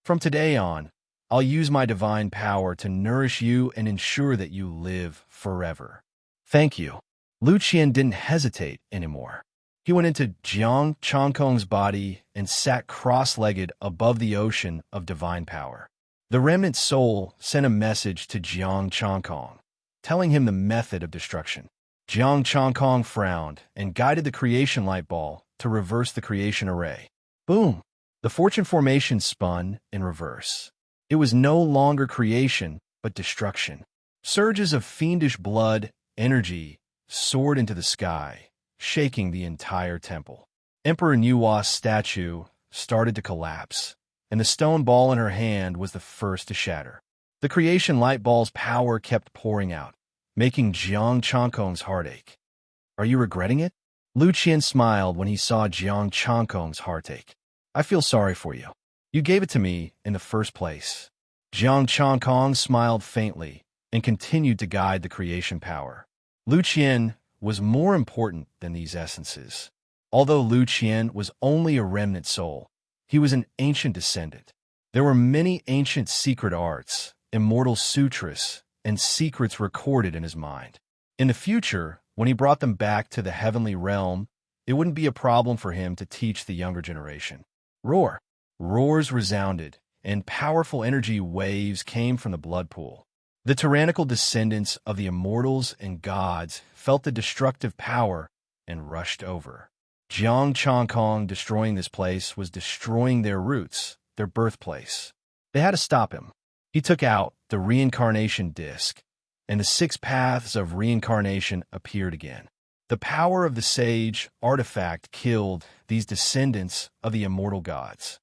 [SPEAKER 1] From today on, I'll use my divine power to nourish you and ensure that you live forever. Thank you. Lu Qian didn't hesitate anymore. He went into Jiang Changkong's body and sat cross-legged above the ocean of divine power. The remnant soul sent a message to Jiang Changkong, telling him the method of destruction. Jiang Changkong frowned and guided the creation light ball to reverse the creation array. Boom! The fortune formation spun in reverse. It was no longer creation, but destruction. Surges of fiendish blood, energy, soared into the sky, shaking the entire temple. Emperor Nuwa's statue started to collapse, and the stone ball in her hand was the first to shatter. The creation light ball's power kept pouring out, making Jiang Changkong's heart ache. Are you regretting it? Lu Qian smiled when he saw Jiang Changkong's heart ache. I feel sorry for you. You gave it to me in the first place. Jiang Changkong smiled faintly and continued to guide the creation power. Lu Qian was more important than these essences. Although Lu Qian was only a remnant soul, he was an ancient descendant. There were many ancient secret arts, immortal sutras, and secrets recorded in his mind. In the future, when he brought them back to the heavenly realm, it wouldn't be a problem for him to teach the younger generation. Roar! Roars resounded, and powerful energy waves came from the blood pool. The tyrannical descendants of the immortals and gods felt the destructive power and rushed over. Jiang Changkong destroying this place was destroying their roots, their birthplace. They had to stop him. He took out the reincarnation disc, and the 6 paths of reincarnation appeared again. The power of the sage artifact killed these descendants of the immortal gods.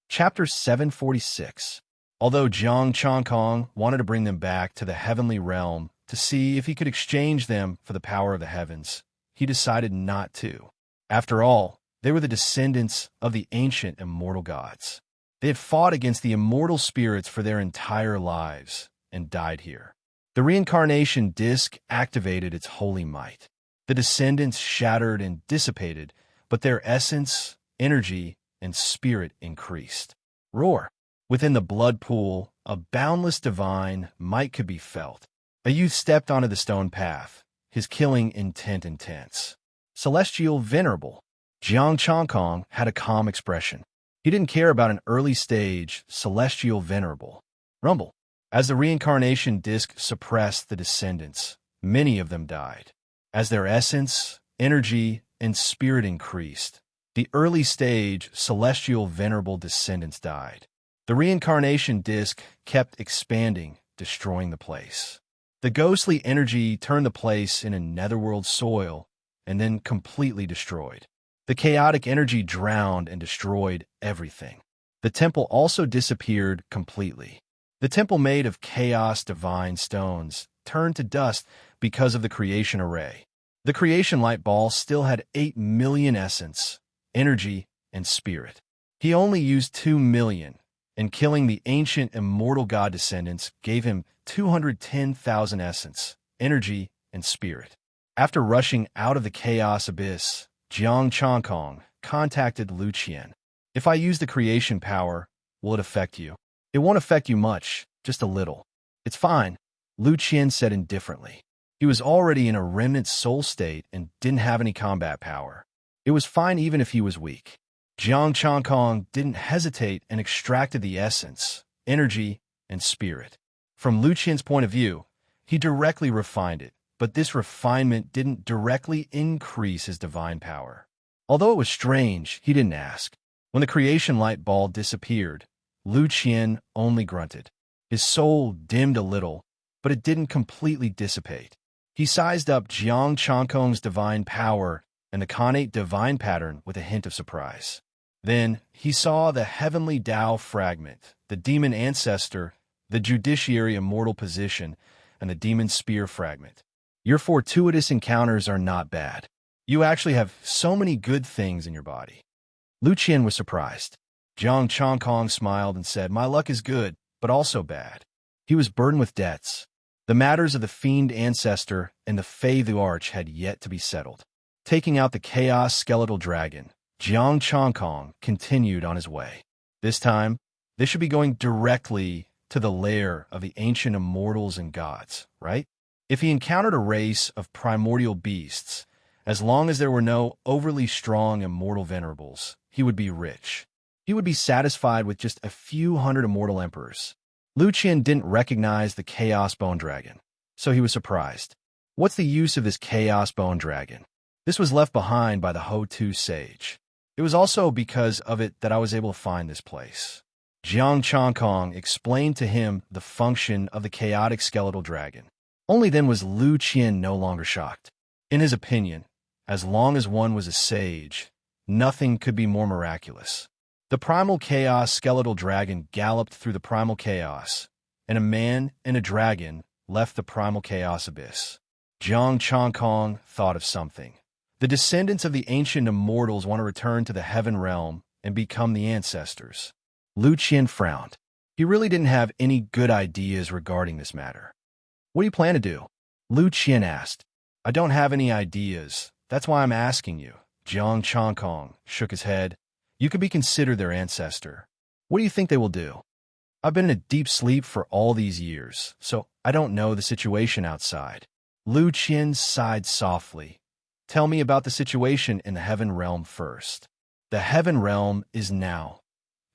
[SPEAKER 1] Chapter 746. Although Jiang Changkong wanted to bring them back to the heavenly realm to see if he could exchange them for the power of the heavens, he decided not to. After all, they were the descendants of the ancient immortal gods. They had fought against the immortal spirits for their entire lives and died here. The reincarnation disc activated its holy might. The descendants shattered and dissipated, but their essence, energy, and spirit increased. Roar! Within the blood pool, a boundless divine might could be felt. A youth stepped onto the stone path, his killing intent intense. Celestial venerable. Jiang Changkong had a calm expression. He didn't care about an early stage celestial venerable. Rumble. As the reincarnation disc suppressed the descendants, many of them died. As their essence, energy, and spirit increased, the early stage celestial venerable descendants died. The reincarnation disc kept expanding, destroying the place. The ghostly energy turned the place into netherworld soil and then completely destroyed. The chaotic energy drowned and destroyed everything. The temple also disappeared completely. The temple made of chaos divine stones turned to dust because of the creation array. The creation light ball still had 8 million essence, energy, and spirit. He only used 2 million, and killing the ancient immortal god descendants gave him 210,000 essence, energy, and spirit. After rushing out of the chaos abyss, Jiang Changkong contacted Lu Qian. If I use the creation power, will it affect you? It won't affect you much, just a little. It's fine, Lu Qian said indifferently. He was already in a remnant soul state and didn't have any combat power. It was fine even if he was weak. Jiang Changkong didn't hesitate and extracted the essence, energy, and spirit. From Lu Qian's point of view, he directly refined it, but this refinement didn't directly increase his divine power. Although it was strange, he didn't ask. When the creation light ball disappeared, Lu Qian only grunted. His soul dimmed a little, but it didn't completely dissipate. He sized up Jiang Chankong's divine power and the Khanate divine pattern with a hint of surprise. Then he saw the heavenly Tao fragment, the demon ancestor, the judiciary immortal position, and the demon spear fragment. Your fortuitous encounters are not bad. You actually have so many good things in your body. Lu Qian was surprised. Jiang Chankong smiled and said, "My luck is good, but also bad." He was burdened with debts. The matters of the fiend ancestor and the Fei the Arch had yet to be settled. Taking out the chaos skeletal dragon, Jiang Chankong continued on his way. This time, they should be going directly to the lair of the ancient immortals and gods, right? If he encountered a race of primordial beasts, as long as there were no overly strong immortal venerables, he would be rich. He would be satisfied with just a few hundred immortal emperors. Lu Qian didn't recognize the Chaos Bone Dragon, so he was surprised. What's the use of this Chaos Bone Dragon? This was left behind by the Ho-Tu sage. It was also because of it that I was able to find this place. Jiang Chankong explained to him the function of the chaotic skeletal dragon. Only then was Lu Qian no longer shocked. In his opinion, as long as one was a sage, nothing could be more miraculous. The primal chaos skeletal dragon galloped through the primal chaos, and a man and a dragon left the primal chaos abyss. Jiang Chankong thought of something. The descendants of the ancient immortals want to return to the heaven realm and become the ancestors. Lu Qian frowned. He really didn't have any good ideas regarding this matter. "What do you plan to do?" Lu Qian asked. "I don't have any ideas. That's why I'm asking you." Jiang Chankong shook his head. "You could be considered their ancestor. What do you think they will do?" "I've been in a deep sleep for all these years, so I don't know the situation outside." Lu Qian sighed softly. "Tell me about the situation in the heaven realm first." "The heaven realm is now."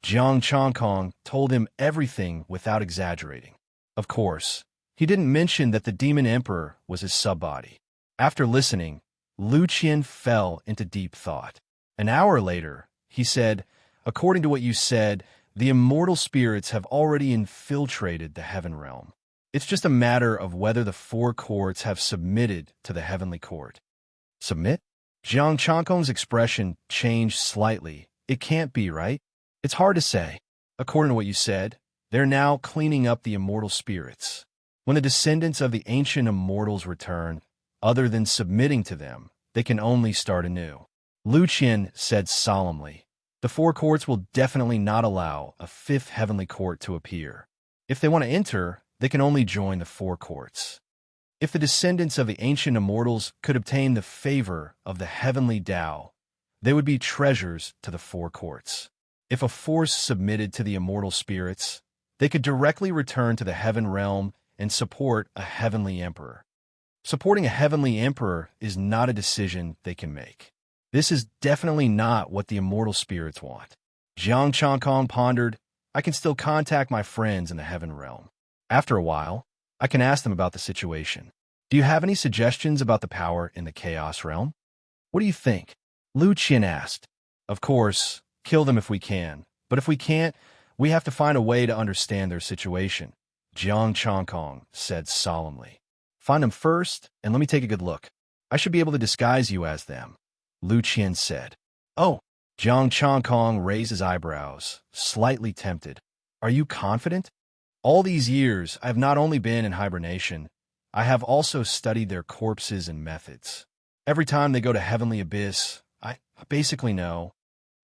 [SPEAKER 1] Jiang Chankong told him everything without exaggerating. Of course, he didn't mention that the demon emperor was his subbody. After listening, Lu Qian fell into deep thought. An hour later, he said, "According to what you said, the immortal spirits have already infiltrated the heaven realm. It's just a matter of whether the four courts have submitted to the heavenly court." "Submit?" Jiang Chankong's expression changed slightly. "It can't be, right? It's hard to say. According to what you said, they're now cleaning up the immortal spirits. When the descendants of the ancient immortals return, other than submitting to them, they can only start anew." Lu Qian said solemnly, "The four courts will definitely not allow a fifth heavenly court to appear. If they want to enter, they can only join the four courts. If the descendants of the ancient immortals could obtain the favor of the heavenly Tao, they would be treasures to the four courts. If a force submitted to the immortal spirits, they could directly return to the heaven realm and support a heavenly emperor. Supporting a heavenly emperor is not a decision they can make. This is definitely not what the immortal spirits want." Jiang Chankong pondered. "I can still contact my friends in the heaven realm. After a while, I can ask them about the situation. Do you have any suggestions about the power in the chaos realm?" "What do you think?" Lu Qian asked. "Of course, kill them if we can, but if we can't, we have to find a way to understand their situation," Jiang Chankong said solemnly. "Find them first, and let me take a good look. I should be able to disguise you as them," Lu Qian said. "Oh," Jiang Chankong raised his eyebrows, slightly tempted. "Are you confident? All these years, I have not only been in hibernation, I have also studied their corpses and methods. Every time they go to heavenly abyss, I basically know."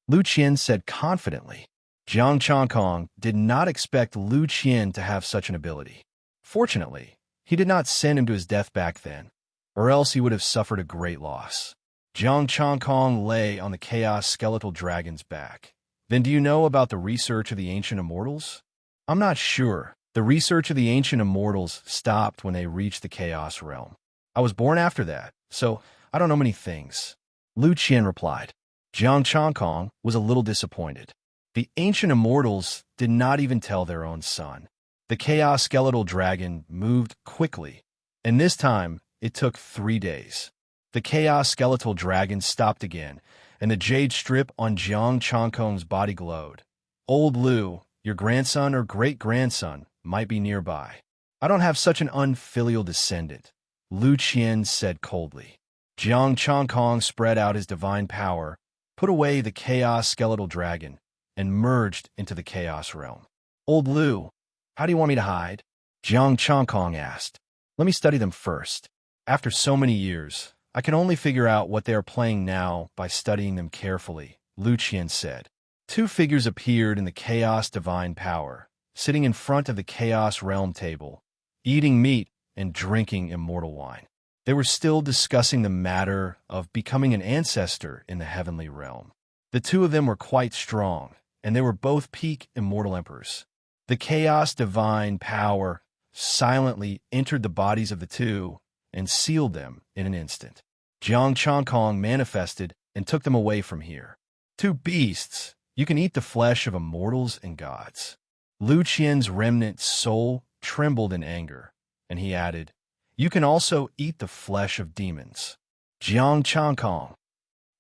[SPEAKER 1] Lu Qian said confidently. Jiang Chankong did not expect Lu Qian to have such an ability. Fortunately, he did not send him to his death back then, or else he would have suffered a great loss. Jiang Chankong lay on the chaos skeletal dragon's back. "Then do you know about the research of the ancient immortals?" "I'm not sure. The research of the ancient immortals stopped when they reached the chaos realm. I was born after that, so I don't know many things," Lu Qian replied. Jiang Chankong was a little disappointed. The ancient immortals did not even tell their own son. The chaos skeletal dragon moved quickly, and this time it took 3 days. The chaos skeletal dragon stopped again, and the jade strip on Jiang Changkong's body glowed. Old Lu, your grandson or great-grandson, might be nearby. I don't have such an unfilial descendant, Lu Qian said coldly. Jiang Changkong spread out his divine power, put away the chaos skeletal dragon, and merged into the chaos realm. Old Lu, how do you want me to hide? Jiang Changkong asked. Let me study them first. After so many years, I can only figure out what they are playing now by studying them carefully, Lu Qian said. 2 figures appeared in the chaos divine power, sitting in front of the chaos realm table, eating meat and drinking immortal wine. They were still discussing the matter of becoming an ancestor in the heavenly realm. The 2 of them were quite strong, and they were both peak immortal emperors. The chaos divine power silently entered the bodies of the 2 and sealed them in an instant. Jiang Changkong manifested and took them away from here. 2 beasts, you can eat the flesh of immortals and gods. Lu Qian's remnant soul trembled in anger, and he added, you can also eat the flesh of demons. Jiang Changkong,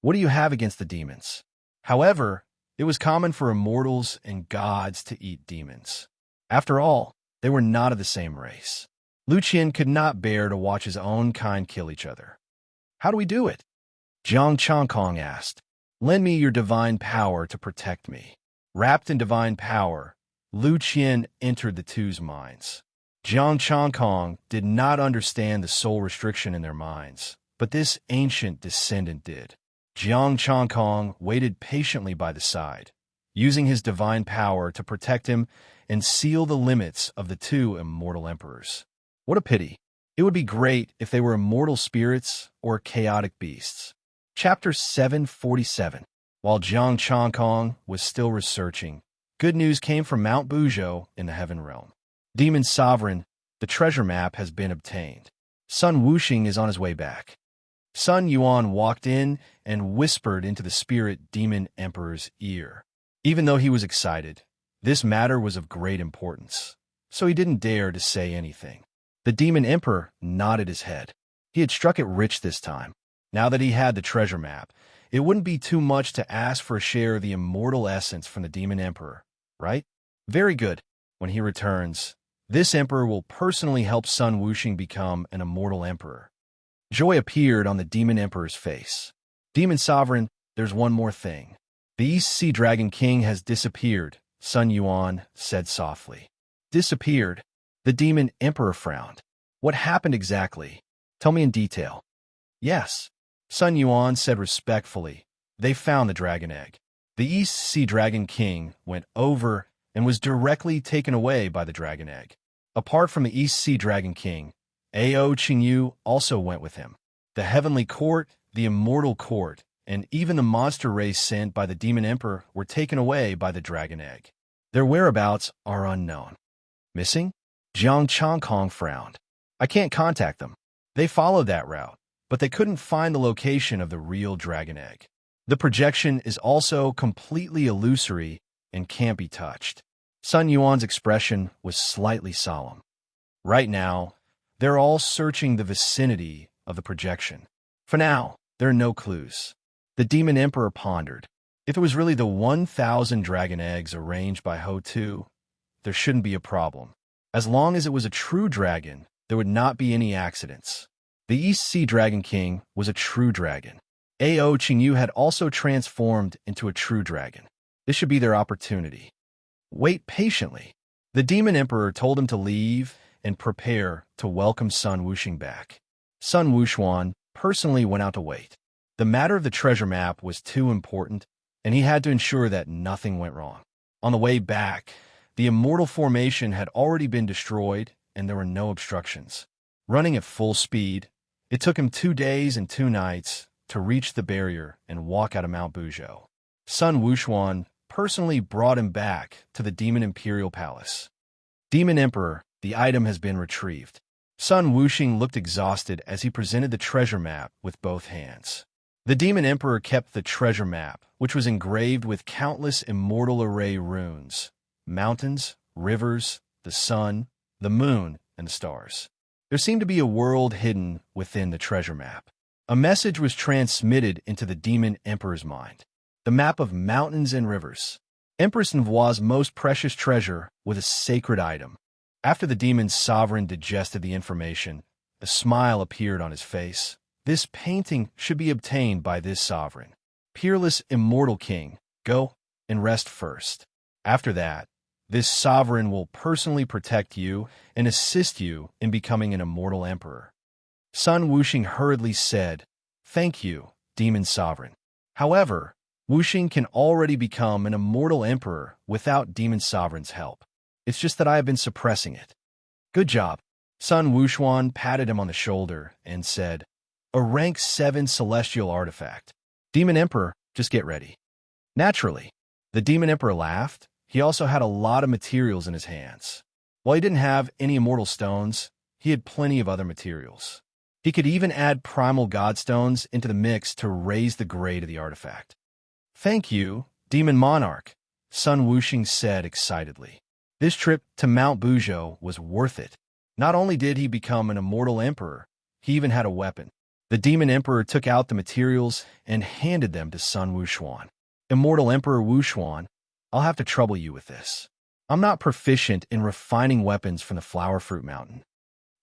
[SPEAKER 1] what do you have against the demons? However, it was common for immortals and gods to eat demons. After all, they were not of the same race. Lu Qian could not bear to watch his own kind kill each other. How do we do it? Jiang Changkong asked. Lend me your divine power to protect me. Wrapped in divine power, Lu Qian entered the 2's minds. Jiang Changkong did not understand the soul restriction in their minds, but this ancient descendant did. Jiang Changkong waited patiently by the side, using his divine power to protect him and seal the limits of the 2 immortal emperors. What a pity. It would be great if they were immortal spirits or chaotic beasts. Chapter 747. While Jiang Changkong was still researching, good news came from Mount Buzhou in the heaven realm. Demon Sovereign, the treasure map has been obtained. Sun Wuxing is on his way back. Sun Yuan walked in and whispered into the spirit demon emperor's ear. Even though he was excited, this matter was of great importance, so he didn't dare to say anything. The demon emperor nodded his head. He had struck it rich this time. Now that he had the treasure map, it wouldn't be too much to ask for a share of the immortal essence from the demon emperor, right? Very good. When he returns, this emperor will personally help Sun Wuxing become an immortal emperor. Joy appeared on the demon emperor's face. Demon Sovereign, there's one more thing. The East Sea Dragon King has disappeared, Sun Yuan said softly. Disappeared? The demon emperor frowned. What happened exactly? Tell me in detail. Yes, Sun Yuan said respectfully. They found the dragon egg. The East Sea Dragon King went over and was directly taken away by the dragon egg. Apart from the East Sea Dragon King, Ao Qingyu also went with him. The Heavenly Court, the Immortal Court, and even the monster race sent by the Demon Emperor were taken away by the dragon egg. Their whereabouts are unknown. Missing? Jiang Changkong frowned. I can't contact them. They followed that route, but they couldn't find the location of the real dragon egg. The projection is also completely illusory and can't be touched. Sun Yuan's expression was slightly solemn. Right now, they're all searching the vicinity of the projection. For now, there are no clues. The Demon Emperor pondered. If it was really the 1,000 dragon eggs arranged by Ho-Tu, there shouldn't be a problem. As long as it was a true dragon, there would not be any accidents. The East Sea Dragon King was a true dragon. Ao Qingyu had also transformed into a true dragon. This should be their opportunity. Wait patiently. The Demon Emperor told him to leave and prepare to welcome Sun Wuxing back. Sun Wuxuan personally went out to wait. The matter of the treasure map was too important, and he had to ensure that nothing went wrong. On the way back, the immortal formation had already been destroyed, and there were no obstructions. Running at full speed, it took him 2 days and 2 nights to reach the barrier and walk out of Mount Buzhou. Sun Wuxuan personally brought him back to the Demon Imperial Palace. Demon Emperor, the item has been retrieved. Sun Wuxing looked exhausted as he presented the treasure map with both hands. The Demon Emperor kept the treasure map, which was engraved with countless immortal array runes, mountains, rivers, the sun, the moon, and the stars. There seemed to be a world hidden within the treasure map. A message was transmitted into the demon emperor's mind. The map of mountains and rivers. Empress Nvoi's most precious treasure was a sacred item. After the demon's sovereign digested the information, a smile appeared on his face. This painting should be obtained by this sovereign. Peerless immortal king, go and rest first. After that, this sovereign will personally protect you and assist you in becoming an immortal emperor. Sun Wuxing hurriedly said, "Thank you, demon sovereign." However, Wuxing can already become an immortal emperor without demon sovereign's help. It's just that I have been suppressing it. Good job. Sun Wuxuan patted him on the shoulder and said, "A rank 7 celestial artifact. Demon Emperor, just get ready." Naturally, the Demon Emperor laughed. He also had a lot of materials in his hands. While he didn't have any immortal stones, he had plenty of other materials. He could even add primal godstones into the mix to raise the grade of the artifact. "Thank you, Demon Monarch," Sun Wuxing said excitedly. This trip to Mount Buzhou was worth it. Not only did he become an immortal emperor, he even had a weapon. The Demon Emperor took out the materials and handed them to Sun Wuxuan. "Immortal Emperor Wuxuan, I'll have to trouble you with this. I'm not proficient in refining weapons from the Flower Fruit Mountain."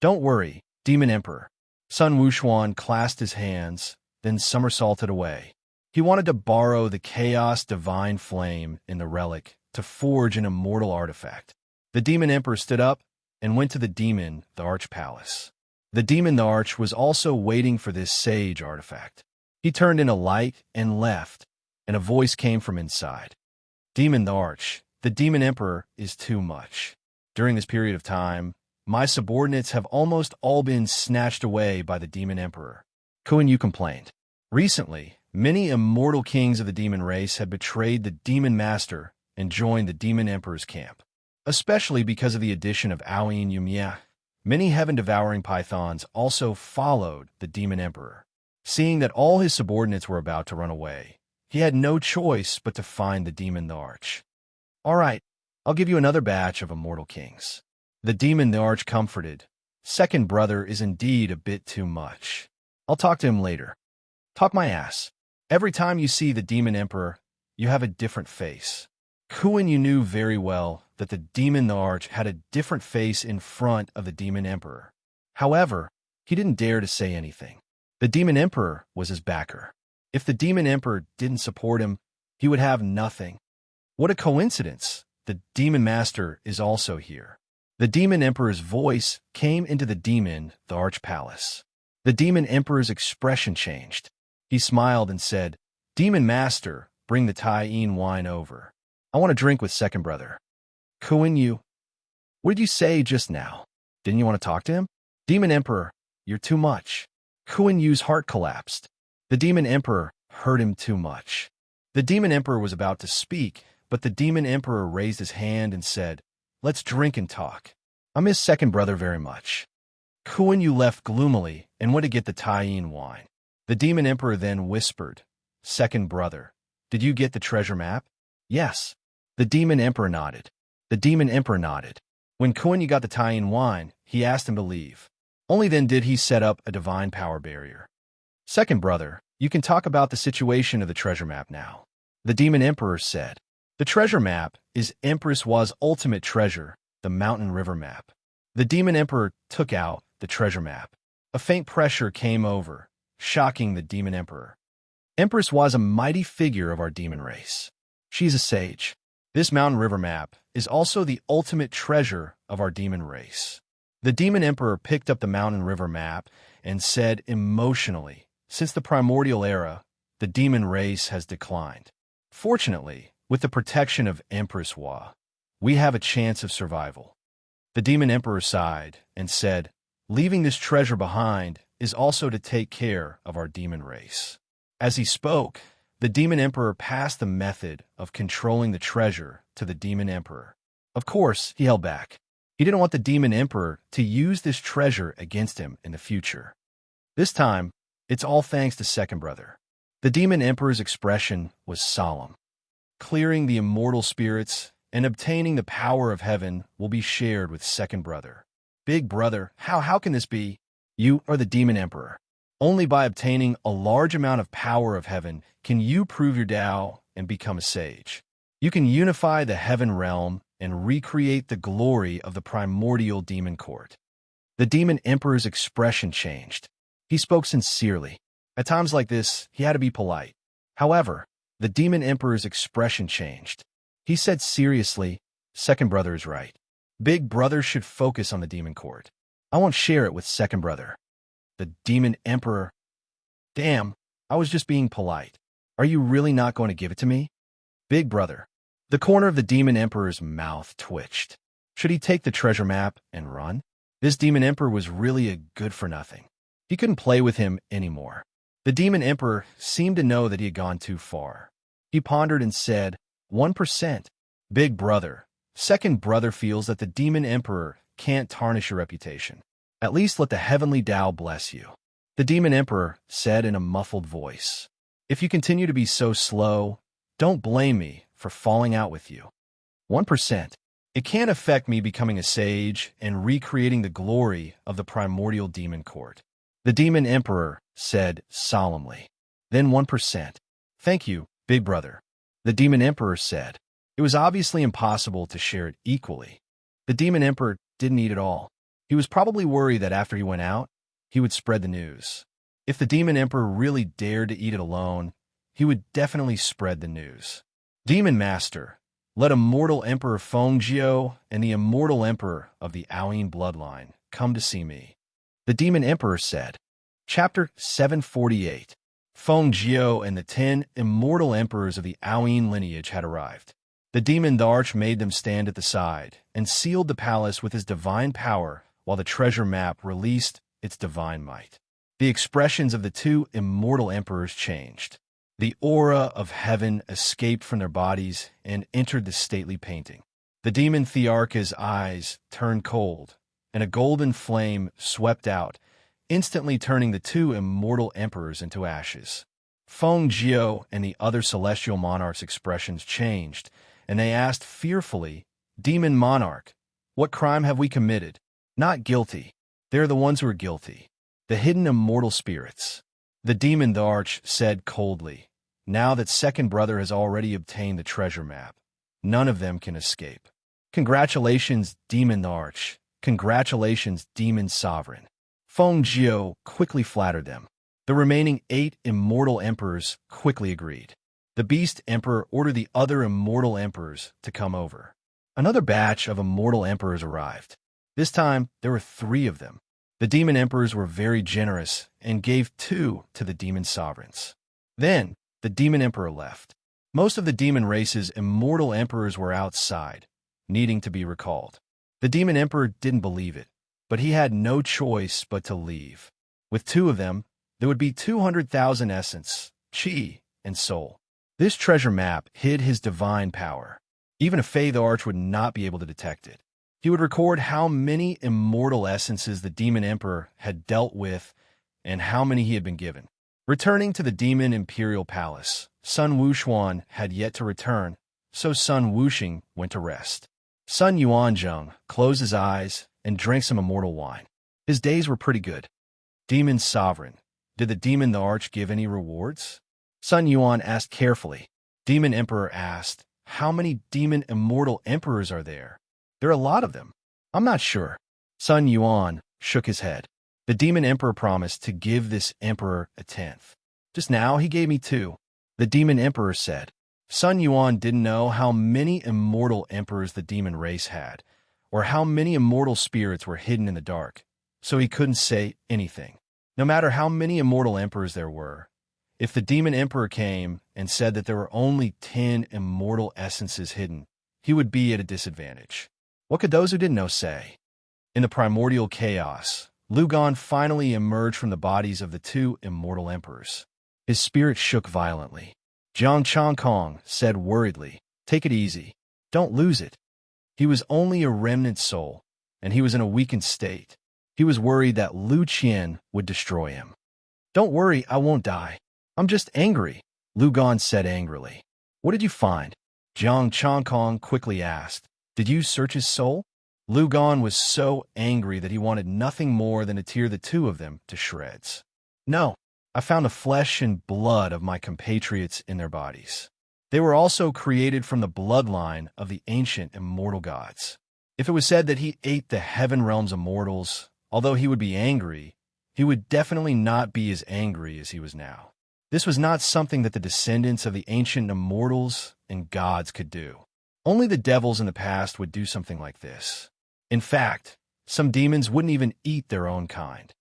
[SPEAKER 1] "Don't worry, Demon Emperor." Sun Wuxuan clasped his hands, then somersaulted away. He wanted to borrow the Chaos Divine Flame in the relic to forge an immortal artifact. The Demon Emperor stood up and went to the Demon the Arch Palace. The Demon the Arch was also waiting for this sage artifact. He turned in a light and left, and a voice came from inside. "Demon the Arch, the Demon Emperor is too much. During this period of time, my subordinates have almost all been snatched away by the Demon Emperor." Kuan Yu complained. Recently, many immortal kings of the demon race had betrayed the Demon Master and joined the Demon Emperor's camp. Especially because of the addition of Aoyin Yumia, many heaven-devouring pythons also followed the Demon Emperor. Seeing that all his subordinates were about to run away, he had no choice but to find the Demon the Arch. "All right, I'll give you another batch of immortal kings." The Demon the Arch comforted. "Second brother is indeed a bit too much. I'll talk to him later." "Talk my ass. Every time you see the Demon Emperor, you have a different face." Kuan Yu knew very well that the Demon the Arch had a different face in front of the Demon Emperor. However, he didn't dare to say anything. The Demon Emperor was his backer. If the Demon Emperor didn't support him, he would have nothing. What a coincidence! The Demon Master is also here. The Demon Emperor's voice came into the Demon the Arch Palace. The Demon Emperor's expression changed. He smiled and said, "Demon Master, bring the Taiyin wine over. I want to drink with second brother." "Kuan Yu, what did you say just now? Didn't you want to talk to him?" "Demon Emperor, you're too much." Kuan Yu's heart collapsed. The Demon Emperor hurt him too much. The Demon Emperor was about to speak, but the Demon Emperor raised his hand and said, "Let's drink and talk. I miss second brother very much." Kuan Yu left gloomily and went to get the Taiyin wine. The Demon Emperor then whispered, "Second brother, did you get the treasure map?" "Yes." The Demon Emperor nodded. The Demon Emperor nodded. When Kuan Yu got the Taiyin wine, he asked him to leave. Only then did he set up a divine power barrier. "Second brother, you can talk about the situation of the treasure map now." The Demon Emperor said, "The treasure map is Empress Wa's ultimate treasure, the mountain river map." The Demon Emperor took out the treasure map. A faint pressure came over, shocking the Demon Emperor. "Empress was a mighty figure of our demon race. She's a sage. This mountain river map is also the ultimate treasure of our demon race." The Demon Emperor picked up the mountain river map and said emotionally, "Since the primordial era, the demon race has declined. Fortunately, with the protection of Empress Wa, we have a chance of survival." The Demon Emperor sighed and said, "Leaving this treasure behind is also to take care of our demon race." As he spoke, the Demon Emperor passed the method of controlling the treasure to the Demon Emperor. Of course, he held back. He didn't want the Demon Emperor to use this treasure against him in the future. This time, it's all thanks to second brother. The Demon Emperor's expression was solemn. Clearing the immortal spirits and obtaining the power of heaven will be shared with second brother. Big brother, how can this be? You are the demon emperor. Only by obtaining a large amount of power of heaven can you prove your Tao and become a sage. You can unify the heaven realm and recreate the glory of the primordial demon court. The demon emperor's expression changed. He spoke sincerely. At times like this, he had to be polite. However, the demon emperor's expression changed. He said seriously, second brother is right. Big brother should focus on the demon court. I won't share it with second brother. The demon emperor. Damn, I was just being polite. Are you really not going to give it to me? Big brother. The corner of the demon emperor's mouth twitched. Should he take the treasure map and run? This demon emperor was really a good-for-nothing. He couldn't play with him anymore. The demon emperor seemed to know that he had gone too far. He pondered and said, 1%. Big brother. Second brother feels that the demon emperor can't tarnish your reputation. At least let the heavenly Tao bless you. The demon emperor said in a muffled voice, if you continue to be so slow, don't blame me for falling out with you. 1%. It can't affect me becoming a sage and recreating the glory of the primordial demon court. The demon emperor said solemnly. Then 1%. Thank you, big brother. The demon emperor said. It was obviously impossible to share it equally. The demon emperor didn't eat it all. He was probably worried that after he went out, he would spread the news. If the demon emperor really dared to eat it alone, he would definitely spread the news. Demon master, let immortal emperor Fengjiu and the immortal emperor of the Aoyin bloodline come to see me. The demon emperor said. Chapter 748. Fengjiu and the 10 immortal emperors of the Aoyin lineage had arrived. The demon Darch made them stand at the side and sealed the palace with his divine power while the treasure map released its divine might. The expressions of the two immortal emperors changed. The aura of heaven escaped from their bodies and entered the stately painting. The demon Thearcha's eyes turned cold, and a golden flame swept out, instantly turning the two immortal emperors into ashes. Fengjiu and the other celestial monarchs' expressions changed, and they asked fearfully, Demon monarch, what crime have we committed? Not guilty. They're the ones who are guilty. The hidden immortal spirits. The demon Darch said coldly, now that second brother has already obtained the treasure map, none of them can escape. Congratulations, demon Darch. Congratulations, demon sovereign. Fengjiu quickly flattered them. The remaining 8 immortal emperors quickly agreed. The beast emperor ordered the other immortal emperors to come over. Another batch of immortal emperors arrived. This time, there were 3 of them. The demon emperors were very generous and gave 2 to the demon sovereigns. Then, the demon emperor left. Most of the demon race's immortal emperors were outside, needing to be recalled. The demon emperor didn't believe it, but he had no choice but to leave. With 2 of them, there would be 200,000 essence, chi, and soul. This treasure map hid his divine power. Even a Faith Arch would not be able to detect it. He would record how many immortal essences the demon emperor had dealt with and how many he had been given. Returning to the demon imperial palace, Sun Wuxuan had yet to return, so Sun Wuxing went to rest. Sun Yuanzheng closed his eyes and drank some immortal wine. His days were pretty good. Demon sovereign, did the demon the arch give any rewards? Sun Yuan asked carefully. Demon emperor asked, how many demon immortal emperors are there? There are a lot of them. I'm not sure. Sun Yuan shook his head. The demon emperor promised to give this emperor a 10th. Just now he gave me 2. The demon emperor said. Sun Yuan didn't know how many immortal emperors the demon race had, or how many immortal spirits were hidden in the dark, so he couldn't say anything. No matter how many immortal emperors there were, if the demon emperor came and said that there were only 10 immortal essences hidden, he would be at a disadvantage. What could those who didn't know say? In the primordial chaos, Lugan finally emerged from the bodies of the 2 immortal emperors. His spirit shook violently. Jiang Changkong said worriedly, take it easy. Don't lose it. He was only a remnant soul, and he was in a weakened state. He was worried that Lu Qian would destroy him. Don't worry, I won't die. I'm just angry, Lugan said angrily. What did you find? Jiang Changkong quickly asked. Did you search his soul? Lu Gan was so angry that he wanted nothing more than to tear the two of them to shreds. No, I found the flesh and blood of my compatriots in their bodies. They were also created from the bloodline of the ancient immortal gods. If it was said that he ate the heaven realm's immortals, although he would be angry, he would definitely not be as angry as he was now. This was not something that the descendants of the ancient immortals and gods could do. Only the devils in the past would do something like this. In fact, some demons wouldn't even eat their own kind.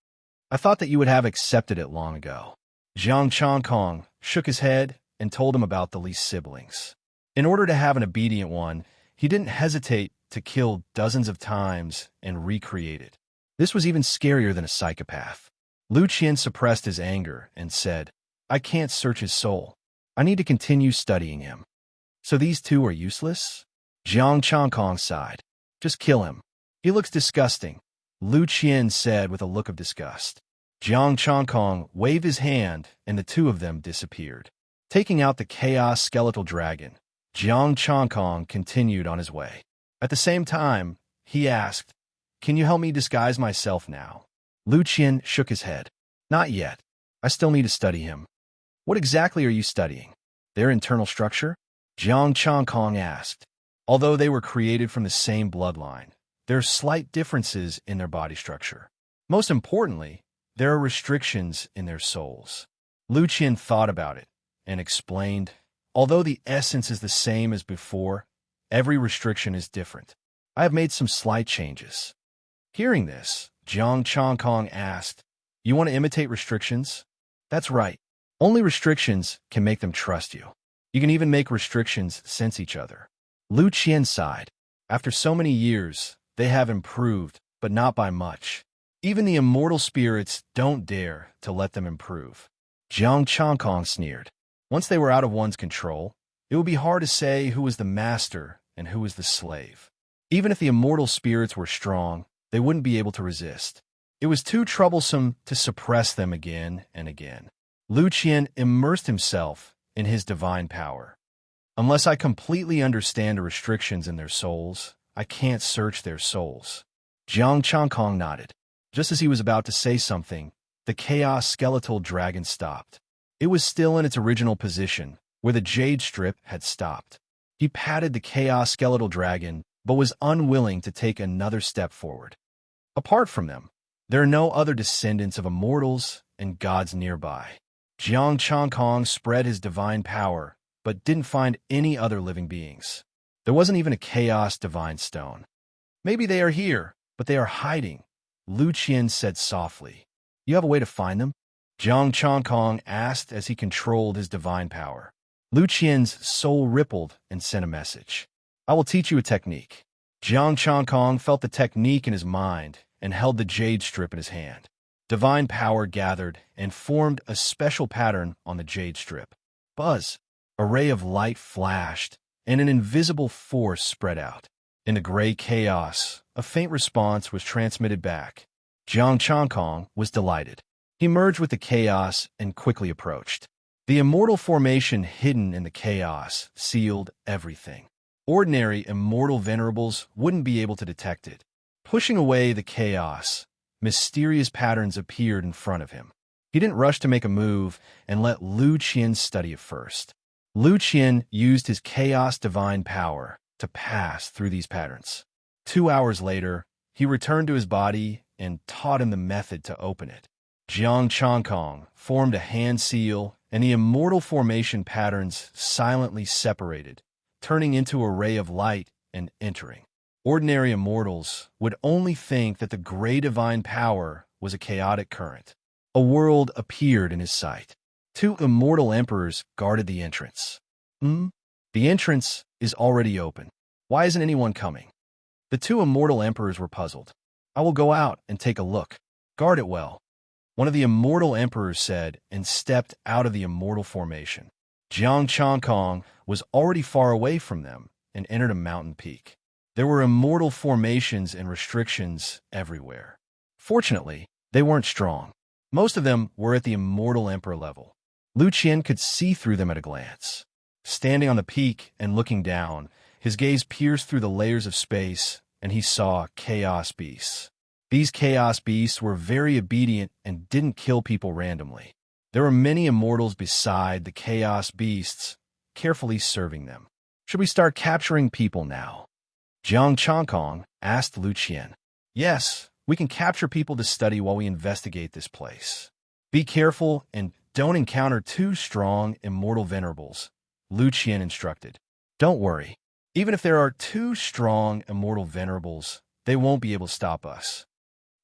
[SPEAKER 1] I thought that you would have accepted it long ago. Jiang Changkong shook his head and told him about the least siblings. In order to have an obedient one, he didn't hesitate to kill dozens of times and recreate it. This was even scarier than a psychopath. Lu Qian suppressed his anger and said, I can't search his soul. I need to continue studying him. So these two are useless? Jiang Changkong sighed. Just kill him. He looks disgusting, Lu Qian said with a look of disgust. Jiang Changkong waved his hand and the two of them disappeared. Taking out the chaos skeletal dragon, Jiang Changkong continued on his way. At the same time, he asked, Can you help me disguise myself now? Lu Qian shook his head. Not yet. I still need to study him. What exactly are you studying? Their internal structure? Jiang Changkong asked. Although they were created from the same bloodline, there are slight differences in their body structure. Most importantly, there are restrictions in their souls. Lu Qian thought about it and explained, although the essence is the same as before, every restriction is different. I have made some slight changes. Hearing this, Jiang Changkong asked, You want to imitate restrictions? That's right. Only restrictions can make them trust you. You can even make restrictions sense each other. Lu Qian sighed. After so many years, they have improved, but not by much. Even the immortal spirits don't dare to let them improve. Jiang Changkong sneered. Once they were out of one's control, it would be hard to say who was the master and who was the slave. Even if the immortal spirits were strong, they wouldn't be able to resist. It was too troublesome to suppress them again and again. Lu Qian immersed himself in his divine power. Unless I completely understand the restrictions in their souls, I can't search their souls. Jiang Changkong nodded. Just as he was about to say something, the chaos skeletal dragon stopped. It was still in its original position, where the jade strip had stopped. He patted the chaos skeletal dragon, but was unwilling to take another step forward. Apart from them, there are no other descendants of immortals and gods nearby. Jiang Changkong spread his divine power, but didn't find any other living beings. There wasn't even a chaos divine stone. Maybe they are here, but they are hiding, Lu Qian said softly. You have a way to find them? Jiang Changkong asked as he controlled his divine power. Lu Qian's soul rippled and sent a message. I will teach you a technique. Jiang Changkong felt the technique in his mind and held the jade strip in his hand. Divine power gathered and formed a special pattern on the jade strip. Buzz! A ray of light flashed, and an invisible force spread out. In the gray chaos, a faint response was transmitted back. Jiang Changkong was delighted. He merged with the chaos and quickly approached. The immortal formation hidden in the chaos sealed everything. Ordinary immortal venerables wouldn't be able to detect it. Pushing away the chaos, mysterious patterns appeared in front of him. He didn't rush to make a move and let Lu Qian study it first. Lu Qian used his chaos divine power to pass through these patterns. 2 hours later, he returned to his body and taught him the method to open it. Jiang Changkong formed a hand seal, and the immortal formation patterns silently separated, turning into a ray of light and entering. Ordinary immortals would only think that the gray divine power was a chaotic current. A world appeared in his sight. 2 immortal emperors guarded the entrance. The entrance is already open. Why isn't anyone coming? The 2 immortal emperors were puzzled. I will go out and take a look. Guard it well. One of the immortal emperors said and stepped out of the immortal formation. Jiang Changkong was already far away from them and entered a mountain peak. There were immortal formations and restrictions everywhere. Fortunately, they weren't strong. Most of them were at the immortal emperor level. Lu Qian could see through them at a glance. Standing on the peak and looking down, his gaze pierced through the layers of space and he saw chaos beasts. These chaos beasts were very obedient and didn't kill people randomly. There were many immortals beside the chaos beasts, carefully serving them. Should we start capturing people now? Jiang Changkong asked Lu Qian. Yes, we can capture people to study while we investigate this place. Be careful and don't encounter too strong immortal venerables, Lu Qian instructed. Don't worry. Even if there are two strong immortal venerables, they won't be able to stop us.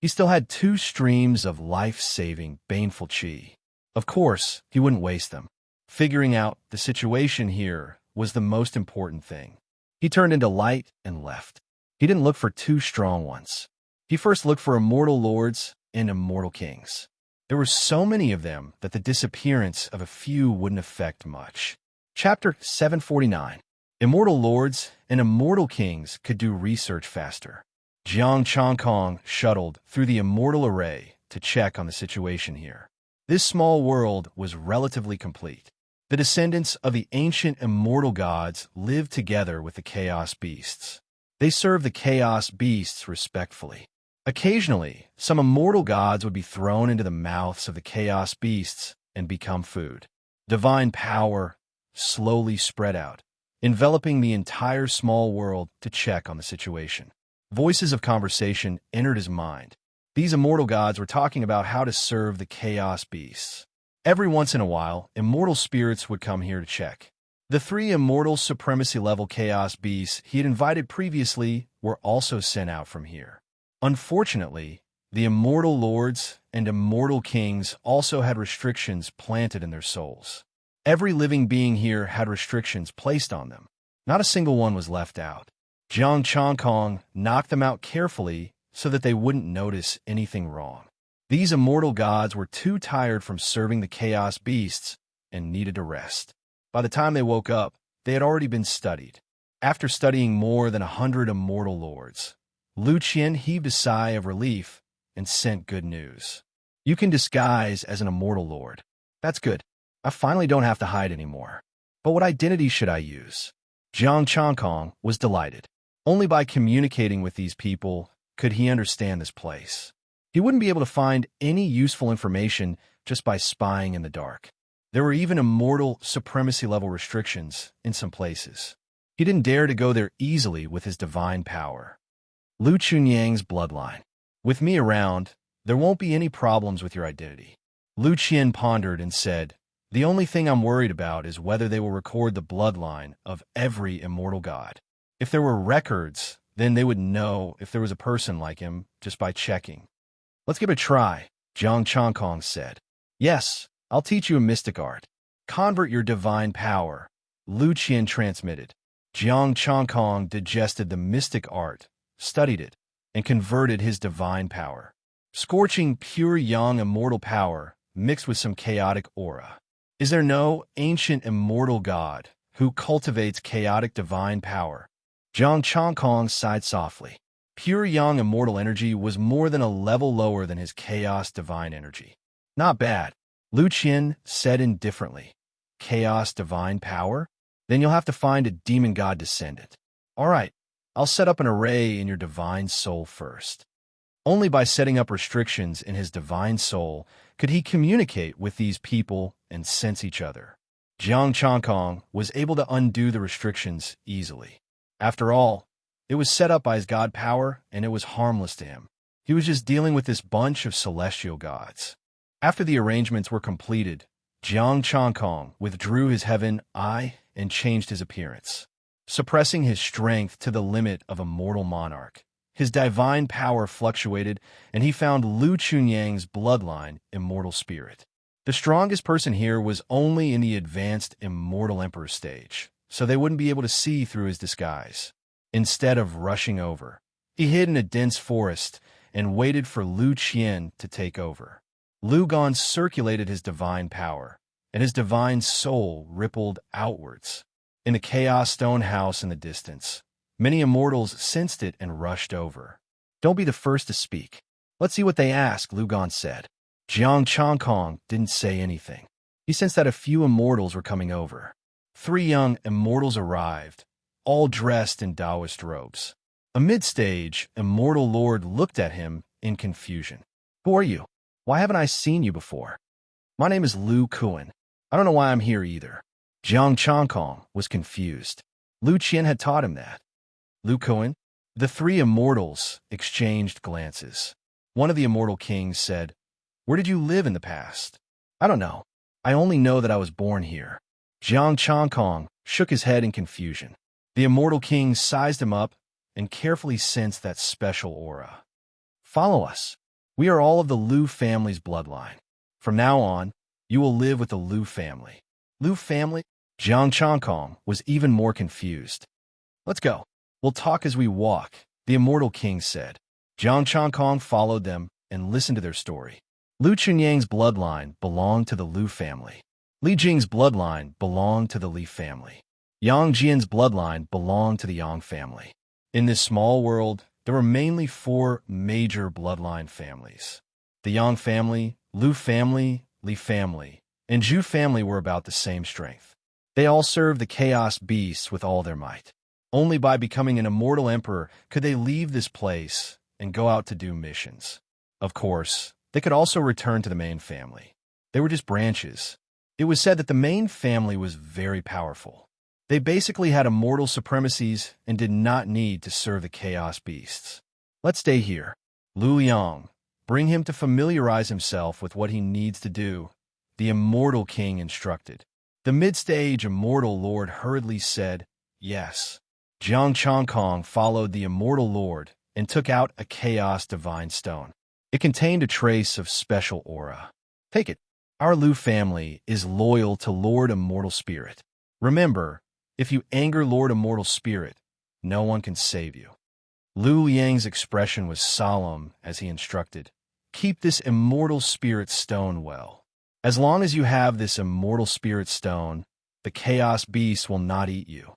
[SPEAKER 1] He still had 2 streams of life-saving, baneful qi. Of course, he wouldn't waste them. Figuring out the situation here was the most important thing. He turned into light and left. He didn't look for 2 strong ones. He first looked for immortal lords and immortal kings. There were so many of them that the disappearance of a few wouldn't affect much. Chapter 749. Immortal lords and immortal kings could do research faster. Jiang Changkong shuttled through the immortal array to check on the situation here. This small world was relatively complete. The descendants of the ancient immortal gods lived together with the chaos beasts. They served the chaos beasts respectfully. Occasionally, some immortal gods would be thrown into the mouths of the chaos beasts and become food. Divine power slowly spread out, enveloping the entire small world to check on the situation. Voices of conversation entered his mind. These immortal gods were talking about how to serve the chaos beasts. Every once in a while, immortal spirits would come here to check. The 3 immortal supremacy-level chaos beasts he had invited previously were also sent out from here. Unfortunately, the immortal lords and immortal kings also had restrictions planted in their souls. Every living being here had restrictions placed on them. Not a single one was left out. Jiang Changkong knocked them out carefully so that they wouldn't notice anything wrong. These immortal gods were too tired from serving the chaos beasts and needed a rest. By the time they woke up, they had already been studied. After studying more than 100 immortal lords, Lu Qian heaved a sigh of relief and sent good news. You can disguise as an immortal lord. That's good. I finally don't have to hide anymore. But what identity should I use? Jiang Changkong was delighted. Only by communicating with these people could he understand this place. He wouldn't be able to find any useful information just by spying in the dark. There were even immortal supremacy-level restrictions in some places. He didn't dare to go there easily with his divine power. Lu Chunyang's bloodline. With me around, there won't be any problems with your identity. Lu Qian pondered and said, the only thing I'm worried about is whether they will record the bloodline of every immortal god. If there were records, then they would know if there was a person like him just by checking. Let's give it a try, Jiang Changkong said. Yes, I'll teach you a mystic art. Convert your divine power, Lu Qian transmitted. Jiang Changkong digested the mystic art, studied it, and converted his divine power. Scorching pure young immortal power mixed with some chaotic aura. Is there no ancient immortal god who cultivates chaotic divine power? Jiang Changkong sighed softly. Pure young immortal energy was more than a level lower than his chaos divine energy. Not bad, Lu Qian said indifferently. Chaos divine power? Then you'll have to find a demon god descendant. All right, I'll set up an array in your divine soul first. Only by setting up restrictions in his divine soul could he communicate with these people and sense each other. Jiang Changkong was able to undo the restrictions easily. After all, it was set up by his god power, and it was harmless to him. He was just dealing with this bunch of celestial gods. After the arrangements were completed, Jiang Changkong withdrew his heaven eye and changed his appearance. Suppressing his strength to the limit of a mortal monarch, his divine power fluctuated, and he found Lu Chunyang's bloodline immortal spirit. The strongest person here was only in the advanced immortal emperor stage, so they wouldn't be able to see through his disguise. Instead of rushing over, he hid in a dense forest and waited for Lu Qian to take over. Lu Gon circulated his divine power, and his divine soul rippled outwards. In the Chaos Stone House in the distance, many immortals sensed it and rushed over. Don't be the first to speak. Let's see what they ask, Lu Gon said. Jiang Changkong didn't say anything. He sensed that a few immortals were coming over. 3 young immortals arrived, all dressed in Taoist robes. Mid-stage, Immortal Lord looked at him in confusion. Who are you? Why haven't I seen you before? My name is Lu Kuan. I don't know why I'm here either. Jiang Changkong was confused. Lu Qian had taught him that. Lu Kuan? The three immortals exchanged glances. One of the immortal kings said, "Where did you live in the past?" "I don't know. I only know that I was born here." Jiang Changkong shook his head in confusion. The immortal king sized him up and carefully sensed that special aura. "Follow us. We are all of the Lu family's bloodline. From now on, you will live with the Lu family." Lu family? Jiang Changkong was even more confused. "Let's go. We'll talk as we walk," the immortal king said. Jiang Changkong followed them and listened to their story. Lu Chunyang's bloodline belonged to the Lu family. Li Jing's bloodline belonged to the Li family. Yang Jian's bloodline belonged to the Yang family. In this small world, there were mainly four major bloodline families. The Yang family, Lu family, Li family, and Zhu family were about the same strength. They all served the chaos beasts with all their might. Only by becoming an immortal emperor could they leave this place and go out to do missions. Of course, they could also return to the main family. They were just branches. It was said that the main family was very powerful. They basically had immortal supremacies and did not need to serve the chaos beasts. "Let's stay here. Lu Yang, bring him to familiarize himself with what he needs to do," the immortal king instructed. The mid-stage immortal lord hurriedly said, "Yes." Jiang Changkong followed the immortal lord and took out a chaos divine stone. It contained a trace of special aura. "Take it. Our Lu family is loyal to Lord Immortal Spirit. Remember, if you anger Lord Immortal Spirit, no one can save you." Lu Yang's expression was solemn as he instructed, "Keep this Immortal Spirit stone well. As long as you have this Immortal Spirit stone, the Chaos Beast will not eat you."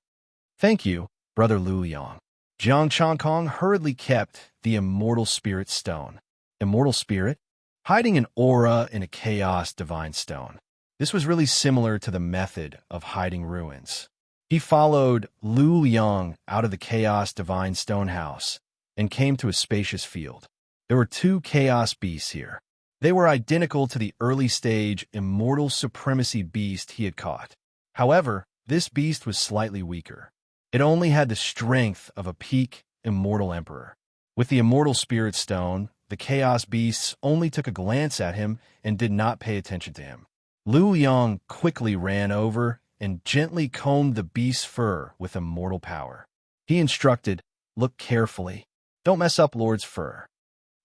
[SPEAKER 1] "Thank you, Brother Lu Yang." Jiang Changkong hurriedly kept the Immortal Spirit stone. Immortal Spirit? Hiding an aura in a Chaos Divine Stone. This was really similar to the method of hiding ruins. He followed Lu Yang out of the Chaos Divine Stone house and came to a spacious field. There were two Chaos Beasts here. They were identical to the early-stage Immortal Supremacy beast he had caught. However, this beast was slightly weaker. It only had the strength of a peak Immortal Emperor. With the Immortal Spirit Stone, the Chaos Beasts only took a glance at him and did not pay attention to him. Lu Yang quickly ran over and gently combed the beast's fur with immortal power. He instructed, "Look carefully. Don't mess up Lord's fur."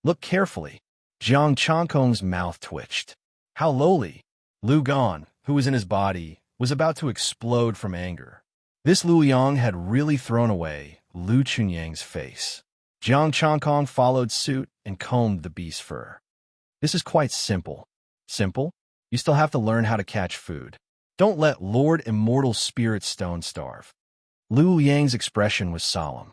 [SPEAKER 1] "Look carefully." Jiang Changkong's mouth twitched. How lowly! Lu Gan, who was in his body, was about to explode from anger. This Lu Yang had really thrown away Lu Chunyang's face. Jiang Changkong followed suit and combed the beast's fur. "This is quite simple." "Simple? You still have to learn how to catch food. Don't let Lord Immortal Spirit Stone starve." Lu Yang's expression was solemn.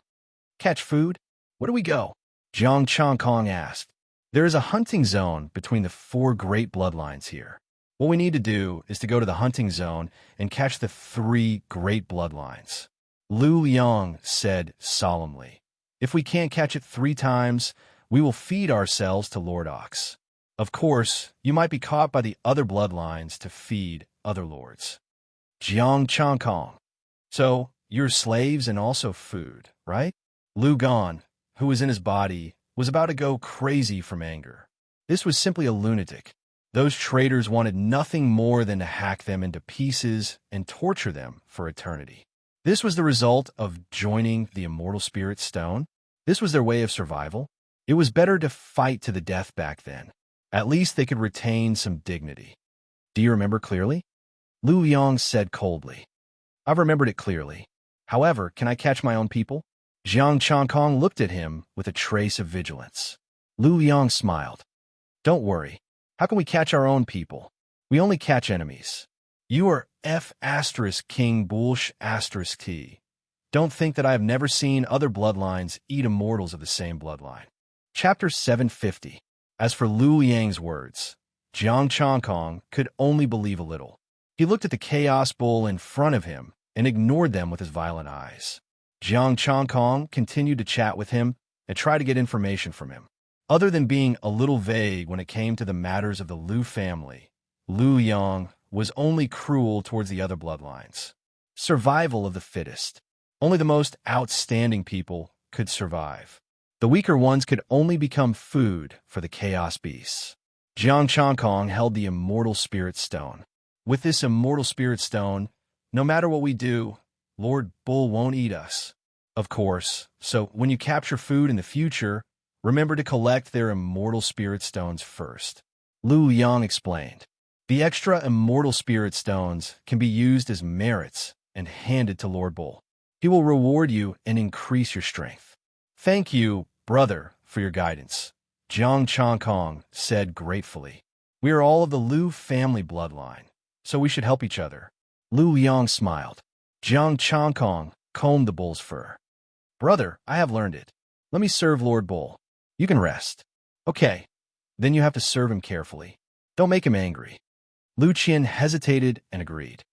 [SPEAKER 1] "Catch food? Where do we go?" Jiang Changkong asked. "There is a hunting zone between the four great bloodlines here. What we need to do is to go to the hunting zone and catch the three great bloodlines." Lu Yang said solemnly, "If we can't catch it 3 times, we will feed ourselves to Lord Ox. Of course, you might be caught by the other bloodlines to feed other lords." Jiang Changkong. "So, you're slaves and also food, right?" Lu Gan, who was in his body, was about to go crazy from anger. This was simply a lunatic. Those traitors wanted nothing more than to hack them into pieces and torture them for eternity. This was the result of joining the Immortal Spirit Stone. This was their way of survival. It was better to fight to the death back then. At least they could retain some dignity. "Do you remember clearly?" Lu Yang said coldly. "I've remembered it clearly. However, can I catch my own people?" Jiang Changkong looked at him with a trace of vigilance. Lu Yang smiled. "Don't worry. How can we catch our own people? We only catch enemies. You are King Bulsh T. Don't think that I have never seen other bloodlines eat immortals of the same bloodline." Chapter 750. As for Lu Yang's words, Jiang Changkong could only believe a little. He looked at the Chaos Bull in front of him and ignored them with his violent eyes. Jiang Changkong continued to chat with him and try to get information from him. Other than being a little vague when it came to the matters of the Liu family, Liu Yang was only cruel towards the other bloodlines. Survival of the fittest. Only the most outstanding people could survive. The weaker ones could only become food for the chaos beasts. Jiang Changkong held the immortal spirit stone. With this immortal spirit stone, no matter what we do, Lord Bull won't eat us. Of course, so when you capture food in the future, remember to collect their immortal spirit stones first. Liu Yang explained. The extra immortal spirit stones can be used as merits and handed to Lord Bull. He will reward you and increase your strength. Thank you, brother, for your guidance, Jiang Changkong said gratefully. We are all of the Liu family bloodline, so we should help each other. Liu Yang smiled. Jiang Changkong combed the bull's fur. Brother, I have learned it. Let me serve Lord Bull. You can rest. Okay, then you have to serve him carefully. Don't make him angry. Lu Qian hesitated and agreed.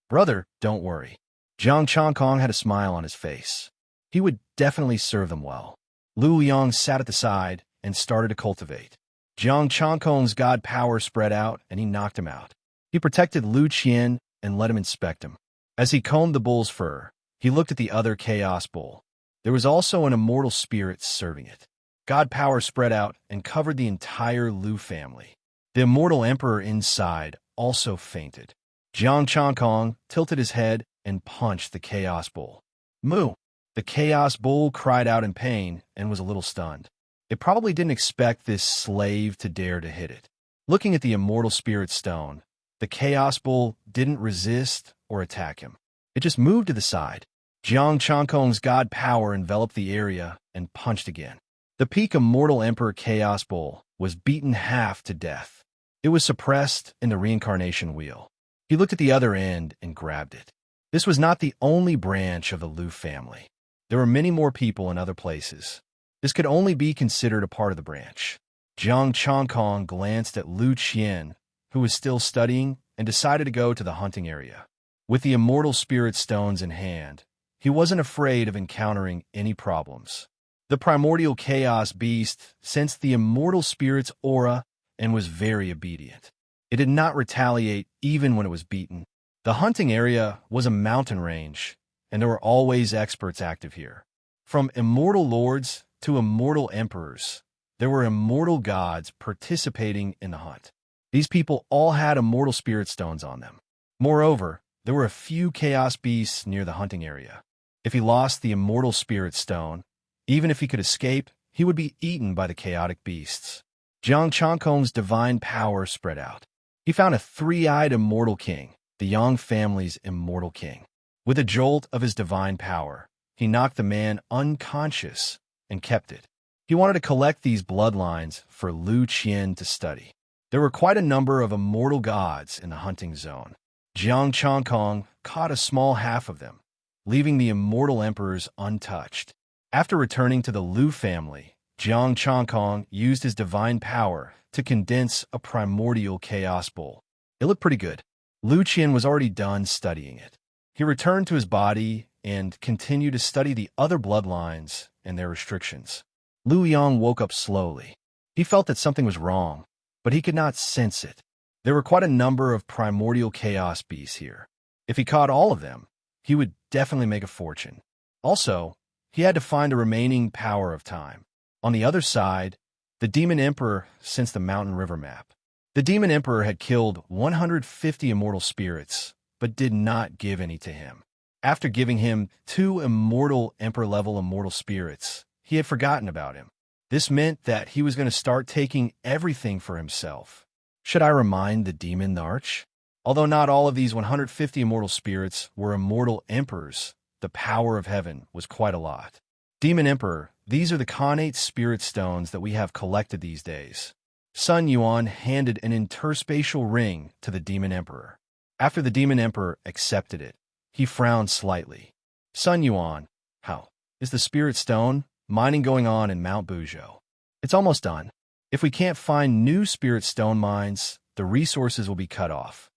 [SPEAKER 1] Brother, don't worry. Jiang Changkong had a smile on his face. He would definitely serve them well. Liu Yang sat at the side and started to cultivate. Jiang Changkong's god power spread out and he knocked him out. He protected Lu Qian and let him inspect him. As he combed the bull's fur, he looked at the other chaos bull. There was also an immortal spirit serving it. God power spread out and covered the entire Liu family. The immortal emperor inside also fainted. Jiang Changkong tilted his head and punched the chaos bull. Moo! The chaos bull cried out in pain and was a little stunned. It probably didn't expect this slave to dare to hit it. Looking at the immortal spirit stone, the chaos bull didn't resist or attack him. It just moved to the side. Jiang Changkong's god power enveloped the area and punched again. The peak immortal emperor chaos bull was beaten half to death. It was suppressed in the reincarnation wheel. He looked at the other end and grabbed it. This was not the only branch of the Liu family. There were many more people in other places. This could only be considered a part of the branch. Jiang Changkong glanced at Lu Qian, who was still studying, and decided to go to the hunting area. With the immortal spirit stones in hand, he wasn't afraid of encountering any problems. The primordial chaos beast sensed the immortal spirit's aura and was very obedient. It did not retaliate even when it was beaten. The hunting area was a mountain range, and there were always experts active here. From immortal lords to immortal emperors, there were immortal gods participating in the hunt. These people all had immortal spirit stones on them. Moreover, there were a few chaos beasts near the hunting area. If he lost the immortal spirit stone, even if he could escape, he would be eaten by the chaotic beasts. Jiang Changkong's divine power spread out. He found a three-eyed immortal king, the Yang family's immortal king. With a jolt of his divine power, he knocked the man unconscious and kept it. He wanted to collect these bloodlines for Lu Qian to study. There were quite a number of immortal gods in the hunting zone. Jiang Changkong caught a small half of them, leaving the immortal emperors untouched. After returning to the Liu family, Jiang Changkong used his divine power to condense a primordial chaos bull. It looked pretty good. Lu Qian was already done studying it. He returned to his body and continued to study the other bloodlines and their restrictions. Liu Yang woke up slowly. He felt that something was wrong, but he could not sense it. There were quite a number of primordial chaos beasts here. If he caught all of them, he would definitely make a fortune. Also, he had to find the remaining power of time. On the other side, the Demon Emperor sensed the mountain river map. The Demon Emperor had killed 150 immortal spirits, but did not give any to him. After giving him 2 immortal Emperor-level immortal spirits, he had forgotten about him. This meant that he was going to start taking everything for himself. Should I remind the Demon Arch? Although not all of these 150 immortal spirits were immortal emperors, the power of heaven was quite a lot. Demon Emperor, these are the connate spirit stones that we have collected these days. Sun Yuan handed an interspatial ring to the Demon Emperor. After the Demon Emperor accepted it, he frowned slightly. Sun Yuan, how is the spirit stone mining going on in Mount Buzhou? It's almost done. If we can't find new spirit stone mines, the resources will be cut off.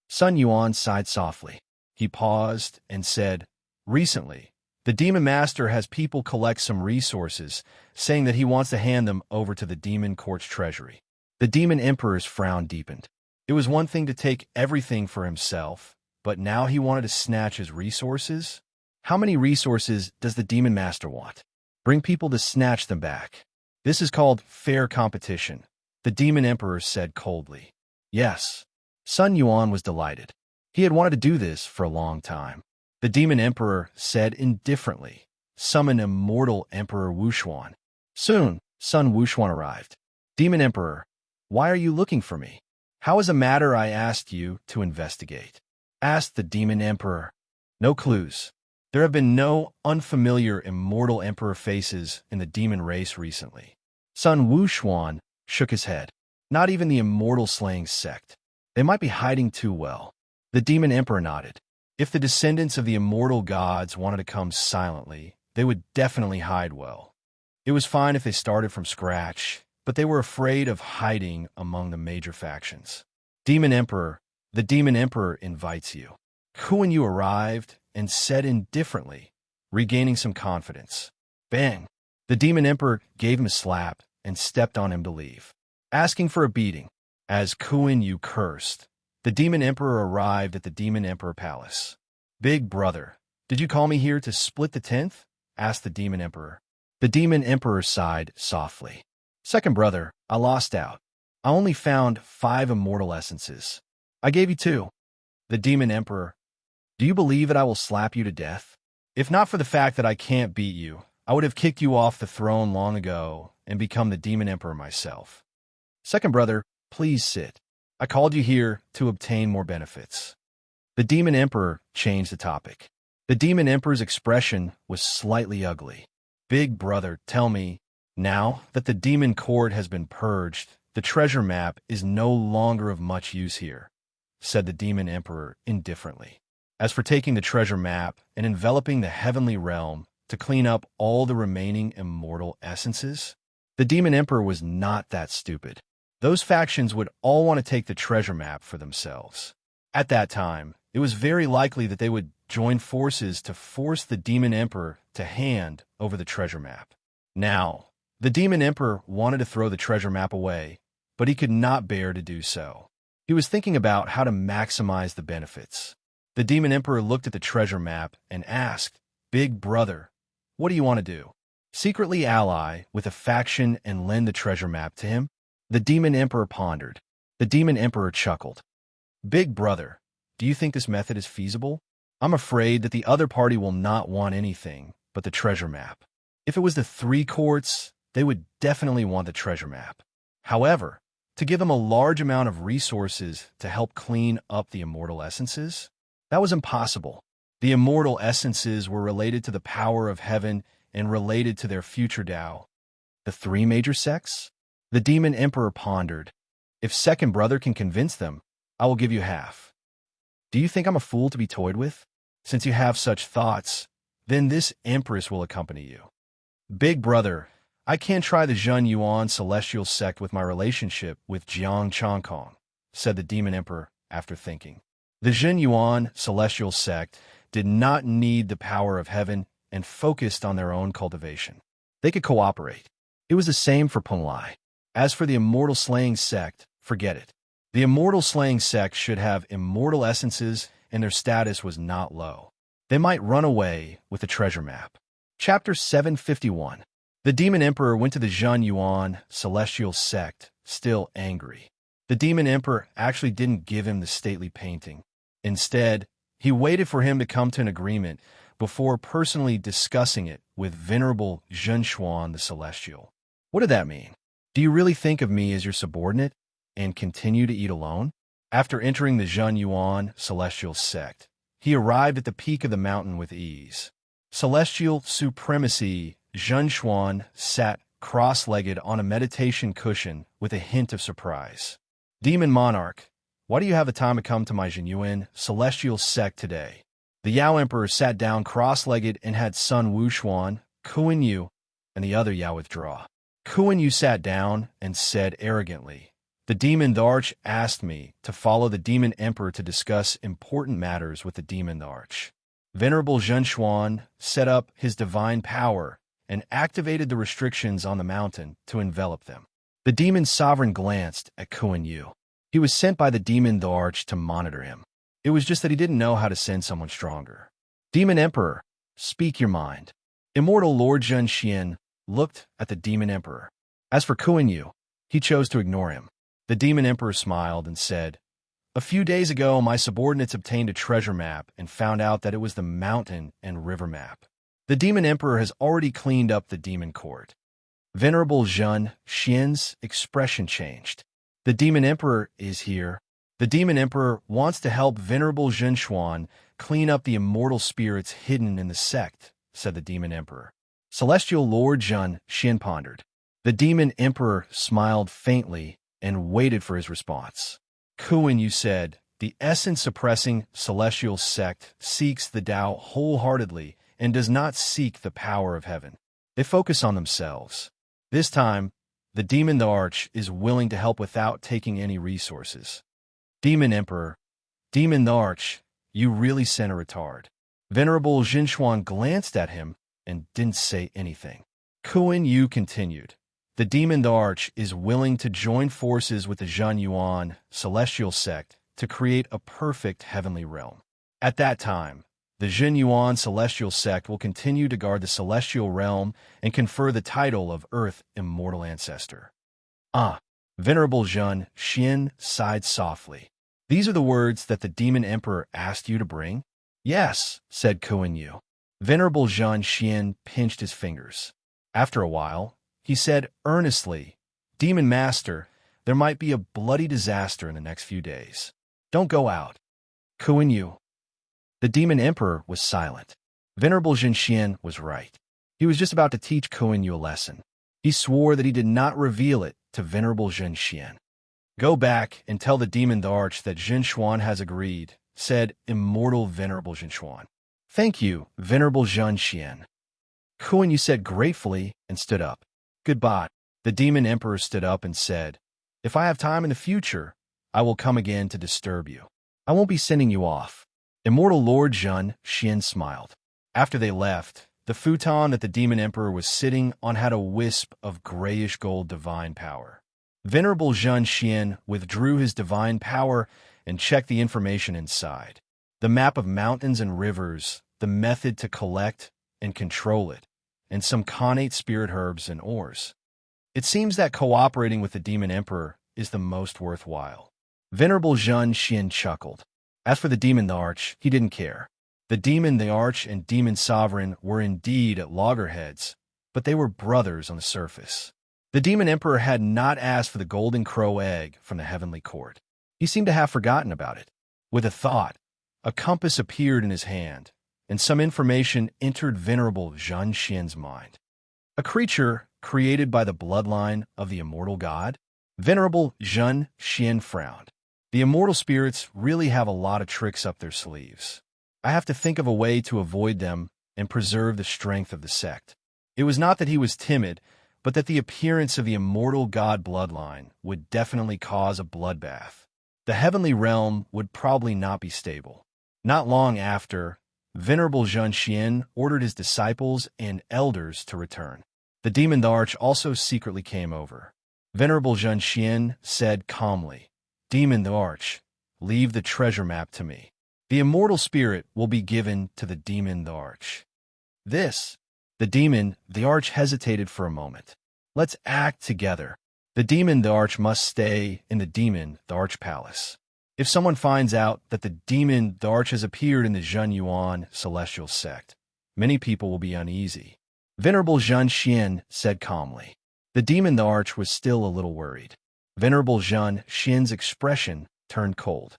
[SPEAKER 1] Sun Yuan sighed softly. He paused and said, recently, The demon master has people collect some resources, saying that he wants to hand them over to the demon court's treasury. The demon emperor's frown deepened. It was one thing to take everything for himself, but now he wanted to snatch his resources? How many resources does the demon master want? Bring people to snatch them back. This is called fair competition, the demon emperor said coldly. Yes. Sun Yuan was delighted. He had wanted to do this for a long time. The demon emperor said indifferently, "Summon immortal Emperor Wuxuan." Soon, Sun Wuxuan arrived. Demon Emperor, why are you looking for me? How is a matter I asked you to investigate? Asked the demon emperor. No clues. There have been no unfamiliar immortal emperor faces in the demon race recently. Sun Wuxuan shook his head. Not even the immortal slaying sect. They might be hiding too well. The demon emperor nodded. If the descendants of the immortal gods wanted to come silently, they would definitely hide well. It was fine if they started from scratch, but they were afraid of hiding among the major factions. Demon Emperor, the demon emperor invites you. Kuan Yu arrived and said indifferently, regaining some confidence. Bang! The demon emperor gave him a slap and stepped on him to leave, asking for a beating. As Kuan Yu cursed, the demon emperor arrived at the demon emperor palace. Big brother, did you call me here to split the 10th? Asked the demon emperor. The demon emperor sighed softly. Second brother, I lost out. I only found 5 immortal essences. I gave you 2. The demon emperor, do you believe that I will slap you to death? If not for the fact that I can't beat you, I would have kicked you off the throne long ago and become the demon emperor myself. Second brother, please sit. I called you here to obtain more benefits. The demon emperor changed the topic. The demon emperor's expression was slightly ugly. Big brother, tell me, now that the demon court has been purged, the treasure map is no longer of much use here, said the demon emperor indifferently. As for taking the treasure map and enveloping the heavenly realm to clean up all the remaining immortal essences, the demon emperor was not that stupid. Those factions would all want to take the treasure map for themselves. At that time, it was very likely that they would join forces to force the demon emperor to hand over the treasure map. Now, the demon emperor wanted to throw the treasure map away, but he could not bear to do so. He was thinking about how to maximize the benefits. The demon emperor looked at the treasure map and asked, Big brother, what do you want to do? Secretly ally with a faction and lend the treasure map to him? The demon emperor pondered. The demon emperor chuckled. Big brother, do you think this method is feasible? I'm afraid that the other party will not want anything but the treasure map. If it was the 3 courts, they would definitely want the treasure map. However, to give them a large amount of resources to help clean up the immortal essences, that was impossible. The immortal essences were related to the power of heaven and related to their future Tao. The 3 major sects? The demon emperor pondered. If second brother can convince them, I will give you half. Do you think I'm a fool to be toyed with? Since you have such thoughts, then this empress will accompany you. Big brother, I can't try the Zhen Yuan celestial sect with my relationship with Jiang Changkong, said the demon emperor after thinking. The Zhen Yuan celestial sect did not need the power of heaven and focused on their own cultivation. They could cooperate. It was the same for Peng Lai. As for the immortal slaying sect, forget it. The immortal slaying sect should have immortal essences and their status was not low. They might run away with the treasure map. Chapter 751. The demon emperor went to the Zhen Yuan celestial sect, still angry. The demon emperor actually didn't give him the stately painting. Instead, he waited for him to come to an agreement before personally discussing it with venerable Zhen Xuan the celestial. What did that mean? Do you really think of me as your subordinate and continue to eat alone? After entering the Zhen Yuan celestial sect, he arrived at the peak of the mountain with ease. Celestial supremacy, Zhen Xuan sat cross-legged on a meditation cushion with a hint of surprise. Demon monarch, why do you have the time to come to my Zhenyuan celestial sect today? The Yao emperor sat down cross-legged and had Sun Wuxuan, Kuan Yu, and the other Yao withdraw. Kuan Yu sat down and said arrogantly, The demon Dharch asked me to follow the demon emperor to discuss important matters with the demon Dharch. Venerable Zhenshuan set up his divine power and activated the restrictions on the mountain to envelop them. The demon sovereign glanced at Kuan Yu. He was sent by the demon the Arch to monitor him. It was just that he didn't know how to send someone stronger. Demon Emperor, speak your mind. Immortal Lord Zhen Xian looked at the Demon Emperor. As for Kuan Yu, he chose to ignore him. The Demon Emperor smiled and said, "A few days ago, my subordinates obtained a treasure map and found out that it was the mountain and river map. The Demon Emperor has already cleaned up the demon court." Venerable Zhen Xian's expression changed. "The Demon Emperor is here. The Demon Emperor wants to help Venerable Zhenshuan clean up the immortal spirits hidden in the sect," said the Demon Emperor. Celestial Lord Zhen Xian pondered. The Demon Emperor smiled faintly and waited for his response. Kuan Yu said, "The essence-suppressing celestial sect seeks the Tao wholeheartedly and does not seek the power of heaven. They focus on themselves. This time, the Demon the Arch is willing to help without taking any resources." Demon Emperor, Demon the Arch, you really sent a retard. Venerable Zhenshuan glanced at him and didn't say anything. Kuan Yu continued. The Demon the Arch is willing to join forces with the Zhen Yuan celestial sect to create a perfect heavenly realm. At that time, the Zhen Yuan celestial sect will continue to guard the celestial realm and confer the title of Earth Immortal Ancestor. Ah, Venerable Zhen Xian sighed softly. These are the words that the Demon Emperor asked you to bring? Yes, said Kuan Yu. Venerable Zhen Xian pinched his fingers. After a while, he said earnestly, Demon Master, there might be a bloody disaster in the next few days. Don't go out. Kuan Yu. The Demon Emperor was silent. Venerable Zhen Xian was right. He was just about to teach Kuan Yu a lesson. He swore that he did not reveal it to Venerable Zhen Xian. Go back and tell the Demon the Arch that Zhenshuan has agreed, said Immortal Venerable Zhenshuan. Thank you, Venerable Zhen Xian. Kuan Yu said gratefully and stood up. Goodbye. The Demon Emperor stood up and said, If I have time in the future, I will come again to disturb you. I won't be sending you off. Immortal Lord Zhen Xian smiled. After they left, the futon that the Demon Emperor was sitting on had a wisp of grayish gold divine power. Venerable Zhen Xian withdrew his divine power and checked the information inside. The map of mountains and rivers, the method to collect and control it, and some connate spirit herbs and ores. It seems that cooperating with the Demon Emperor is the most worthwhile. Venerable Zhen Xian chuckled. As for the Demon the Arch, he didn't care. The Demon the Arch and Demon Sovereign were indeed at loggerheads, but they were brothers on the surface. The Demon Emperor had not asked for the golden crow egg from the heavenly court. He seemed to have forgotten about it. With a thought, a compass appeared in his hand, and some information entered Venerable Zhen Xian's mind. A creature created by the bloodline of the immortal god? Venerable Zhen Xian frowned. The immortal spirits really have a lot of tricks up their sleeves. I have to think of a way to avoid them and preserve the strength of the sect. It was not that he was timid, but that the appearance of the immortal god bloodline would definitely cause a bloodbath. The heavenly realm would probably not be stable. Not long after, Venerable Zhen Xian ordered his disciples and elders to return. The Demon the Arch also secretly came over. Venerable Zhen Xian said calmly, Demon the Arch, leave the treasure map to me. The immortal spirit will be given to the Demon the Arch. The Demon the Arch hesitated for a moment. Let's act together. The Demon the Arch must stay in the Demon the Arch Palace. If someone finds out that the Demon the Arch has appeared in the Zhen Yuan celestial sect, many people will be uneasy. Venerable Zhen Xian said calmly. The Demon the Arch was still a little worried. Venerable Zhen Xian's expression turned cold.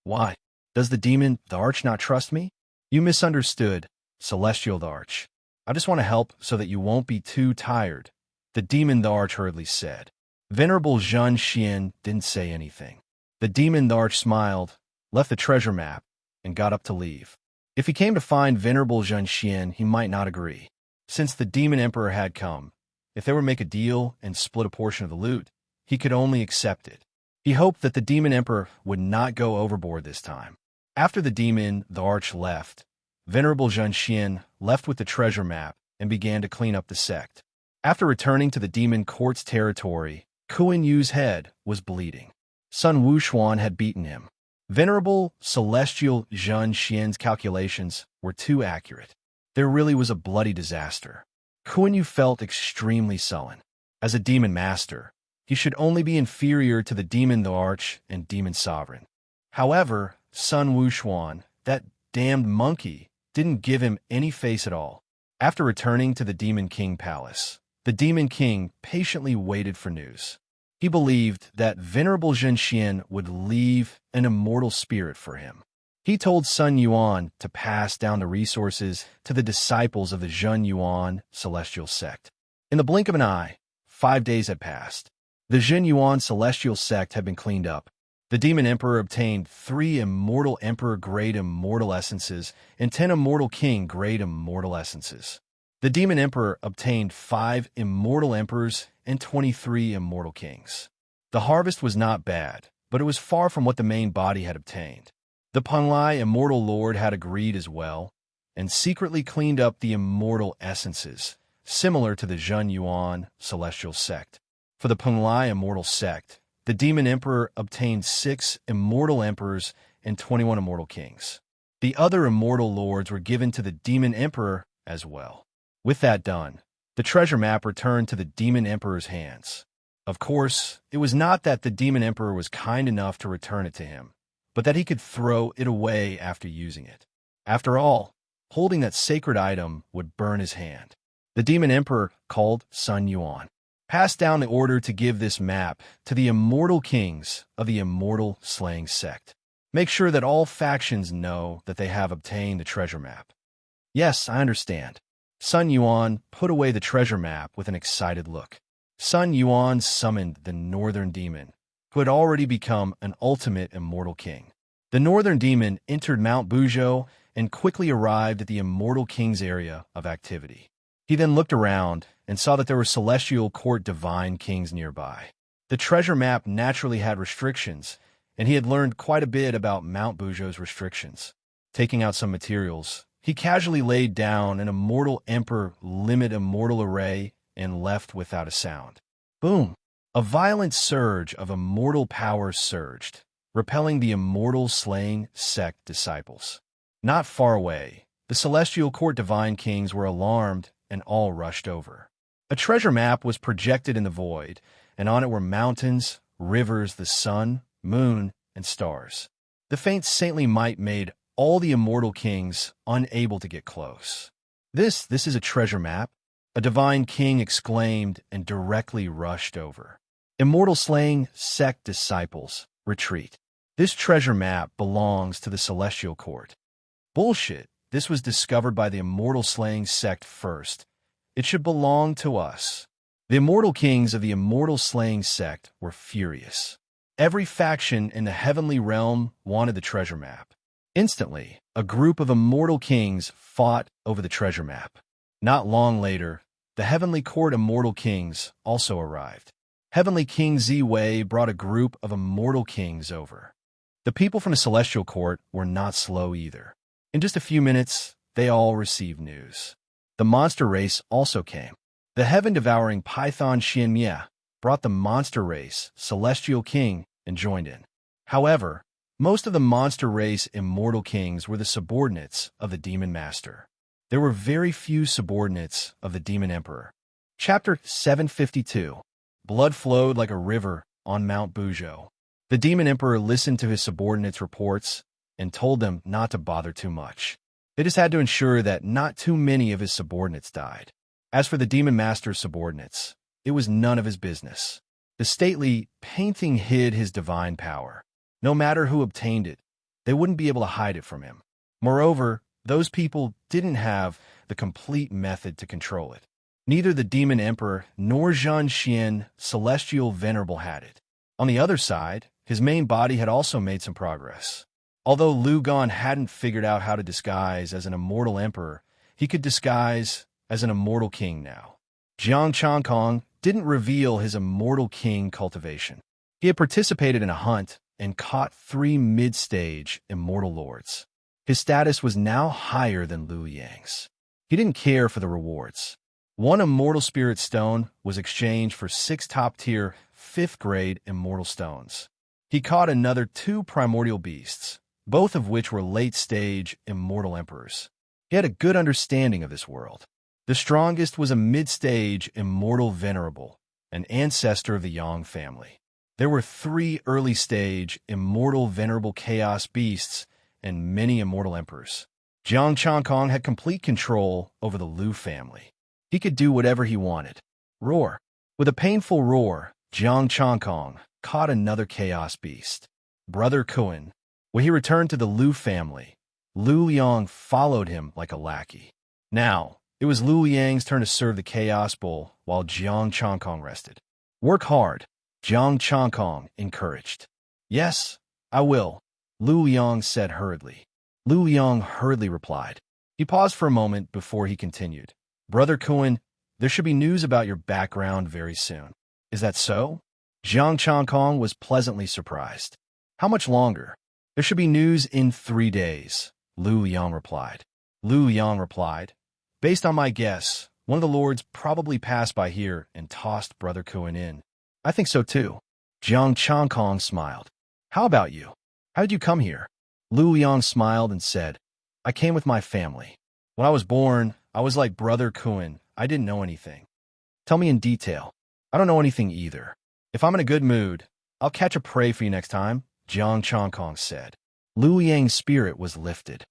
[SPEAKER 1] Why? Does the Demon the Arch not trust me? You misunderstood, Celestial the Arch. I just want to help so that you won't be too tired, the Demon the Arch hurriedly said. Venerable Zhen Xian didn't say anything. The Demon the Arch smiled, left the treasure map, and got up to leave. If he came to find Venerable Zhen Xian, he might not agree. Since the Demon Emperor had come, if they were to make a deal and split a portion of the loot, he could only accept it. He hoped that the Demon Emperor would not go overboard this time. After the Demon the Arch left, Venerable Zhenxian left with the treasure map and began to clean up the sect. After returning to the demon court's territory, Kuan Yu's head was bleeding. Sun Wuxuan had beaten him. Venerable Celestial Zhenxian's calculations were too accurate. There really was a bloody disaster. Kuan Yu felt extremely sullen. As a demon master, he should only be inferior to the demon the arch and demon sovereign. However, Sun Wuxuan, that damned monkey, didn't give him any face at all. After returning to the Demon King Palace, the Demon King patiently waited for news. He believed that Venerable Zhenxian would leave an immortal spirit for him. He told Sun Yuan to pass down the resources to the disciples of the Zhen Yuan celestial sect. In the blink of an eye, 5 days had passed. The Zhen Yuan celestial sect had been cleaned up. The Demon Emperor obtained 3 Immortal Emperor-grade immortal essences and 10 Immortal King-grade immortal essences. The Demon Emperor obtained 5 Immortal Emperors and 23 Immortal Kings. The harvest was not bad, but it was far from what the main body had obtained. The Penglai Immortal Lord had agreed as well, and secretly cleaned up the immortal essences, similar to the Zhen Yuan celestial sect. For the Penglai Immortal sect, the Demon Emperor obtained 6 Immortal Emperors and 21 Immortal Kings. The other Immortal Lords were given to the Demon Emperor as well. With that done, the treasure map returned to the Demon Emperor's hands. Of course, it was not that the Demon Emperor was kind enough to return it to him, but that he could throw it away after using it. After all, holding that sacred item would burn his hand. The Demon Emperor called Sun Yuan, passed down the order to give this map to the Immortal Kings of the Immortal Slaying Sect. Make sure that all factions know that they have obtained the treasure map. Yes, I understand. Sun Yuan put away the treasure map with an excited look. Sun Yuan summoned the Northern Demon, who had already become an ultimate Immortal King. The Northern Demon entered Mount Buzhou and quickly arrived at the Immortal King's area of activity. He then looked around and saw that there were Celestial Court Divine Kings nearby. The treasure map naturally had restrictions, and he had learned quite a bit about Mount Buzhou's restrictions. Taking out some materials, he casually laid down an Immortal Emperor Limit Immortal Array and left without a sound. Boom! A violent surge of immortal power surged, repelling the Immortal Slaying Sect disciples. Not far away, the Celestial Court Divine Kings were alarmed and all rushed over. A treasure map was projected in the void, and on it were mountains, rivers, the sun, moon, and stars. The faint saintly light made all the Immortal Kings unable to get close. This is a treasure map, a Divine King exclaimed and directly rushed over. Immortal Slaying Sect disciples, retreat. This treasure map belongs to the Celestial Court. Bullshit. This was discovered by the Immortal Slaying Sect first. It should belong to us. The Immortal Kings of the Immortal Slaying Sect were furious. Every faction in the heavenly realm wanted the treasure map. Instantly, a group of Immortal Kings fought over the treasure map. Not long later, the Heavenly Court Immortal Kings also arrived. Heavenly King Ziwei brought a group of Immortal Kings over. The people from the Celestial Court were not slow either. In just a few minutes, they all received news. The monster race also came. The heaven-devouring Python Xianmia brought the monster race Celestial King and joined in. However, most of the monster race Immortal Kings were the subordinates of the Demon Master. There were very few subordinates of the Demon Emperor. Chapter 752. Blood flowed like a river on Mount Buzhou. The Demon Emperor listened to his subordinates' reports and told them not to bother too much. They just had to ensure that not too many of his subordinates died. As for the Demon Master's subordinates, it was none of his business. The stately painting hid his divine power. No matter who obtained it, they wouldn't be able to hide it from him. Moreover, those people didn't have the complete method to control it. Neither the Demon Emperor nor Zhan Xian, Celestial Venerable, had it. On the other side, his main body had also made some progress. Although Lu Gan hadn't figured out how to disguise as an Immortal Emperor, he could disguise as an Immortal King now. Jiang Changkong didn't reveal his Immortal King cultivation. He had participated in a hunt and caught 3 mid-stage Immortal Lords. His status was now higher than Liu Yang's. He didn't care for the rewards. One immortal spirit stone was exchanged for 6 top-tier, 5th-grade immortal stones. He caught another 2 primordial beasts, both of which were late-stage immortal emperors. He had a good understanding of this world. The strongest was a mid-stage immortal venerable, an ancestor of the Yang family. There were 3 early-stage immortal venerable chaos beasts and many immortal emperors. Jiang Changkong had complete control over the Liu family. He could do whatever he wanted. Roar. With a painful roar, Jiang Changkong caught another chaos beast. Brother Kuan. When he returned to the Liu family, Liu Yang followed him like a lackey. Now, it was Liu Yang's turn to serve the chaos bowl while Jiang Changkong rested. Work hard, Jiang Changkong encouraged. Yes, I will, Liu Yang said hurriedly. Liu Yang hurriedly replied. He paused for a moment before he continued. Brother Kuan, there should be news about your background very soon. Is that so? Jiang Changkong was pleasantly surprised. How much longer? There should be news in 3 days, Liu Yang replied. Liu Yang replied, based on my guess, one of the lords probably passed by here and tossed Brother Kuan in. I think so too. Jiang Changkong smiled. How about you? How did you come here? Liu Yang smiled and said, I came with my family. When I was born, I was like Brother Kuan. I didn't know anything. Tell me in detail. I don't know anything either. If I'm in a good mood, I'll catch a prey for you next time, Jiang Changkong said. Liu Yang's spirit was lifted.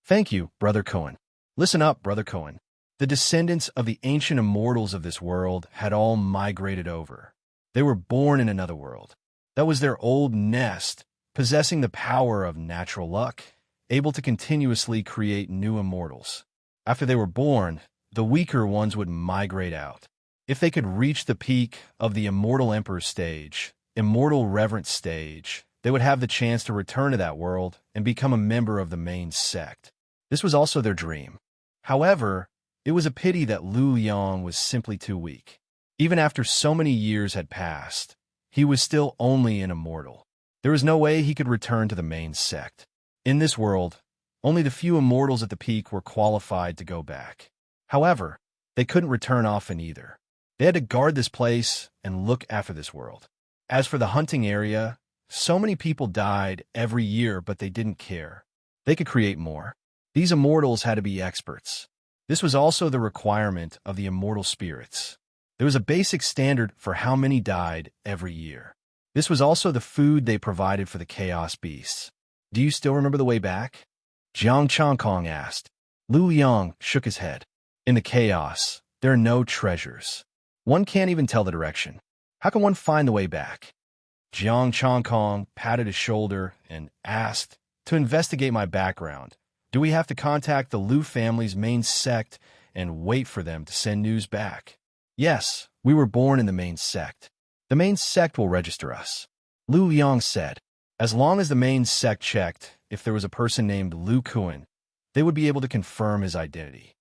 [SPEAKER 1] Thank you, Brother Kuan. Listen up, Brother Kuan. The descendants of the ancient immortals of this world had all migrated over. They were born in another world. That was their old nest, possessing the power of natural luck, able to continuously create new immortals. After they were born, the weaker ones would migrate out. If they could reach the peak of the immortal emperor stage, immortal reverence stage, they would have the chance to return to that world and become a member of the main sect. This was also their dream. However, it was a pity that Liu Yang was simply too weak. Even after so many years had passed, he was still only an immortal. There was no way he could return to the main sect. In this world, only the few immortals at the peak were qualified to go back. However, they couldn't return often either. They had to guard this place and look after this world. As for the hunting area, so many people died every year, but they didn't care. They could create more. These immortals had to be experts. This was also the requirement of the immortal spirits. There was a basic standard for how many died every year. This was also the food they provided for the chaos beasts. Do you still remember the way back? Jiang Changkong asked. Liu Yang shook his head. In the chaos, there are no treasures. One can't even tell the direction. How can one find the way back? Jiang Changkong patted his shoulder and asked, to investigate my background, do we have to contact the Liu family's main sect and wait for them to send news back? Yes, we were born in the main sect. The main sect will register us. Liu Yang said, as long as the main sect checked if there was a person named Liu Kuan, they would be able to confirm his identity.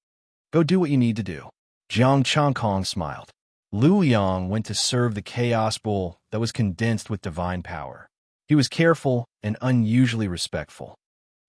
[SPEAKER 1] Go do what you need to do. Jiang Changkong smiled. Liu Yang went to serve the chaos bowl that was condensed with divine power. He was careful and unusually respectful.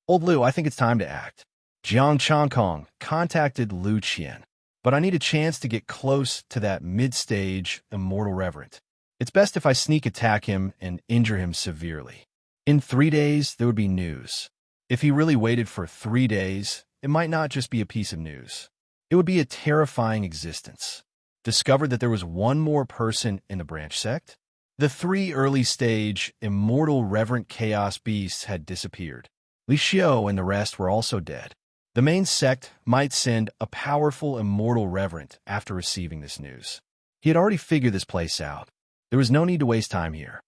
[SPEAKER 1] Old Liu, I think it's time to act. Jiang Changkong contacted Liu Qian, but I need a chance to get close to that mid-stage immortal reverent. It's best if I sneak attack him and injure him severely. In 3 days, there would be news. If he really waited for 3 days, it might not just be a piece of news. It would be a terrifying existence. Discovered that there was one more person in the branch sect? The 3 early-stage, immortal reverent chaos beasts had disappeared. Li Xiao and the rest were also dead. The main sect might send a powerful immortal reverent after receiving this news. He had already figured this place out. There was no need to waste time here.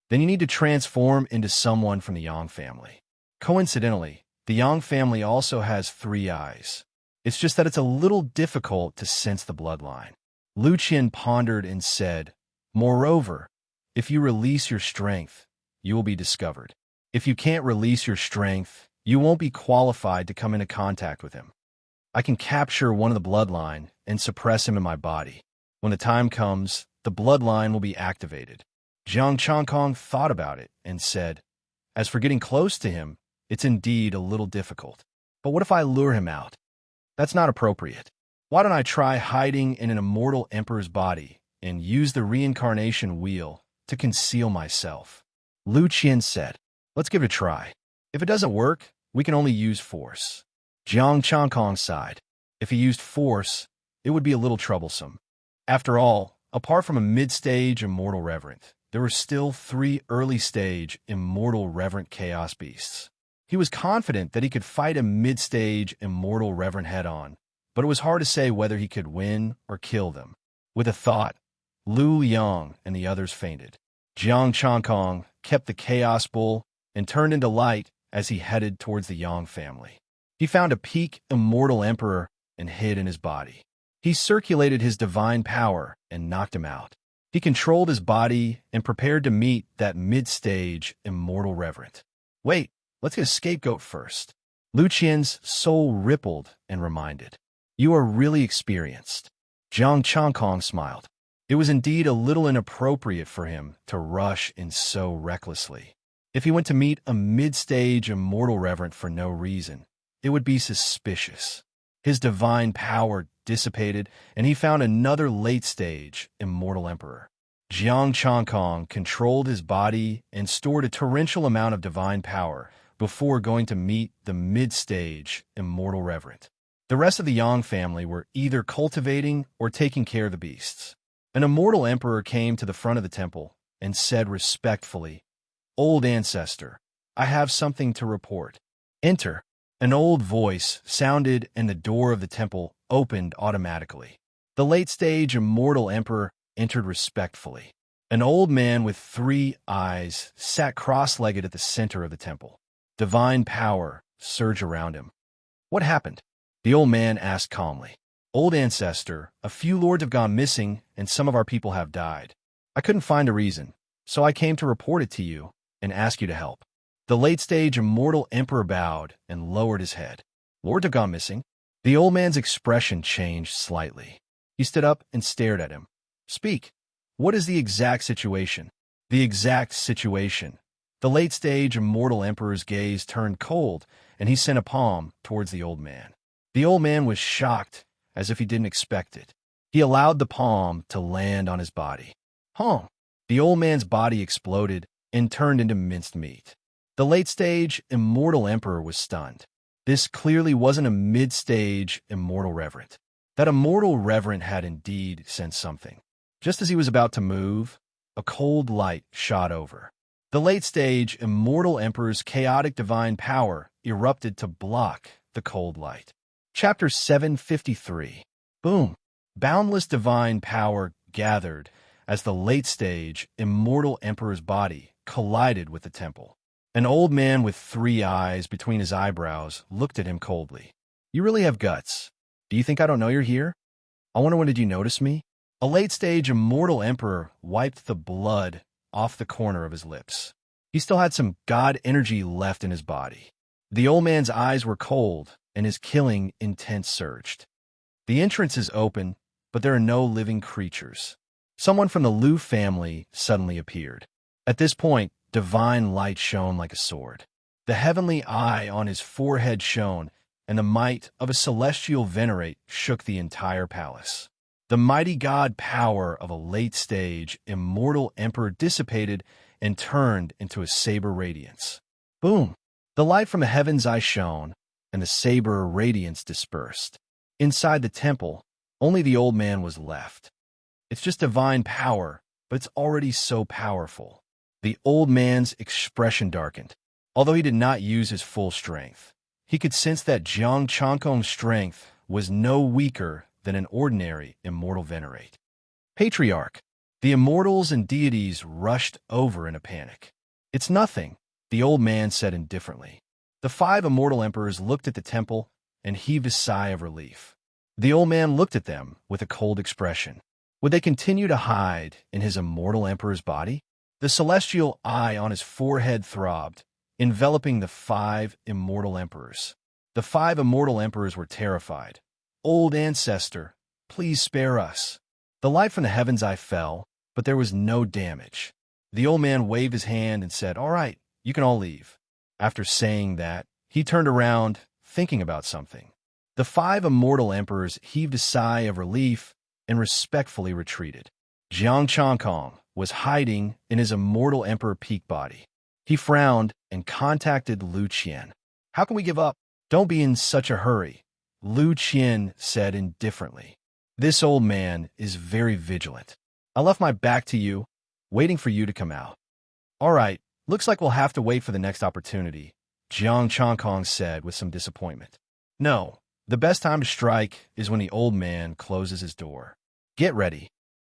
[SPEAKER 1] Then you need to transform into someone from the Yang family. Coincidentally, the Yang family also has 3 eyes. It's just that it's a little difficult to sense the bloodline. Liu Qian pondered and said, moreover, if you release your strength, you will be discovered. If you can't release your strength, you won't be qualified to come into contact with him. I can capture one of the bloodline and suppress him in my body. When the time comes, the bloodline will be activated. Jiang Changkong thought about it and said, as for getting close to him, It's indeed a little difficult. But what if I lure him out? That's not appropriate. Why don't I try hiding in an immortal emperor's body and use the reincarnation wheel to conceal myself? Lu Qian said, let's give it a try. If it doesn't work, we can only use force. Jiang Changkong sighed. If he used force, it would be a little troublesome. After all, apart from a mid-stage immortal reverent, there were still 3 early-stage immortal reverent chaos beasts. He was confident that he could fight a mid-stage immortal reverent head-on, but it was hard to say whether he could win or kill them. With a thought, Lu Yang and the others fainted. Jiang Changkong kept the chaos bull and turned into light as he headed towards the Yang family. He found a peak immortal emperor and hid in his body. He circulated his divine power and knocked him out. He controlled his body and prepared to meet that mid-stage immortal reverent. Wait, let's get a scapegoat first. Lu Qian's soul rippled and reminded. You are really experienced. Jiang Changkong smiled. It was indeed a little inappropriate for him to rush in so recklessly. If he went to meet a mid-stage immortal reverent for no reason, it would be suspicious. His divine power dissipated, and he found another late-stage immortal emperor. Jiang Changkong controlled his body and stored a torrential amount of divine power before going to meet the mid-stage immortal reverent. The rest of the Yang family were either cultivating or taking care of the beasts. An immortal emperor came to the front of the temple and said respectfully, Old ancestor, I have something to report. Enter. An old voice sounded and the door of the temple opened automatically. The late-stage immortal emperor entered respectfully. An old man with 3 eyes sat cross-legged at the center of the temple. Divine power surged around him. What happened? The old man asked calmly. Old ancestor, a few lords have gone missing and some of our people have died. I couldn't find a reason, so I came to report it to you and ask you to help. The late-stage immortal emperor bowed and lowered his head. Lords have gone missing? The old man's expression changed slightly. He stood up and stared at him. Speak. What is the exact situation? The exact situation. The late-stage immortal emperor's gaze turned cold, and he sent a palm towards the old man. The old man was shocked, as if he didn't expect it. He allowed the palm to land on his body. The old man's body exploded and turned into minced meat. The late-stage immortal emperor was stunned. This clearly wasn't a mid-stage immortal reverent. That immortal reverent had indeed sensed something. Just as he was about to move, a cold light shot over. The late-stage immortal emperor's chaotic divine power erupted to block the cold light. Chapter 753. Boom! Boundless divine power gathered as the late-stage immortal emperor's body collided with the temple. An old man with 3 eyes between his eyebrows looked at him coldly. You really have guts. Do you think I don't know you're here? I wonder when did you notice me? A late-stage immortal emperor wiped the blood off the corner of his lips. He still had some god energy left in his body. The old man's eyes were cold, and his killing intent surged. The entrance is open, but there are no living creatures. Someone from the Lu family suddenly appeared. At this point, divine light shone like a sword. The heavenly eye on his forehead shone, and the might of a celestial venerate shook the entire palace. The mighty god power of a late-stage immortal emperor dissipated and turned into a saber radiance. Boom! The light from the heaven's eye shone, and the saber radiance dispersed. Inside the temple, only the old man was left. It's just divine power, but it's already so powerful. The old man's expression darkened. Although he did not use his full strength, he could sense that Jiang Changkong's strength was no weaker than an ordinary immortal venerate. Patriarch, the immortals and deities rushed over in a panic. It's nothing, the old man said indifferently. The 5 immortal emperors looked at the temple and heaved a sigh of relief. The old man looked at them with a cold expression. Would they continue to hide in his immortal emperor's body? The celestial eye on his forehead throbbed, enveloping the 5 immortal emperors. The 5 immortal emperors were terrified. Old ancestor, please spare us. The light from the heaven's eye fell, but there was no damage. The old man waved his hand and said, All right, you can all leave. After saying that, he turned around, thinking about something. The 5 immortal emperors heaved a sigh of relief and respectfully retreated. Jiang Changkong was hiding in his immortal emperor peak body. He frowned and contacted Lu Qian. "How can we give up?" "Don't be in such a hurry," Lu Qian said indifferently. "This old man is very vigilant. I left my back to you, waiting for you to come out." "All right, looks like we'll have to wait for the next opportunity," Jiang Changkong said with some disappointment. "No, the best time to strike is when the old man closes his door. Get ready."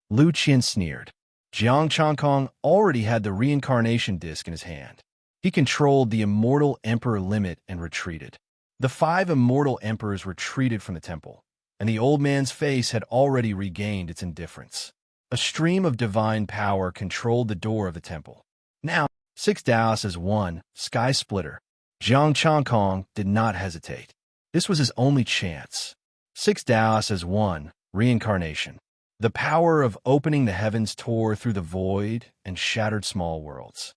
[SPEAKER 1] Lu Qian sneered. Jiang Changkong already had the reincarnation disc in his hand. He controlled the immortal emperor limit and retreated. The 5 immortal emperors retreated from the temple, and the old man's face had already regained its indifference. A stream of divine power controlled the door of the temple. Now, 6 Taoists as 1, Sky Splitter. Jiang Changkong did not hesitate. This was his only chance. 6 Taoists as 1, Reincarnation. The power of opening the heavens tore through the void and shattered small worlds.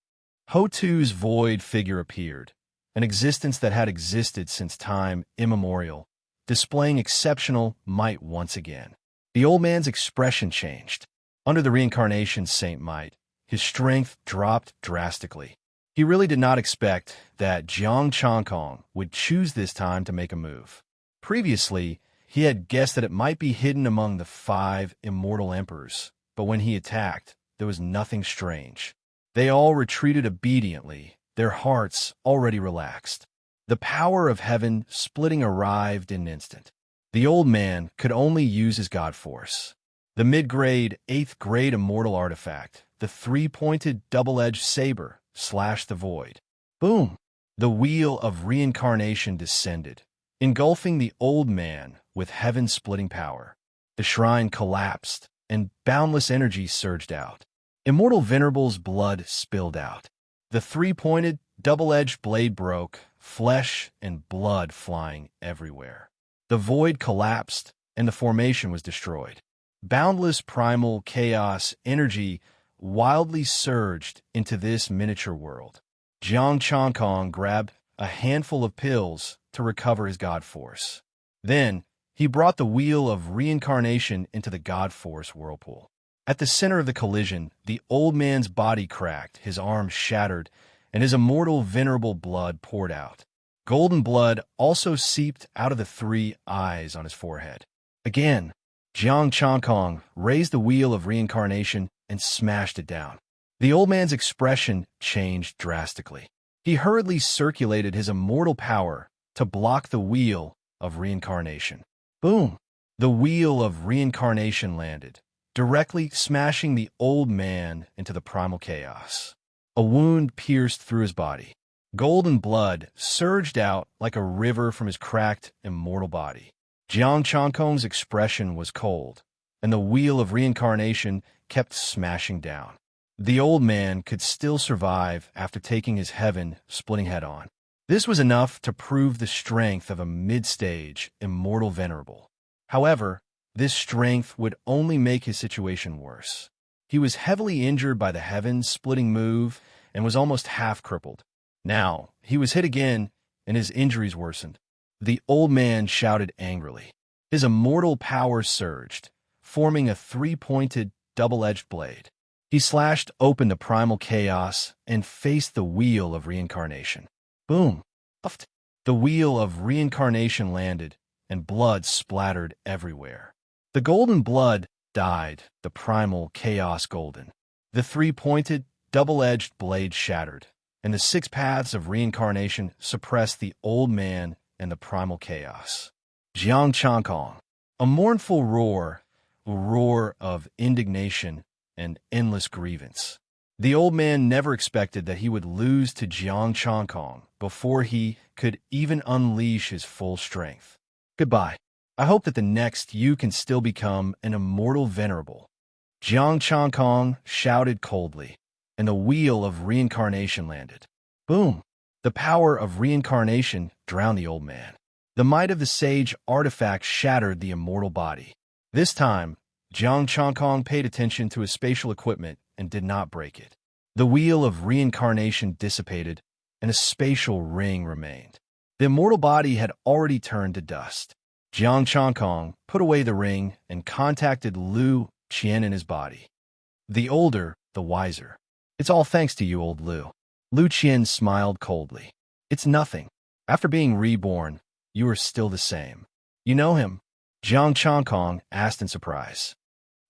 [SPEAKER 1] Ho-Tu's void figure appeared, an existence that had existed since time immemorial, displaying exceptional might once again. The old man's expression changed. Under the reincarnation Saint Might, his strength dropped drastically. He really did not expect that Jiang Changkong would choose this time to make a move. Previously, he had guessed that it might be hidden among the 5 immortal emperors, but when he attacked, there was nothing strange. They all retreated obediently, their hearts already relaxed. The power of heaven splitting arrived in an instant. The old man could only use his god force. The mid-grade, 8th grade immortal artifact, the 3-pointed double-edged saber, slashed the void. Boom! The wheel of reincarnation descended, engulfing the old man with heaven-splitting power. The shrine collapsed, and boundless energy surged out. Immortal Venerable's blood spilled out. The 3-pointed, double-edged blade broke, flesh and blood flying everywhere. The void collapsed, and the formation was destroyed. Boundless primal chaos energy wildly surged into this miniature world. Jiang Changkong grabbed a handful of pills to recover his god force. Then, he brought the wheel of reincarnation into the god force whirlpool. At the center of the collision, the old man's body cracked, his arms shattered, and his immortal venerable blood poured out. Golden blood also seeped out of the 3 eyes on his forehead. Again, Jiang Changkong raised the wheel of reincarnation and smashed it down. The old man's expression changed drastically. He hurriedly circulated his immortal power to block the wheel of reincarnation. Boom! The wheel of reincarnation landed, directly smashing the old man into the primal chaos. A wound pierced through his body. Golden blood surged out like a river from his cracked, immortal body. Jiang Changkong's expression was cold, and the wheel of reincarnation kept smashing down. The old man could still survive after taking his heaven-splitting head on. This was enough to prove the strength of a mid-stage, immortal venerable. However, this strength would only make his situation worse. He was heavily injured by the heaven-splitting move and was almost half-crippled. Now, he was hit again, and his injuries worsened. The old man shouted angrily. His immortal power surged, forming a 3-pointed, double-edged blade. He slashed open the primal chaos and faced the wheel of reincarnation. Boom! Puffed. The wheel of reincarnation landed, and blood splattered everywhere. The golden blood died, the primal chaos golden. The 3-pointed, double-edged blade shattered, and the 6 paths of reincarnation suppressed the old man and the primal chaos. Jiang Changkong, a mournful roar, a roar of indignation and endless grievance. The old man never expected that he would lose to Jiang Changkong before he could even unleash his full strength. Goodbye. I hope that the next you can still become an immortal venerable. Jiang Changkong shouted coldly, and the wheel of reincarnation landed. Boom! The power of reincarnation drowned the old man. The might of the sage artifact shattered the immortal body. This time, Jiang Changkong paid attention to his spatial equipment and did not break it. The wheel of reincarnation dissipated, and a spatial ring remained. The immortal body had already turned to dust. Jiang Changkong put away the ring and contacted Lu Qian in his body. The older, the wiser. It's all thanks to you, old Lu. Lu Qian smiled coldly. It's nothing. After being reborn, you are still the same. You know him? Jiang Changkong asked in surprise.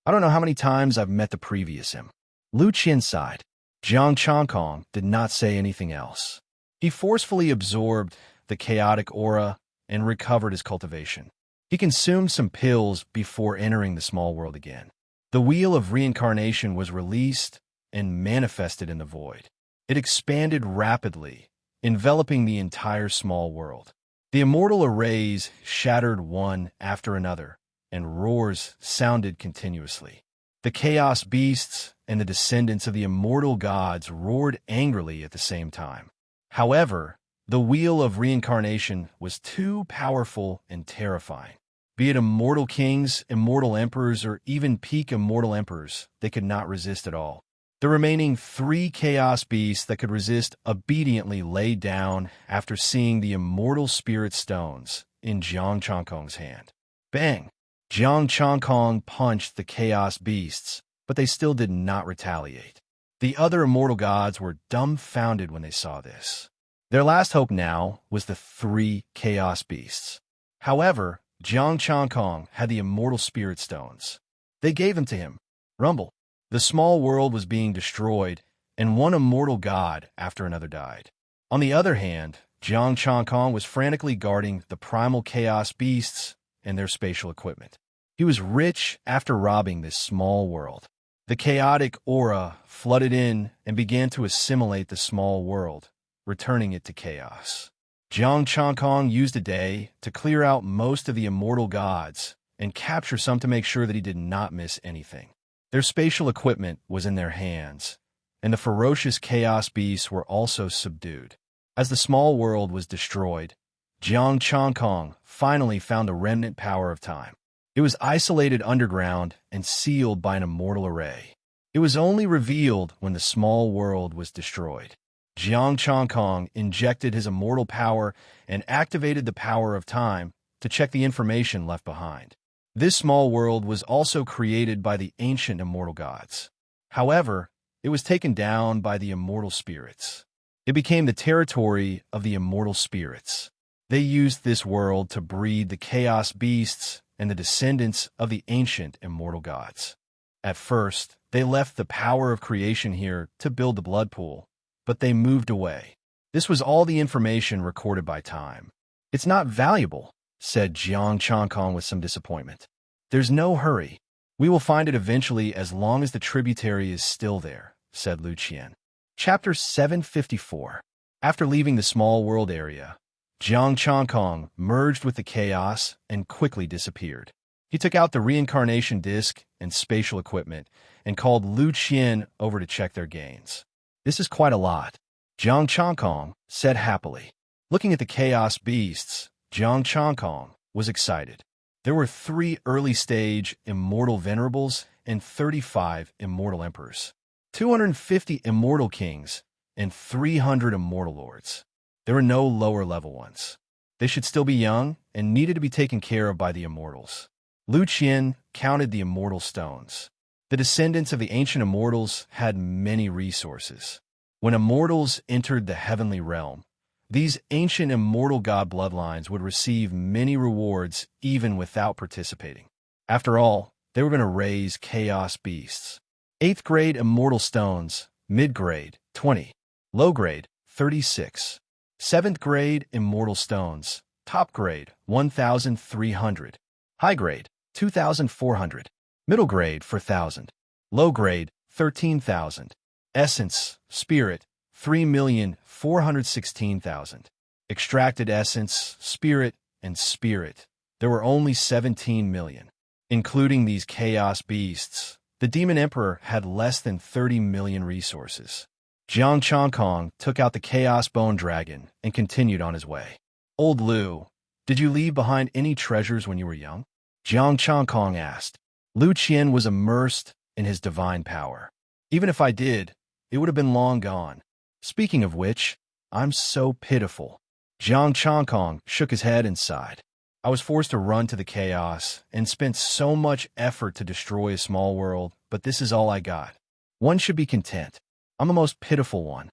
[SPEAKER 1] I don't know how many times I've met the previous him. Lu Qian sighed. Jiang Changkong did not say anything else. He forcefully absorbed the chaotic aura and recovered his cultivation. He consumed some pills before entering the small world again. The wheel of reincarnation was released and manifested in the void. It expanded rapidly, enveloping the entire small world. The immortal arrays shattered one after another, and roars sounded continuously. The chaos beasts and the descendants of the immortal gods roared angrily at the same time. However, the wheel of reincarnation was too powerful and terrifying. Be it immortal kings, immortal emperors, or even peak immortal emperors, they could not resist at all. The remaining 3 chaos beasts that could resist obediently lay down after seeing the immortal spirit stones in Jiang Changkong's hand. Bang! Jiang Changkong punched the chaos beasts, but they still did not retaliate. The other immortal gods were dumbfounded when they saw this. Their last hope now was the 3 chaos beasts. However, Jiang Changkong had the immortal spirit stones. They gave them to him. Rumble. The small world was being destroyed, and one immortal god after another died. On the other hand, Jiang Changkong was frantically guarding the primal chaos beasts and their spatial equipment. He was rich after robbing this small world. The chaotic aura flooded in and began to assimilate the small world, returning it to chaos. Jiang Changkong used a day to clear out most of the immortal gods and capture some to make sure that he did not miss anything. Their spatial equipment was in their hands, and the ferocious chaos beasts were also subdued. As the small world was destroyed, Jiang Changkong finally found the remnant power of time. It was isolated underground and sealed by an immortal array. It was only revealed when the small world was destroyed. Jiang Changkong injected his immortal power and activated the power of time to check the information left behind. This small world was also created by the ancient immortal gods. However, it was taken down by the immortal spirits. It became the territory of the immortal spirits. They used this world to breed the chaos beasts and the descendants of the ancient immortal gods. At first, they left the power of creation here to build the blood pool, but they moved away. This was all the information recorded by time. It's not valuable, said Jiang Changkong with some disappointment. There's no hurry. We will find it eventually as long as the tributary is still there, said Lu Qian. Chapter 754. After leaving the small world area, Jiang Changkong merged with the chaos and quickly disappeared. He took out the reincarnation disc and spatial equipment and called Lu Qian over to check their gains. This is quite a lot, Jiang Changkong said happily. Looking at the chaos beasts, Jiang Changkong was excited. There were 3 early-stage immortal venerables and 35 immortal emperors, 250 immortal kings, and 300 immortal lords. There were no lower-level ones. They should still be young and needed to be taken care of by the immortals. Lu Qian counted the immortal stones. The descendants of the ancient immortals had many resources. When immortals entered the heavenly realm, these ancient immortal god bloodlines would receive many rewards even without participating. After all, they were going to raise chaos beasts. 8th grade immortal stones, mid-grade, 20. Low-grade, 36. 7th grade immortal stones, top grade, 1,300. High grade, 2,400. Middle grade, 4,000. Low grade, 13,000. Essence, spirit, 3,416,000. Extracted essence, spirit, and spirit. There were only 17 million. Including these chaos beasts, the demon emperor had less than 30 million resources. Jiang Changkong took out the chaos bone dragon and continued on his way. Old Lu, did you leave behind any treasures when you were young? Jiang Changkong asked. Lu Qian was immersed in his divine power. Even if I did, it would have been long gone. Speaking of which, I'm so pitiful. Jiang Changkong shook his head and sighed. I was forced to run to the chaos and spent so much effort to destroy a small world, but this is all I got. One should be content. I'm the most pitiful one.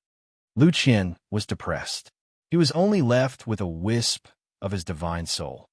[SPEAKER 1] Lu Qian was depressed. He was only left with a wisp of his divine soul.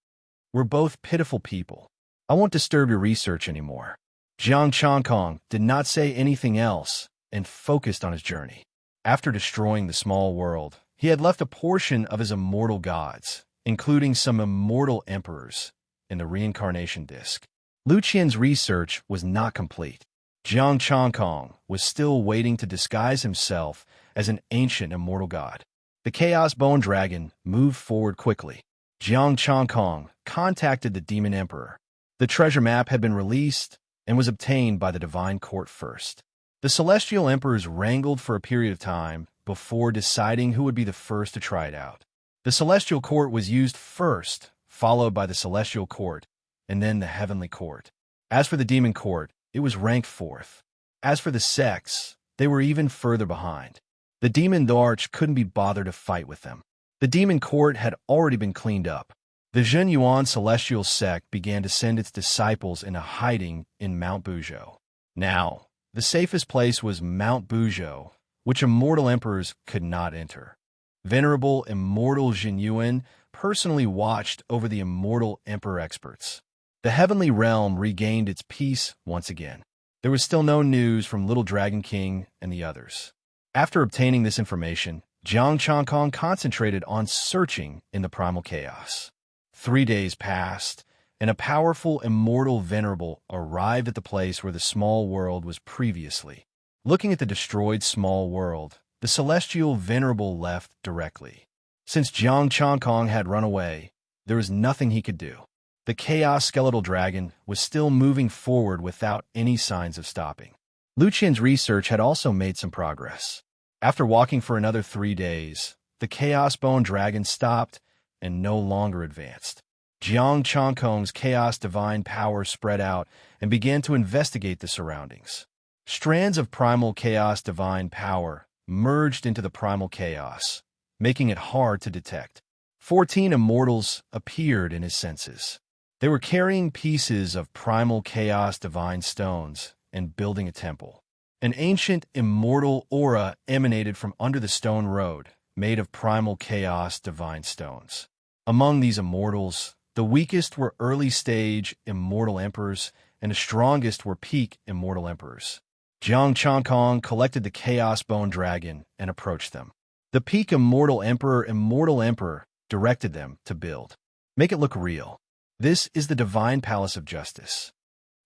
[SPEAKER 1] We're both pitiful people. I won't disturb your research anymore. Jiang Changkong did not say anything else and focused on his journey. After destroying the small world, he had left a portion of his immortal gods, including some immortal emperors, in the reincarnation disk. Lu Qian's research was not complete. Jiang Changkong was still waiting to disguise himself as an ancient immortal god. The Chaos Bone Dragon moved forward quickly. Jiang Changkong contacted the Demon Emperor. The treasure map had been released and was obtained by the Divine Court first. The Celestial Emperors wrangled for a period of time before deciding who would be the first to try it out. The Celestial Court was used first, followed by the Celestial Court, and then the Heavenly Court. As for the Demon Court, it was ranked fourth. As for the sects, they were even further behind. The Demon Darch couldn't be bothered to fight with them. The Demon Court had already been cleaned up. The Zhen Yuan Celestial Sect began to send its disciples into hiding in Mount Buzhou. Now, the safest place was Mount Buzhou, which immortal emperors could not enter. Venerable Immortal Zhen Yuan personally watched over the immortal emperor experts. The heavenly realm regained its peace once again. There was still no news from Little Dragon King and the others. After obtaining this information, Jiang Changkong concentrated on searching in the primal chaos. 3 days passed, and a powerful immortal venerable arrived at the place where the small world was previously. Looking at the destroyed small world, the celestial venerable left directly. Since Jiang Changkong had run away, there was nothing he could do. The Chaos Skeletal Dragon was still moving forward without any signs of stopping. Lu Qian's research had also made some progress. After walking for another 3 days, the Chaos Bone Dragon stopped and no longer advanced. Jiang Changkong's Chaos Divine power spread out and began to investigate the surroundings. Strands of primal Chaos Divine power merged into the primal chaos, making it hard to detect. 14 immortals appeared in his senses. They were carrying pieces of primal Chaos Divine stones and building a temple. An ancient immortal aura emanated from under the stone road, made of primal Chaos Divine stones. Among these immortals, the weakest were early-stage immortal emperors, and the strongest were peak immortal emperors. Jiang Changkong collected the Chaos Bone Dragon and approached them. The peak immortal emperor directed them to build. Make it look real. This is the Divine Palace of Justice.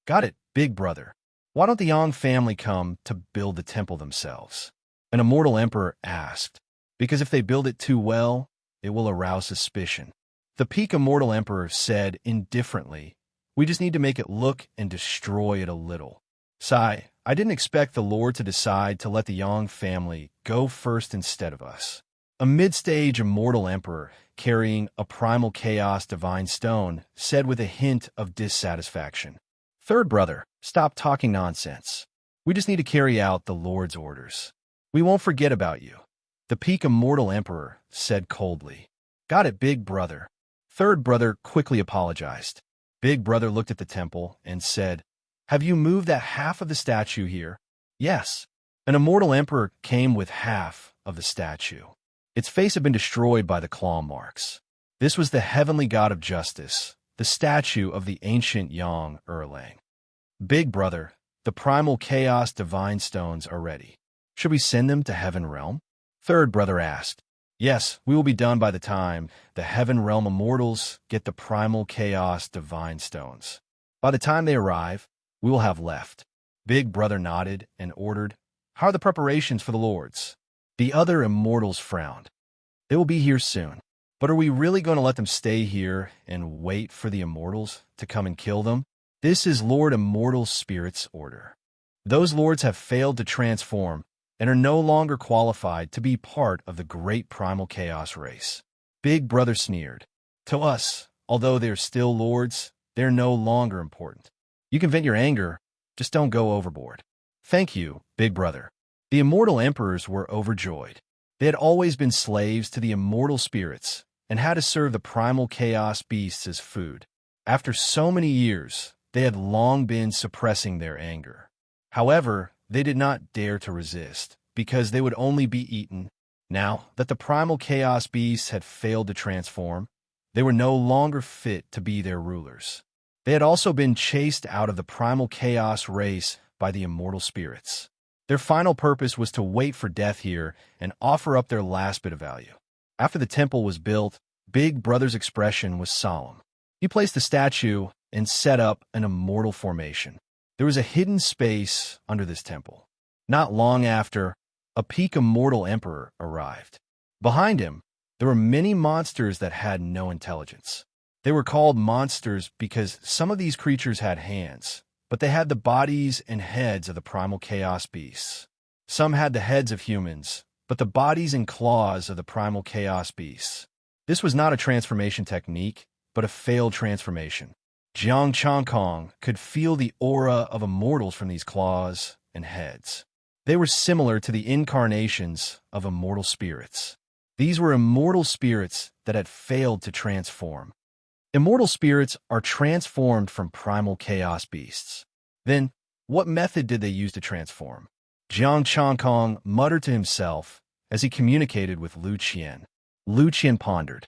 [SPEAKER 1] Got it, big brother. Why don't the Yang family come to build the temple themselves? An immortal emperor asked. Because if they build it too well, it will arouse suspicion. The peak immortal emperor said indifferently, we just need to make it look and destroy it a little. Sigh, I didn't expect the Lord to decide to let the Yang family go first instead of us. A mid-stage immortal emperor carrying a primal chaos divine stone said with a hint of dissatisfaction. Third brother, stop talking nonsense. We just need to carry out the Lord's orders. We won't forget about you. The peak immortal emperor said coldly. Got it, big brother. Third brother quickly apologized. Big brother looked at the temple and said, have you moved that half of the statue here? Yes. An immortal emperor came with half of the statue. Its face had been destroyed by the claw marks. This was the heavenly god of justice, the statue of the ancient Yang Erlang. Big brother, the primal chaos divine stones are ready. Should we send them to Heaven Realm? Third brother asked. Yes, we will be done by the time the Heaven Realm immortals get the primal chaos divine stones. By the time they arrive, we will have left. Big brother nodded and ordered, how are the preparations for the lords? The other immortals frowned. They will be here soon. But are we really going to let them stay here and wait for the immortals to come and kill them? This is Lord Immortal Spirit's order. Those lords have failed to transform and are no longer qualified to be part of the great primal chaos race. Big brother sneered. To us, although they're still lords, they're no longer important. You can vent your anger, just don't go overboard. Thank you, big brother. The immortal emperors were overjoyed. They had always been slaves to the immortal spirits and had to serve the primal chaos beasts as food. After so many years, they had long been suppressing their anger. However, they did not dare to resist, because they would only be eaten. Now that the primal chaos beasts had failed to transform, they were no longer fit to be their rulers. They had also been chased out of the primal chaos race by the immortal spirits. Their final purpose was to wait for death here and offer up their last bit of value. After the temple was built, Big Brother's expression was solemn. He placed the statue and set up an immortal formation. There was a hidden space under this temple. Not long after, a peak immortal emperor arrived. Behind him, there were many monsters that had no intelligence. They were called monsters because some of these creatures had hands, but they had the bodies and heads of the primal chaos beasts. Some had the heads of humans, but the bodies and claws of the primal chaos beasts. This was not a transformation technique, but a failed transformation. Jiang Changkong could feel the aura of immortals from these claws and heads. They were similar to the incarnations of immortal spirits. These were immortal spirits that had failed to transform. Immortal spirits are transformed from primal chaos beasts. Then, what method did they use to transform? Jiang Changkong muttered to himself as he communicated with Lu Qian. Lu Qian pondered.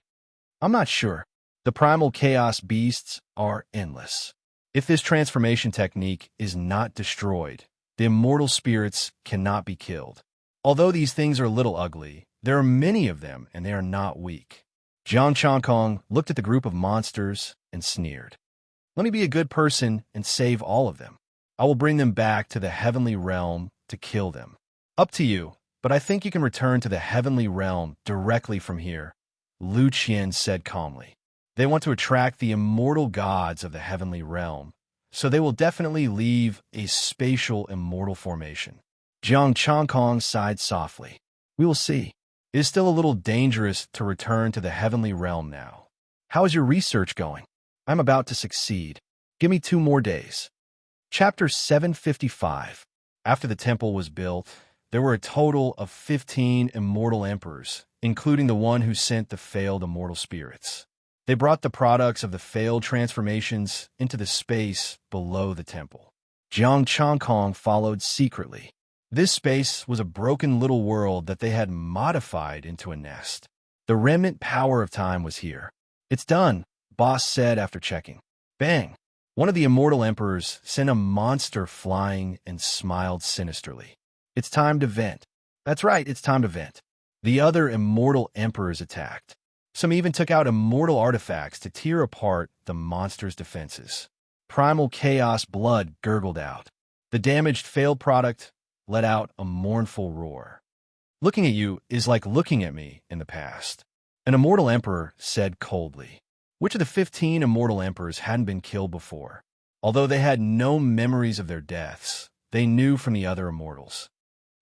[SPEAKER 1] I'm not sure. The primal chaos beasts are endless. If this transformation technique is not destroyed, the immortal spirits cannot be killed. Although these things are a little ugly, there are many of them and they are not weak. Jiang Changkong looked at the group of monsters and sneered. Let me be a good person and save all of them. I will bring them back to the heavenly realm to kill them. Up to you, but I think you can return to the heavenly realm directly from here, Lu Qian said calmly. They want to attract the immortal gods of the heavenly realm, so they will definitely leave a spatial immortal formation. Jiang Changkong sighed softly. We will see. It is still a little dangerous to return to the heavenly realm now. How is your research going? I'm about to succeed. Give me 2 more days. Chapter 755. After the temple was built, there were a total of 15 immortal emperors, including the one who sent the failed immortal spirits. They brought the products of the failed transformations into the space below the temple. Jiang Changkong followed secretly. This space was a broken little world that they had modified into a nest. The remnant power of time was here. It's done, Boss said after checking. Bang! One of the immortal emperors sent a monster flying and smiled sinisterly. It's time to vent. That's right, it's time to vent. The other immortal emperors attacked. Some even took out immortal artifacts to tear apart the monster's defenses. Primal chaos blood gurgled out. The damaged failed product let out a mournful roar. Looking at you is like looking at me in the past, an immortal emperor said coldly. Which of the 15 immortal emperors hadn't been killed before? Although they had no memories of their deaths, they knew from the other immortals.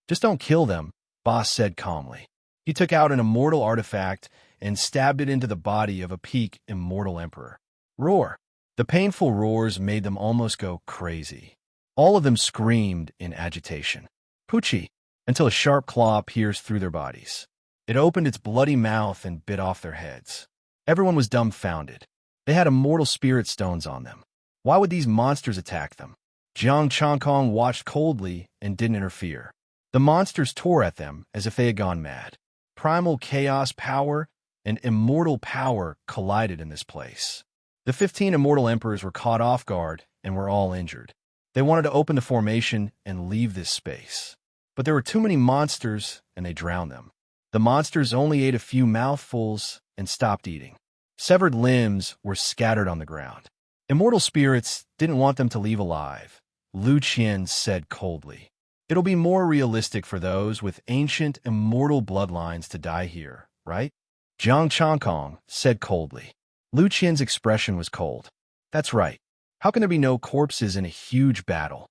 [SPEAKER 1] Just don't kill them, Boss said calmly. He took out an immortal artifact and stabbed it into the body of a peak immortal emperor. Roar! The painful roars made them almost go crazy. All of them screamed in agitation. Poochie! Until a sharp claw pierced through their bodies. It opened its bloody mouth and bit off their heads. Everyone was dumbfounded. They had immortal spirit stones on them. Why would these monsters attack them? Jiang Changkong watched coldly and didn't interfere. The monsters tore at them as if they had gone mad. Primal chaos power and immortal power collided in this place. The 15 immortal emperors were caught off guard and were all injured. They wanted to open the formation and leave this space. But there were too many monsters, and they drowned them. The monsters only ate a few mouthfuls and stopped eating. Severed limbs were scattered on the ground. Immortal spirits didn't want them to leave alive, Lu Qian said coldly. It'll be more realistic for those with ancient immortal bloodlines to die here, right? Jiang Changkong said coldly. Lu Qian's expression was cold. That's right. How can there be no corpses in a huge battle?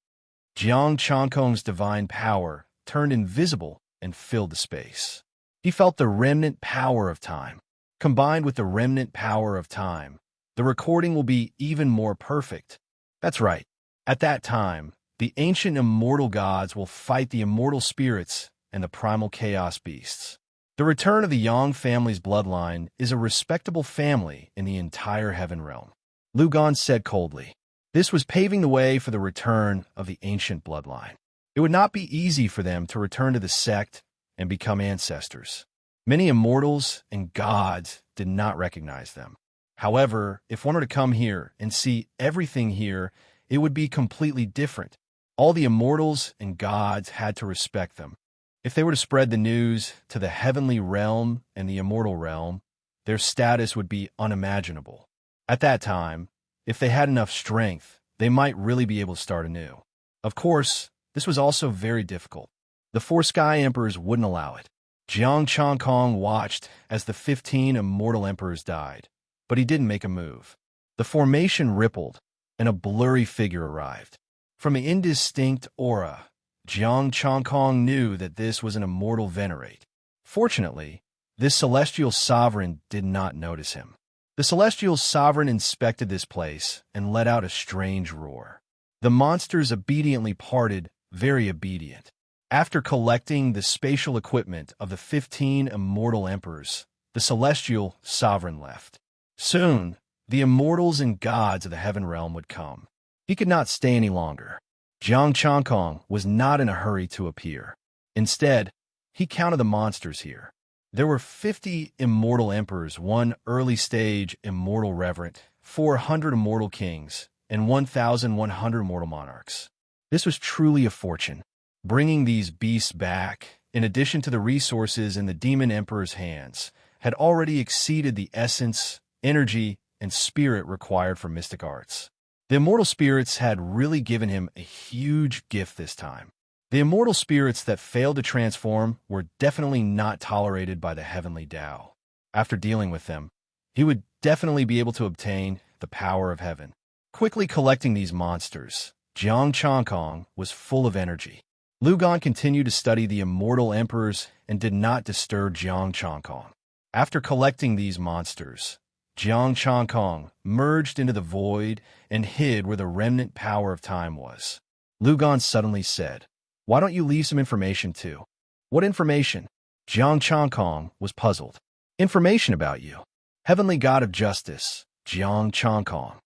[SPEAKER 1] Jiang Changkong's divine power turned invisible and filled the space. He felt the remnant power of time. Combined with the remnant power of time, the recording will be even more perfect. That's right. At that time, the ancient immortal gods will fight the immortal spirits and the primal chaos beasts. The return of the Yang family's bloodline is a respectable family in the entire heaven realm, Lugon said coldly. This was paving the way for the return of the ancient bloodline. It would not be easy for them to return to the sect and become ancestors. Many immortals and gods did not recognize them. However, if one were to come here and see everything here, it would be completely different. All the immortals and gods had to respect them. If they were to spread the news to the heavenly realm and the immortal realm, their status would be unimaginable. At that time, if they had enough strength, they might really be able to start anew. Of course, this was also very difficult. The 4 Sky Emperors wouldn't allow it. Jiang Changkong watched as the 15 immortal emperors died, but he didn't make a move. The formation rippled, and a blurry figure arrived. From the indistinct aura, Jiang Changkong knew that this was an immortal venerate. Fortunately, this celestial sovereign did not notice him. The celestial sovereign inspected this place and let out a strange roar. The monsters obediently parted, very obedient. After collecting the spatial equipment of the 15 immortal emperors, the celestial sovereign left. Soon, the immortals and gods of the heaven realm would come. He could not stay any longer. Jiang Changkong was not in a hurry to appear. Instead, he counted the monsters here. There were 50 immortal emperors, 1 early-stage immortal reverend, 400 immortal kings, and 1,100 mortal monarchs. This was truly a fortune. Bringing these beasts back, in addition to the resources in the demon emperor's hands, had already exceeded the essence, energy, and spirit required for mystic arts. The immortal spirits had really given him a huge gift this time. The immortal spirits that failed to transform were definitely not tolerated by the heavenly Tao. After dealing with them, he would definitely be able to obtain the power of heaven. Quickly collecting these monsters, Jiang Changkong was full of energy. Lugon continued to study the immortal emperors and did not disturb Jiang Changkong. After collecting these monsters, Jiang Changkong merged into the void and hid where the remnant power of time was. Lugon suddenly said, "Why don't you leave some information too?" "What information?" Jiang Changkong was puzzled. "Information about you. Heavenly God of Justice, Jiang Changkong."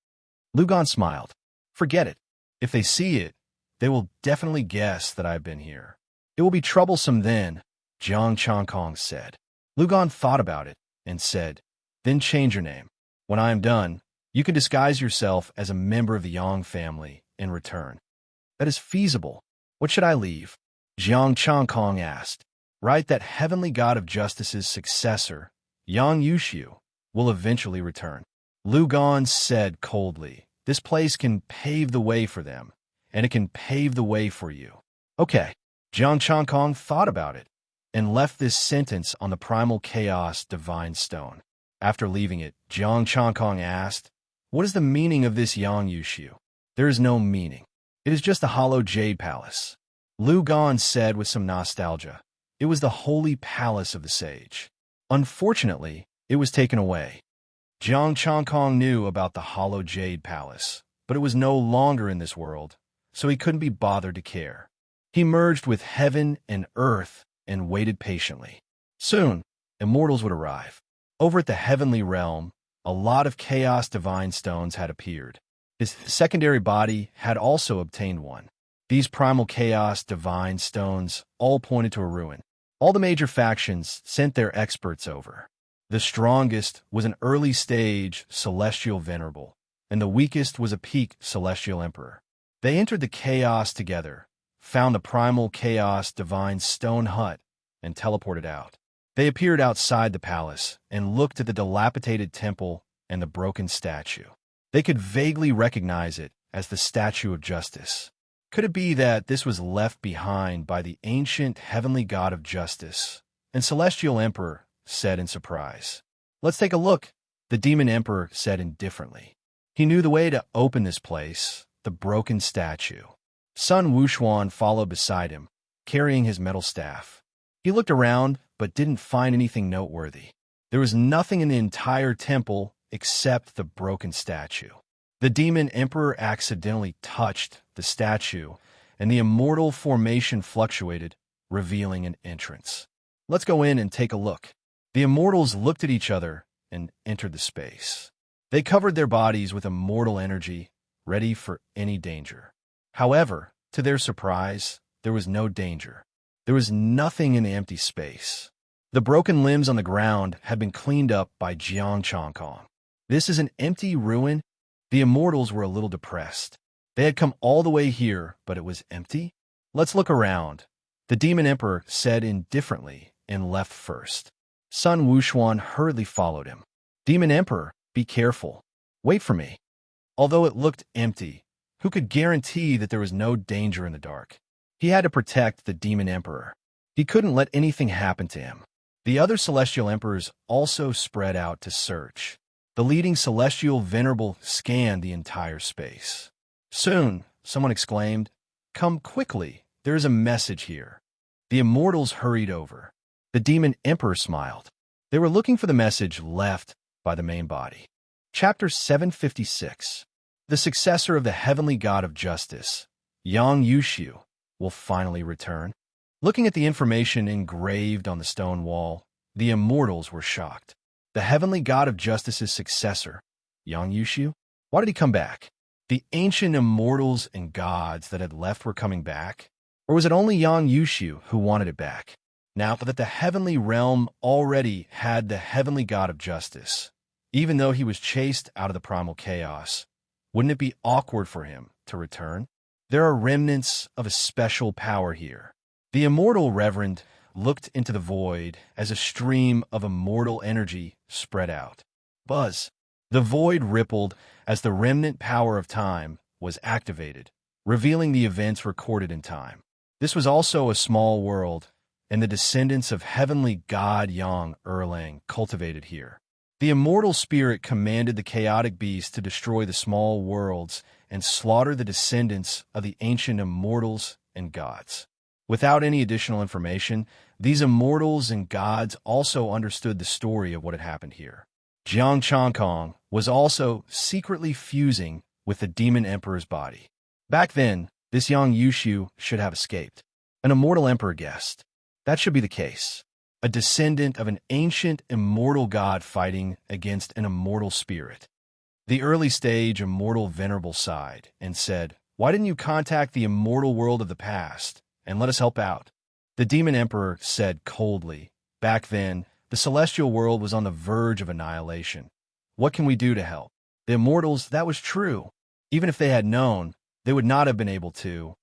[SPEAKER 1] Lugon smiled. "Forget it. If they see it, they will definitely guess that I've been here. It will be troublesome then," Jiang Changkong said. Lugon thought about it and said, "Then change your name. When I am done, you can disguise yourself as a member of the Yang family in return." "That is feasible. What should I leave?" Jiang Changkong asked. "Write that Heavenly God of Justice's successor, Yang Yushu, will eventually return." Lugon said coldly, "This place can pave the way for them, and it can pave the way for you." "Okay." Jiang Changkong thought about it and left this sentence on the primal chaos divine stone. After leaving it, Jiang Changkong asked, "What is the meaning of this Yang Yushu?" "There is no meaning. It is just a hollow jade palace." Lugon said with some nostalgia. It was the holy palace of the sage. Unfortunately, it was taken away. Jiang Changkong knew about the hollow jade palace, but it was no longer in this world, so he couldn't be bothered to care. He merged with heaven and earth and waited patiently. Soon, immortals would arrive. Over at the heavenly realm, a lot of chaos divine stones had appeared. His secondary body had also obtained one. These primal chaos divine stones all pointed to a ruin. All the major factions sent their experts over. The strongest was an early-stage celestial venerable, and the weakest was a peak celestial emperor. They entered the chaos together, found the primal chaos divine stone hut, and teleported out. They appeared outside the palace and looked at the dilapidated temple and the broken statue. They could vaguely recognize it as the Statue of Justice. Could it be that this was left behind by the ancient heavenly God of Justice and Celestial Emperor said in surprise. "Let's take a look," the Demon Emperor said indifferently. He knew the way to open this place, the broken statue. Sun Wuxuan followed beside him, carrying his metal staff. He looked around, but didn't find anything noteworthy. There was nothing in the entire temple except the broken statue. The Demon Emperor accidentally touched the statue, and the immortal formation fluctuated, revealing an entrance. Let's go in and take a look. The immortals looked at each other and entered the space. They covered their bodies with immortal energy, ready for any danger. However, to their surprise, there was no danger. There was nothing in the empty space. The broken limbs on the ground had been cleaned up by Jiang Changkong. This is an empty ruin. The immortals were a little depressed. They had come all the way here, but it was empty. Let's look around, the Demon Emperor said indifferently and left first. Sun Wuxuan hurriedly followed him. Demon Emperor, be careful. Wait for me. Although it looked empty, who could guarantee that there was no danger in the dark? He had to protect the Demon Emperor. He couldn't let anything happen to him. The other celestial emperors also spread out to search. The leading celestial venerable scanned the entire space. Soon, someone exclaimed, "Come quickly, there is a message here." The immortals hurried over. The Demon Emperor smiled. They were looking for the message left by the main body. Chapter 756. The successor of the heavenly god of justice, Yang Yushu, will finally return. Looking at the information engraved on the stone wall, the immortals were shocked. The heavenly god of justice's successor, Yang Yushu? Why did he come back? The ancient immortals and gods that had left were coming back? Or was it only Yang Yushu who wanted it back? Now that the heavenly realm already had the heavenly god of justice, even though he was chased out of the primal chaos, wouldn't it be awkward for him to return? There are remnants of a special power here. The immortal reverend looked into the void as a stream of immortal energy spread out. Buzz. The void rippled as the remnant power of time was activated, revealing the events recorded in time. This was also a small world, and the descendants of heavenly god Yang Erlang cultivated here. The immortal spirit commanded the chaotic beast to destroy the small worlds and slaughter the descendants of the ancient immortals and gods. Without any additional information, these immortals and gods also understood the story of what had happened here. Jiang Changkong was also secretly fusing with the Demon Emperor's body. Back then, this Yang Yushu should have escaped. An immortal emperor guessed. That should be the case. A descendant of an ancient immortal god fighting against an immortal spirit. The early stage immortal venerable sighed and said, "Why didn't you contact the immortal world of the past and let us help out?" The Demon Emperor said coldly, "Back then, the celestial world was on the verge of annihilation. What can we do to help?" The immortals, that was true. Even if they had known, they would not have been able to.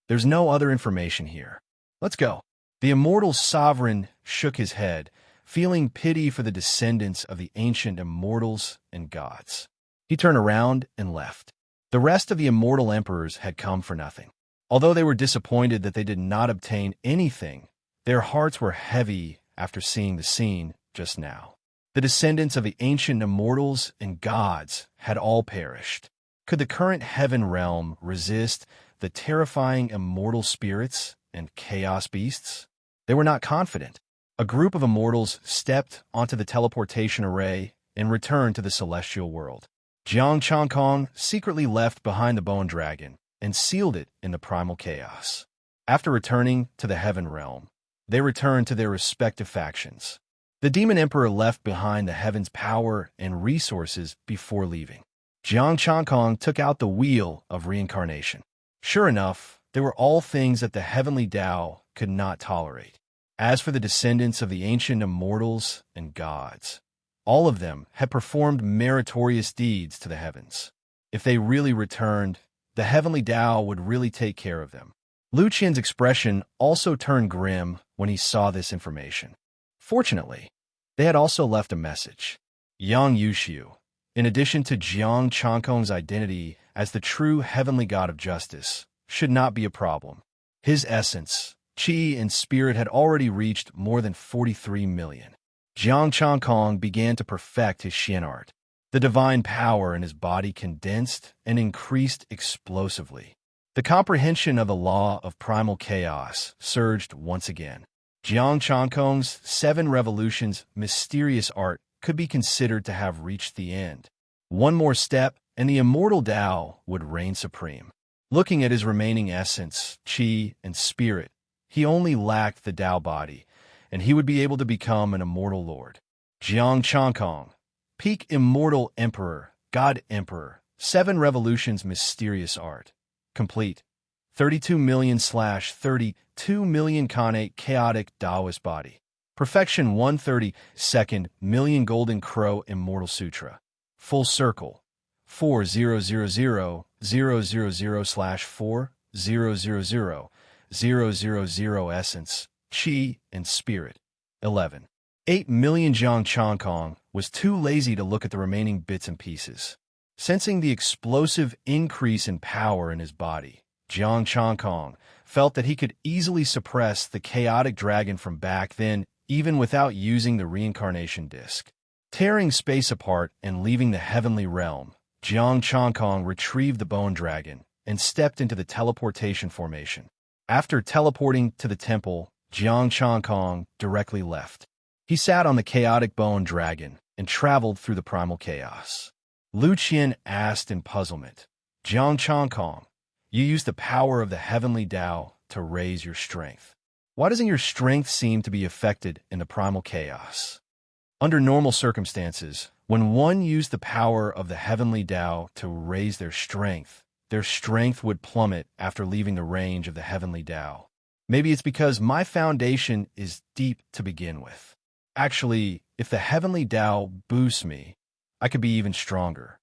[SPEAKER 1] There's no other information here. Let's go. The immortal sovereign shook his head, feeling pity for the descendants of the ancient immortals and gods. He turned around and left. The rest of the immortal emperors had come for nothing. Although they were disappointed that they did not obtain anything, their hearts were heavy after seeing the scene just now. The descendants of the ancient immortals and gods had all perished. Could the current heaven realm resist the terrifying immortal spirits and chaos beasts? They were not confident. A group of immortals stepped onto the teleportation array and returned to the celestial world. Jiang Changkong secretly left behind the bone dragon and sealed it in the primal chaos. After returning to the heaven realm, they returned to their respective factions. The Demon Emperor left behind the heaven's power and resources before leaving. Jiang Changkong took out the wheel of reincarnation. Sure enough, they were all things that the heavenly Tao could not tolerate. As for the descendants of the ancient immortals and gods, all of them had performed meritorious deeds to the heavens. If they really returned, the heavenly Tao would really take care of them. Lu Qian's expression also turned grim when he saw this information. Fortunately, they had also left a message. Yang Yushu, in addition to Jiang Changkong's identity as the true heavenly god of justice, should not be a problem. His essence, qi, and spirit had already reached more than 43 million. Jiang Changkong began to perfect his Xian art. The divine power in his body condensed and increased explosively. The comprehension of the law of primal chaos surged once again. Jiang Changkong's 7 revolutions mysterious art could be considered to have reached the end. One more step, and the immortal Tao would reign supreme. Looking at his remaining essence, qi, and spirit, he only lacked the Tao body, and he would be able to become an immortal lord. Jiang Chankong, peak immortal emperor, god emperor, 7 revolutions mysterious art. Complete. 32 million/32 million Khanate chaotic Taoist body. Perfection 132nd million golden crow immortal sutra. Full circle. 4000/4000/000 essence, chi, and spirit. 11. 8 million. Jiang Chankong was too lazy to look at the remaining bits and pieces. Sensing the explosive increase in power in his body, Jiang Chankong felt that he could easily suppress the chaotic dragon from back then, even without using the reincarnation disc. Tearing space apart and leaving the heavenly realm, Jiang Chankong retrieved the bone dragon and stepped into the teleportation formation. After teleporting to the temple, Jiang Chankong directly left. He sat on the chaotic bone dragon and traveled through the primal chaos. Lu Qian asked in puzzlement, Jiang Chankong, you used the power of the heavenly Tao to raise your strength. Why doesn't your strength seem to be affected in the primal chaos? Under normal circumstances, when one used the power of the heavenly Tao to raise their strength would plummet after leaving the range of the heavenly Tao. Maybe it's because my foundation is deep to begin with. Actually, if the heavenly Tao boosts me, I could be even stronger.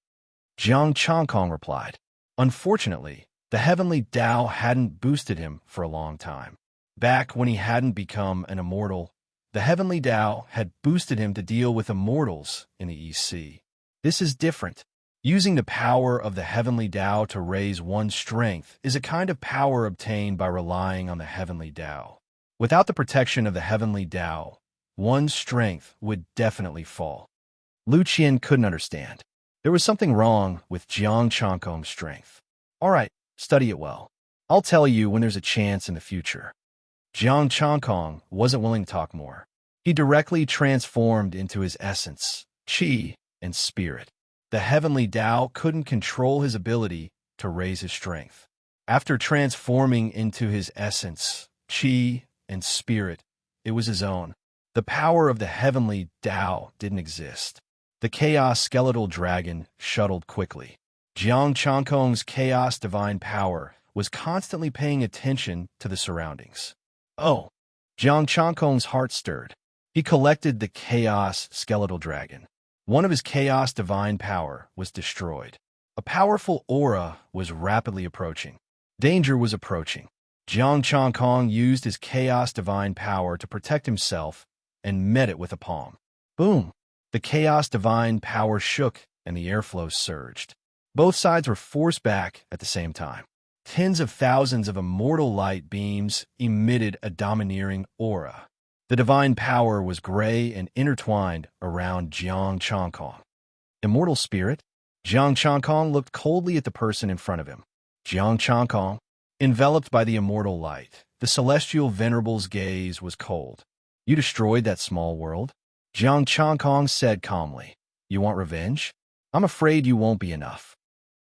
[SPEAKER 1] Jiang Chankong replied. Unfortunately, the heavenly Tao hadn't boosted him for a long time. Back when he hadn't become an immortal, the heavenly Tao had boosted him to deal with immortals in the East Sea. This is different. Using the power of the heavenly Tao to raise one's strength is a kind of power obtained by relying on the heavenly Tao. Without the protection of the heavenly Tao, one's strength would definitely fall. Lu Qian couldn't understand. There was something wrong with Jiang Chankong's strength. All right, study it well. I'll tell you when there's a chance in the future. Jiang Chankong wasn't willing to talk more. He directly transformed into his essence, chi, and spirit. The heavenly Tao couldn't control his ability to raise his strength. After transforming into his essence, chi, and spirit, it was his own. The power of the heavenly Tao didn't exist. The chaos skeletal dragon shuttled quickly. Jiang Chankong's chaos divine power was constantly paying attention to the surroundings. Oh! Jiang Chankong's heart stirred. He collected the chaos skeletal dragon. One of his chaos divine power was destroyed. A powerful aura was rapidly approaching. Danger was approaching. Jiang Chankong used his chaos divine power to protect himself and met it with a palm. Boom! The chaos divine power shook and the airflow surged. Both sides were forced back at the same time. Tens of thousands of immortal light beams emitted a domineering aura. The divine power was gray and intertwined around Jiang Chankong. Immortal spirit? Jiang Chankong looked coldly at the person in front of him. Jiang Chankong, enveloped by the immortal light, the celestial venerable's gaze was cold. You destroyed that small world? Jiang Chankong said calmly. You want revenge? I'm afraid you won't be enough.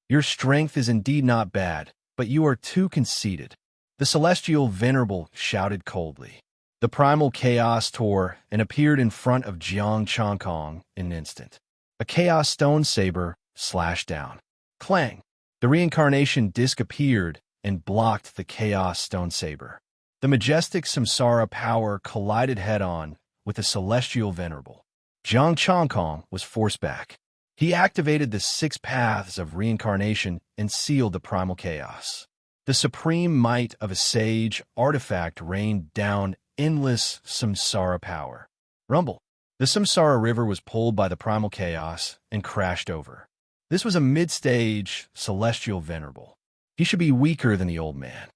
[SPEAKER 1] Your strength is indeed not bad, but you are too conceited. The celestial venerable shouted coldly. The primal chaos tore and appeared in front of Jiang Chankong in an instant. A chaos stone saber slashed down. Clang! The reincarnation disc appeared and blocked the chaos stone saber. The majestic samsara power collided head-on with the celestial venerable. Jiang Chankong was forced back. He activated the 6 paths of reincarnation and sealed the primal chaos. The supreme might of a sage artifact rained down endless samsara power. Rumble. The samsara river was pulled by the primal chaos and crashed over. This was a mid-stage celestial venerable. He should be weaker than the old man.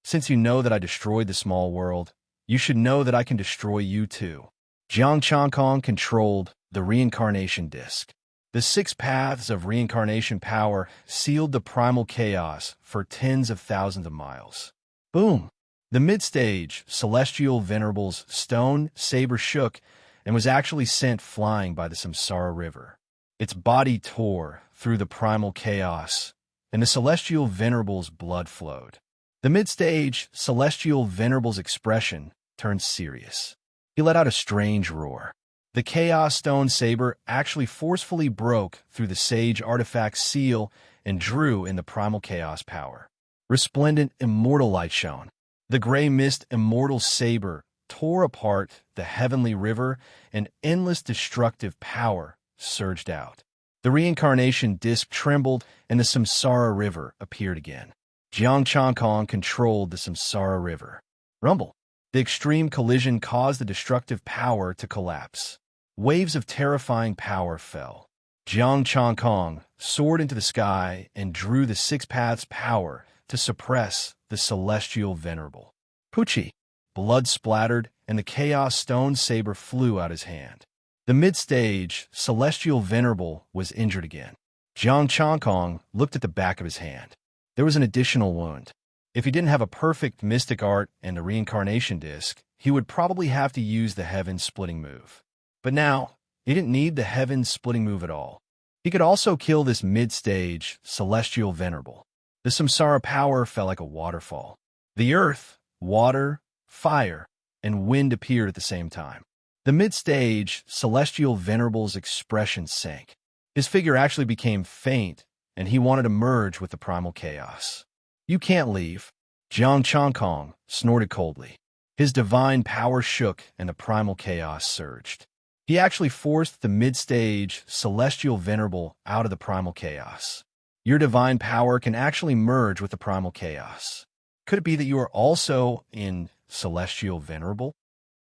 [SPEAKER 1] Since you know that I destroyed the small world, you should know that I can destroy you too. Jiang Chankong controlled the reincarnation disc. The 6 paths of reincarnation power sealed the primal chaos for tens of thousands of miles. Boom! The mid-stage celestial venerable's stone saber shook and was actually sent flying by the samsara river. Its body tore through the primal chaos, and the celestial venerable's blood flowed. The mid-stage celestial venerable's expression turned serious. He let out a strange roar. The Chaos Stone Saber actually forcefully broke through the Sage Artifact's seal and drew in the primal chaos power. Resplendent, immortal light shone. The gray mist immortal saber tore apart the heavenly river, and endless destructive power surged out. The reincarnation disk trembled, and the Samsara River appeared again. Jiang Chankong controlled the Samsara River. Rumble. The extreme collision caused the destructive power to collapse. Waves of terrifying power fell. Jiang Chankong soared into the sky and drew the Six Paths power to suppress the celestial venerable. Pucci. Blood splattered, and the Chaos Stone Saber flew out his hand. The mid-stage celestial venerable was injured again. Jiang Chankong looked at the back of his hand. There was an additional wound. If he didn't have a perfect mystic art and a reincarnation disc, he would probably have to use the heaven-splitting move. But now, he didn't need the heaven-splitting move at all. He could also kill this mid-stage celestial venerable. The samsara power fell like a waterfall. The earth, water, fire, and wind appeared at the same time. The mid-stage celestial venerable's expression sank. His figure actually became faint, and he wanted to merge with the primal chaos. "You can't leave." Jiang Chankong snorted coldly. His divine power shook, and the primal chaos surged. He actually forced the mid-stage celestial venerable out of the primal chaos. Your divine power can actually merge with the primal chaos. Could it be that you are also in celestial venerable?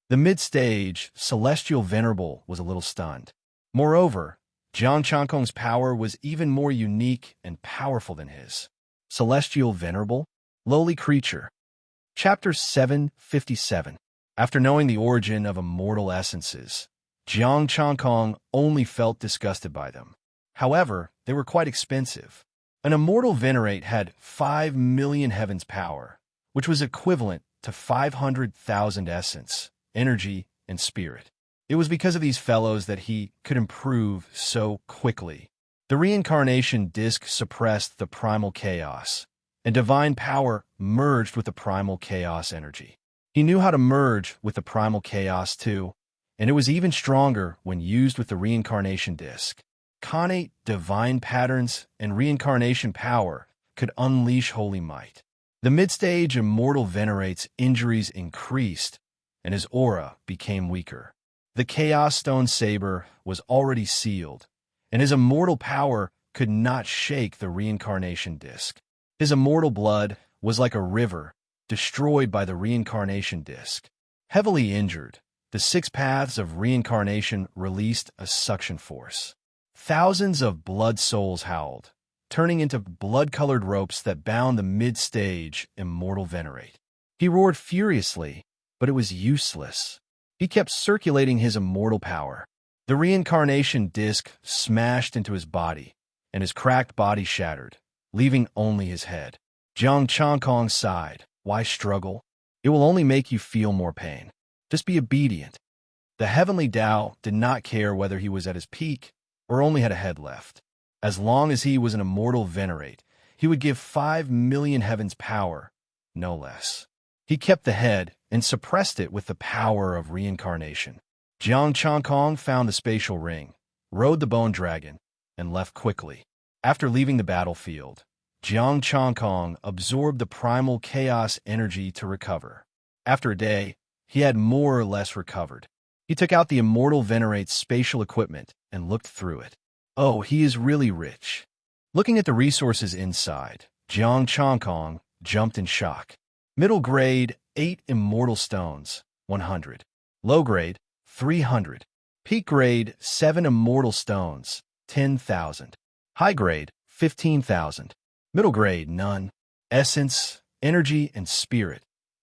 [SPEAKER 1] The mid-stage celestial venerable was a little stunned. Moreover, Jiang Chankong's power was even more unique and powerful than his. Celestial venerable? Lowly creature. Chapter 757. After knowing the origin of immortal essences, Jiang Chankong only felt disgusted by them. However, they were quite expensive. An immortal venerate had 5 million heavens power, which was equivalent to 500,000 essence, energy, and spirit. It was because of these fellows that he could improve so quickly. The reincarnation disc suppressed the primal chaos, and divine power merged with the primal chaos energy. He knew how to merge with the primal chaos too, and it was even stronger when used with the reincarnation disc. Connate divine patterns and reincarnation power could unleash holy might. The mid-stage immortal venerate's injuries increased, and his aura became weaker. The Chaos Stone Saber was already sealed, and his immortal power could not shake the reincarnation disc. His immortal blood was like a river, destroyed by the reincarnation disc. Heavily injured, the Six Paths of Reincarnation released a suction force. Thousands of blood souls howled, turning into blood-colored ropes that bound the mid-stage immortal venerate. He roared furiously, but it was useless. He kept circulating his immortal power. The reincarnation disc smashed into his body, and his cracked body shattered, leaving only his head. Jiang Chankong sighed. Why struggle? It will only make you feel more pain. Just be obedient. The heavenly Tao did not care whether he was at his peak or only had a head left. As long as he was an immortal venerate, he would give 5 million heavens power, no less. He kept the head and suppressed it with the power of reincarnation. Jiang Chankong found the spatial ring, rode the bone dragon, and left quickly. After leaving the battlefield, Jiang Chankong absorbed the primal chaos energy to recover. After a day, he had more or less recovered. He took out the immortal venerate's spatial equipment and looked through it. Oh, he is really rich. Looking at the resources inside, Jiang Chankong jumped in shock. Middle grade, 8 immortal stones, 100. Low grade, 300. Peak grade, 7 immortal stones, 10,000. High grade, 15,000. Middle grade, none. Essence, energy, and spirit,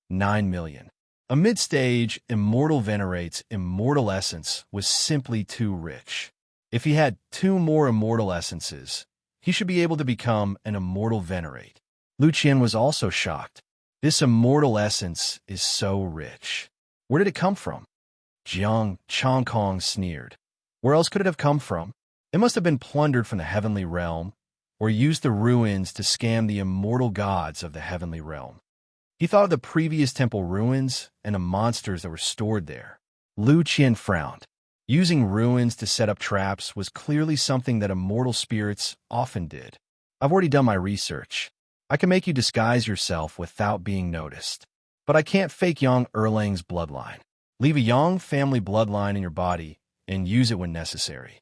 [SPEAKER 1] 9 million. A mid-stage immortal venerate's immortal essence was simply too rich. If he had 2 more immortal essences, he should be able to become an immortal venerate. Lu Qian was also shocked. This immortal essence is so rich. Where did it come from? Jiang Chankong sneered. Where else could it have come from? It must have been plundered from the heavenly realm, or used the ruins to scam the immortal gods of the heavenly realm. He thought of the previous temple ruins and the monsters that were stored there. Lu Qian frowned. Using ruins to set up traps was clearly something that immortal spirits often did. I've already done my research. I can make you disguise yourself without being noticed. But I can't fake Yang Erlang's bloodline. Leave a Yang family bloodline in your body and use it when necessary.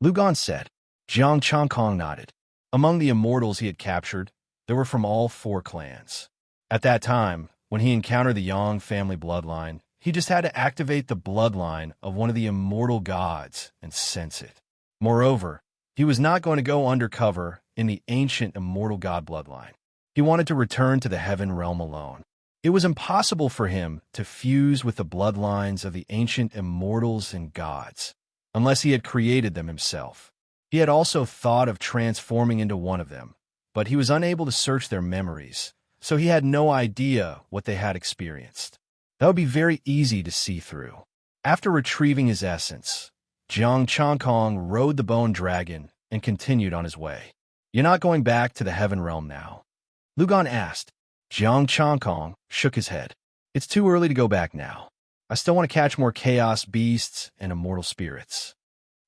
[SPEAKER 1] Lu Gan said. Jiang Changkong nodded. Among the immortals he had captured, there were from all 4 clans. At that time, when he encountered the Yang family bloodline, he just had to activate the bloodline of one of the immortal gods and sense it. Moreover, he was not going to go undercover in the ancient immortal god bloodline. He wanted to return to the heaven realm alone. It was impossible for him to fuse with the bloodlines of the ancient immortals and gods, unless he had created them himself. He had also thought of transforming into one of them, but he was unable to search their memories, so he had no idea what they had experienced. That would be very easy to see through. After retrieving his essence, Jiang Changkong rode the bone dragon and continued on his way. You're not going back to the heaven realm now? Lu Gan asked. Jiang Changkong shook his head. It's too early to go back now. I still want to catch more chaos beasts and immortal spirits.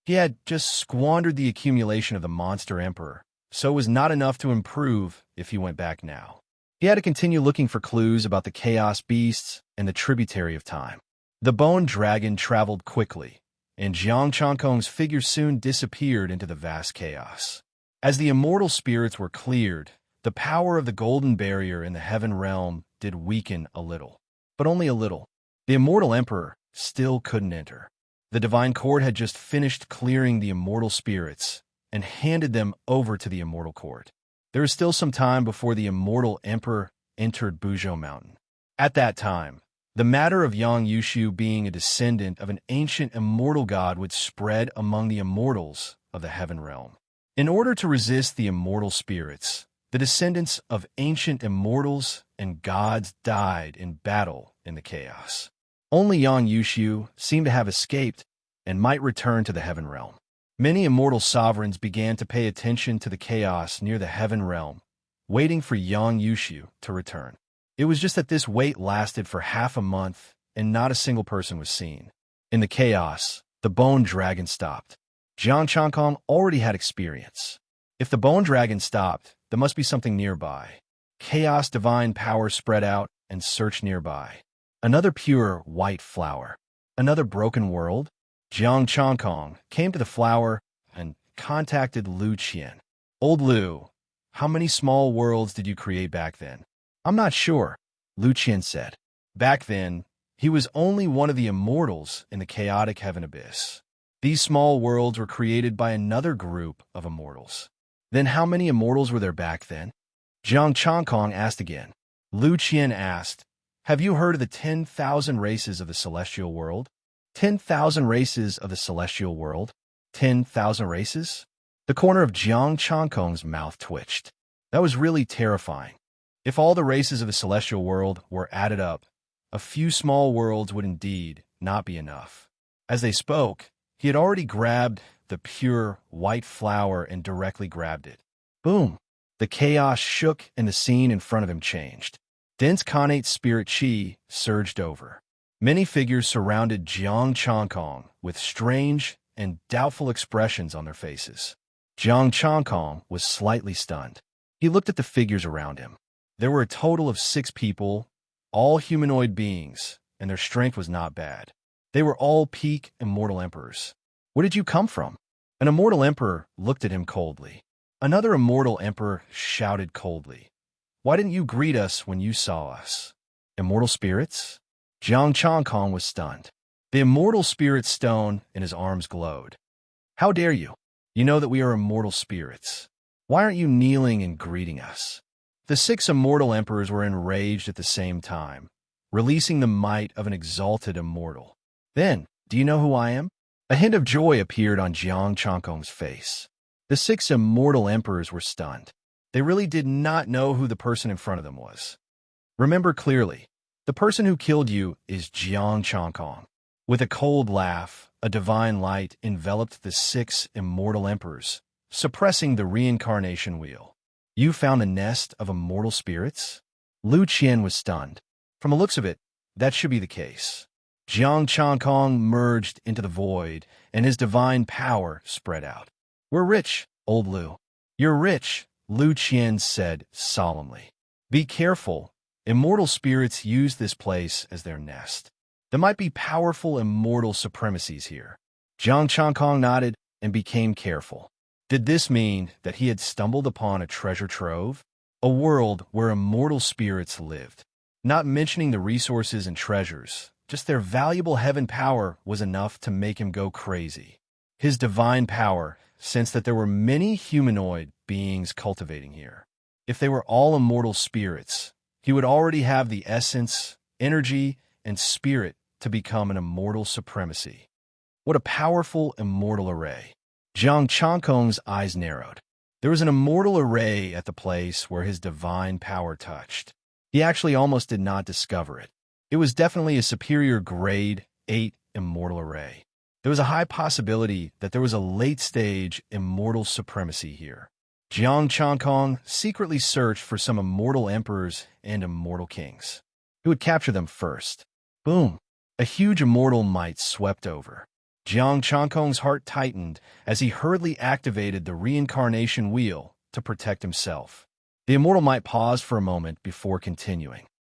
[SPEAKER 1] He had just squandered the accumulation of the monster emperor, so it was not enough to improve if he went back now. He had to continue looking for clues about the chaos beasts and the tributary of time. The bone dragon traveled quickly, and Jiang Changkong's figure soon disappeared into the vast chaos. As the immortal spirits were cleared, the power of the golden barrier in the heaven realm did weaken a little, but only a little. The immortal emperor still couldn't enter. The divine court had just finished clearing the immortal spirits and handed them over to the immortal court. There was still some time before the immortal emperor entered Buzhou Mountain. At that time, the matter of Yang Yushu being a descendant of an ancient immortal god would spread among the immortals of the heaven realm. In order to resist the immortal spirits, the descendants of ancient immortals and gods died in battle in the chaos. Only Yang Yushu seemed to have escaped and might return to the heaven realm. Many immortal sovereigns began to pay attention to the chaos near the heaven realm, waiting for Yang Yushu to return. It was just that this wait lasted for half a month and not a single person was seen. In the chaos, the bone dragon stopped. Jiang Changkong already had experience. If the bone dragon stopped, there must be something nearby. Chaos divine power spread out and searched nearby. Another pure white flower. Another broken world? Jiang Changkong came to the flower and contacted Lu Qian. Old Lu, how many small worlds did you create back then? I'm not sure, Lu Qian said. Back then, he was only one of the immortals in the chaotic heaven abyss. These small worlds were created by another group of immortals. Then how many immortals were there back then? Jiang Changkong asked again. Lu Qian asked, have you heard of the 10,000 races of the celestial world? 10,000 races of the celestial world? 10,000 races? The corner of Jiang Changkong's mouth twitched. That was really terrifying. If all the races of the celestial world were added up, a few small worlds would indeed not be enough. As they spoke, he had already grabbed the pure white flower and directly grabbed it. Boom! The chaos shook and the scene in front of him changed. Dense connate spirit chi surged over. Many figures surrounded Jiang Changkong with strange and doubtful expressions on their faces. Jiang Changkong was slightly stunned. He looked at the figures around him. There were a total of 6 people, all humanoid beings, and their strength was not bad. They were all peak immortal emperors. Where did you come from? An immortal emperor looked at him coldly. Another immortal emperor shouted coldly. Why didn't you greet us when you saw us? Immortal spirits? Jiang Changkong was stunned. The immortal spirit stone in his arms glowed. How dare you? You know that we are immortal spirits. Why aren't you kneeling and greeting us? The 6 immortal emperors were enraged at the same time, releasing the might of an exalted immortal. Then, do you know who I am? A hint of joy appeared on Jiang Changkong's face. The 6 immortal emperors were stunned. They really did not know who the person in front of them was. Remember clearly, the person who killed you is Jiang Changkong. With a cold laugh, a divine light enveloped the 6 immortal emperors, suppressing the reincarnation wheel. You found a nest of immortal spirits? Lu Qian was stunned. From the looks of it, that should be the case. Jiang Chankong merged into the void, and his divine power spread out. "We're rich, old Lu." "You're rich," Lu Qian said solemnly. "Be careful. Immortal spirits use this place as their nest. There might be powerful immortal supremacies here." Jiang Chankong nodded and became careful. Did this mean that he had stumbled upon a treasure trove? A world where immortal spirits lived. Not mentioning the resources and treasures, just their valuable heaven power was enough to make him go crazy. His divine power sensed that there were many humanoid beings cultivating here. If they were all immortal spirits, he would already have the essence, energy, and spirit to become an immortal supremacy. What a powerful immortal array. Jiang Chankong's eyes narrowed. There was an immortal array at the place where his divine power touched. He actually almost did not discover it. It was definitely a superior grade 8 immortal array. There was a high possibility that there was a late-stage immortal supremacy here. Jiang Chankong secretly searched for some immortal emperors and immortal kings. He would capture them first. Boom! A huge immortal might swept over. Jiang Chankong's heart tightened as he hurriedly activated the reincarnation wheel to protect himself. The immortal might paused for a moment before continuing.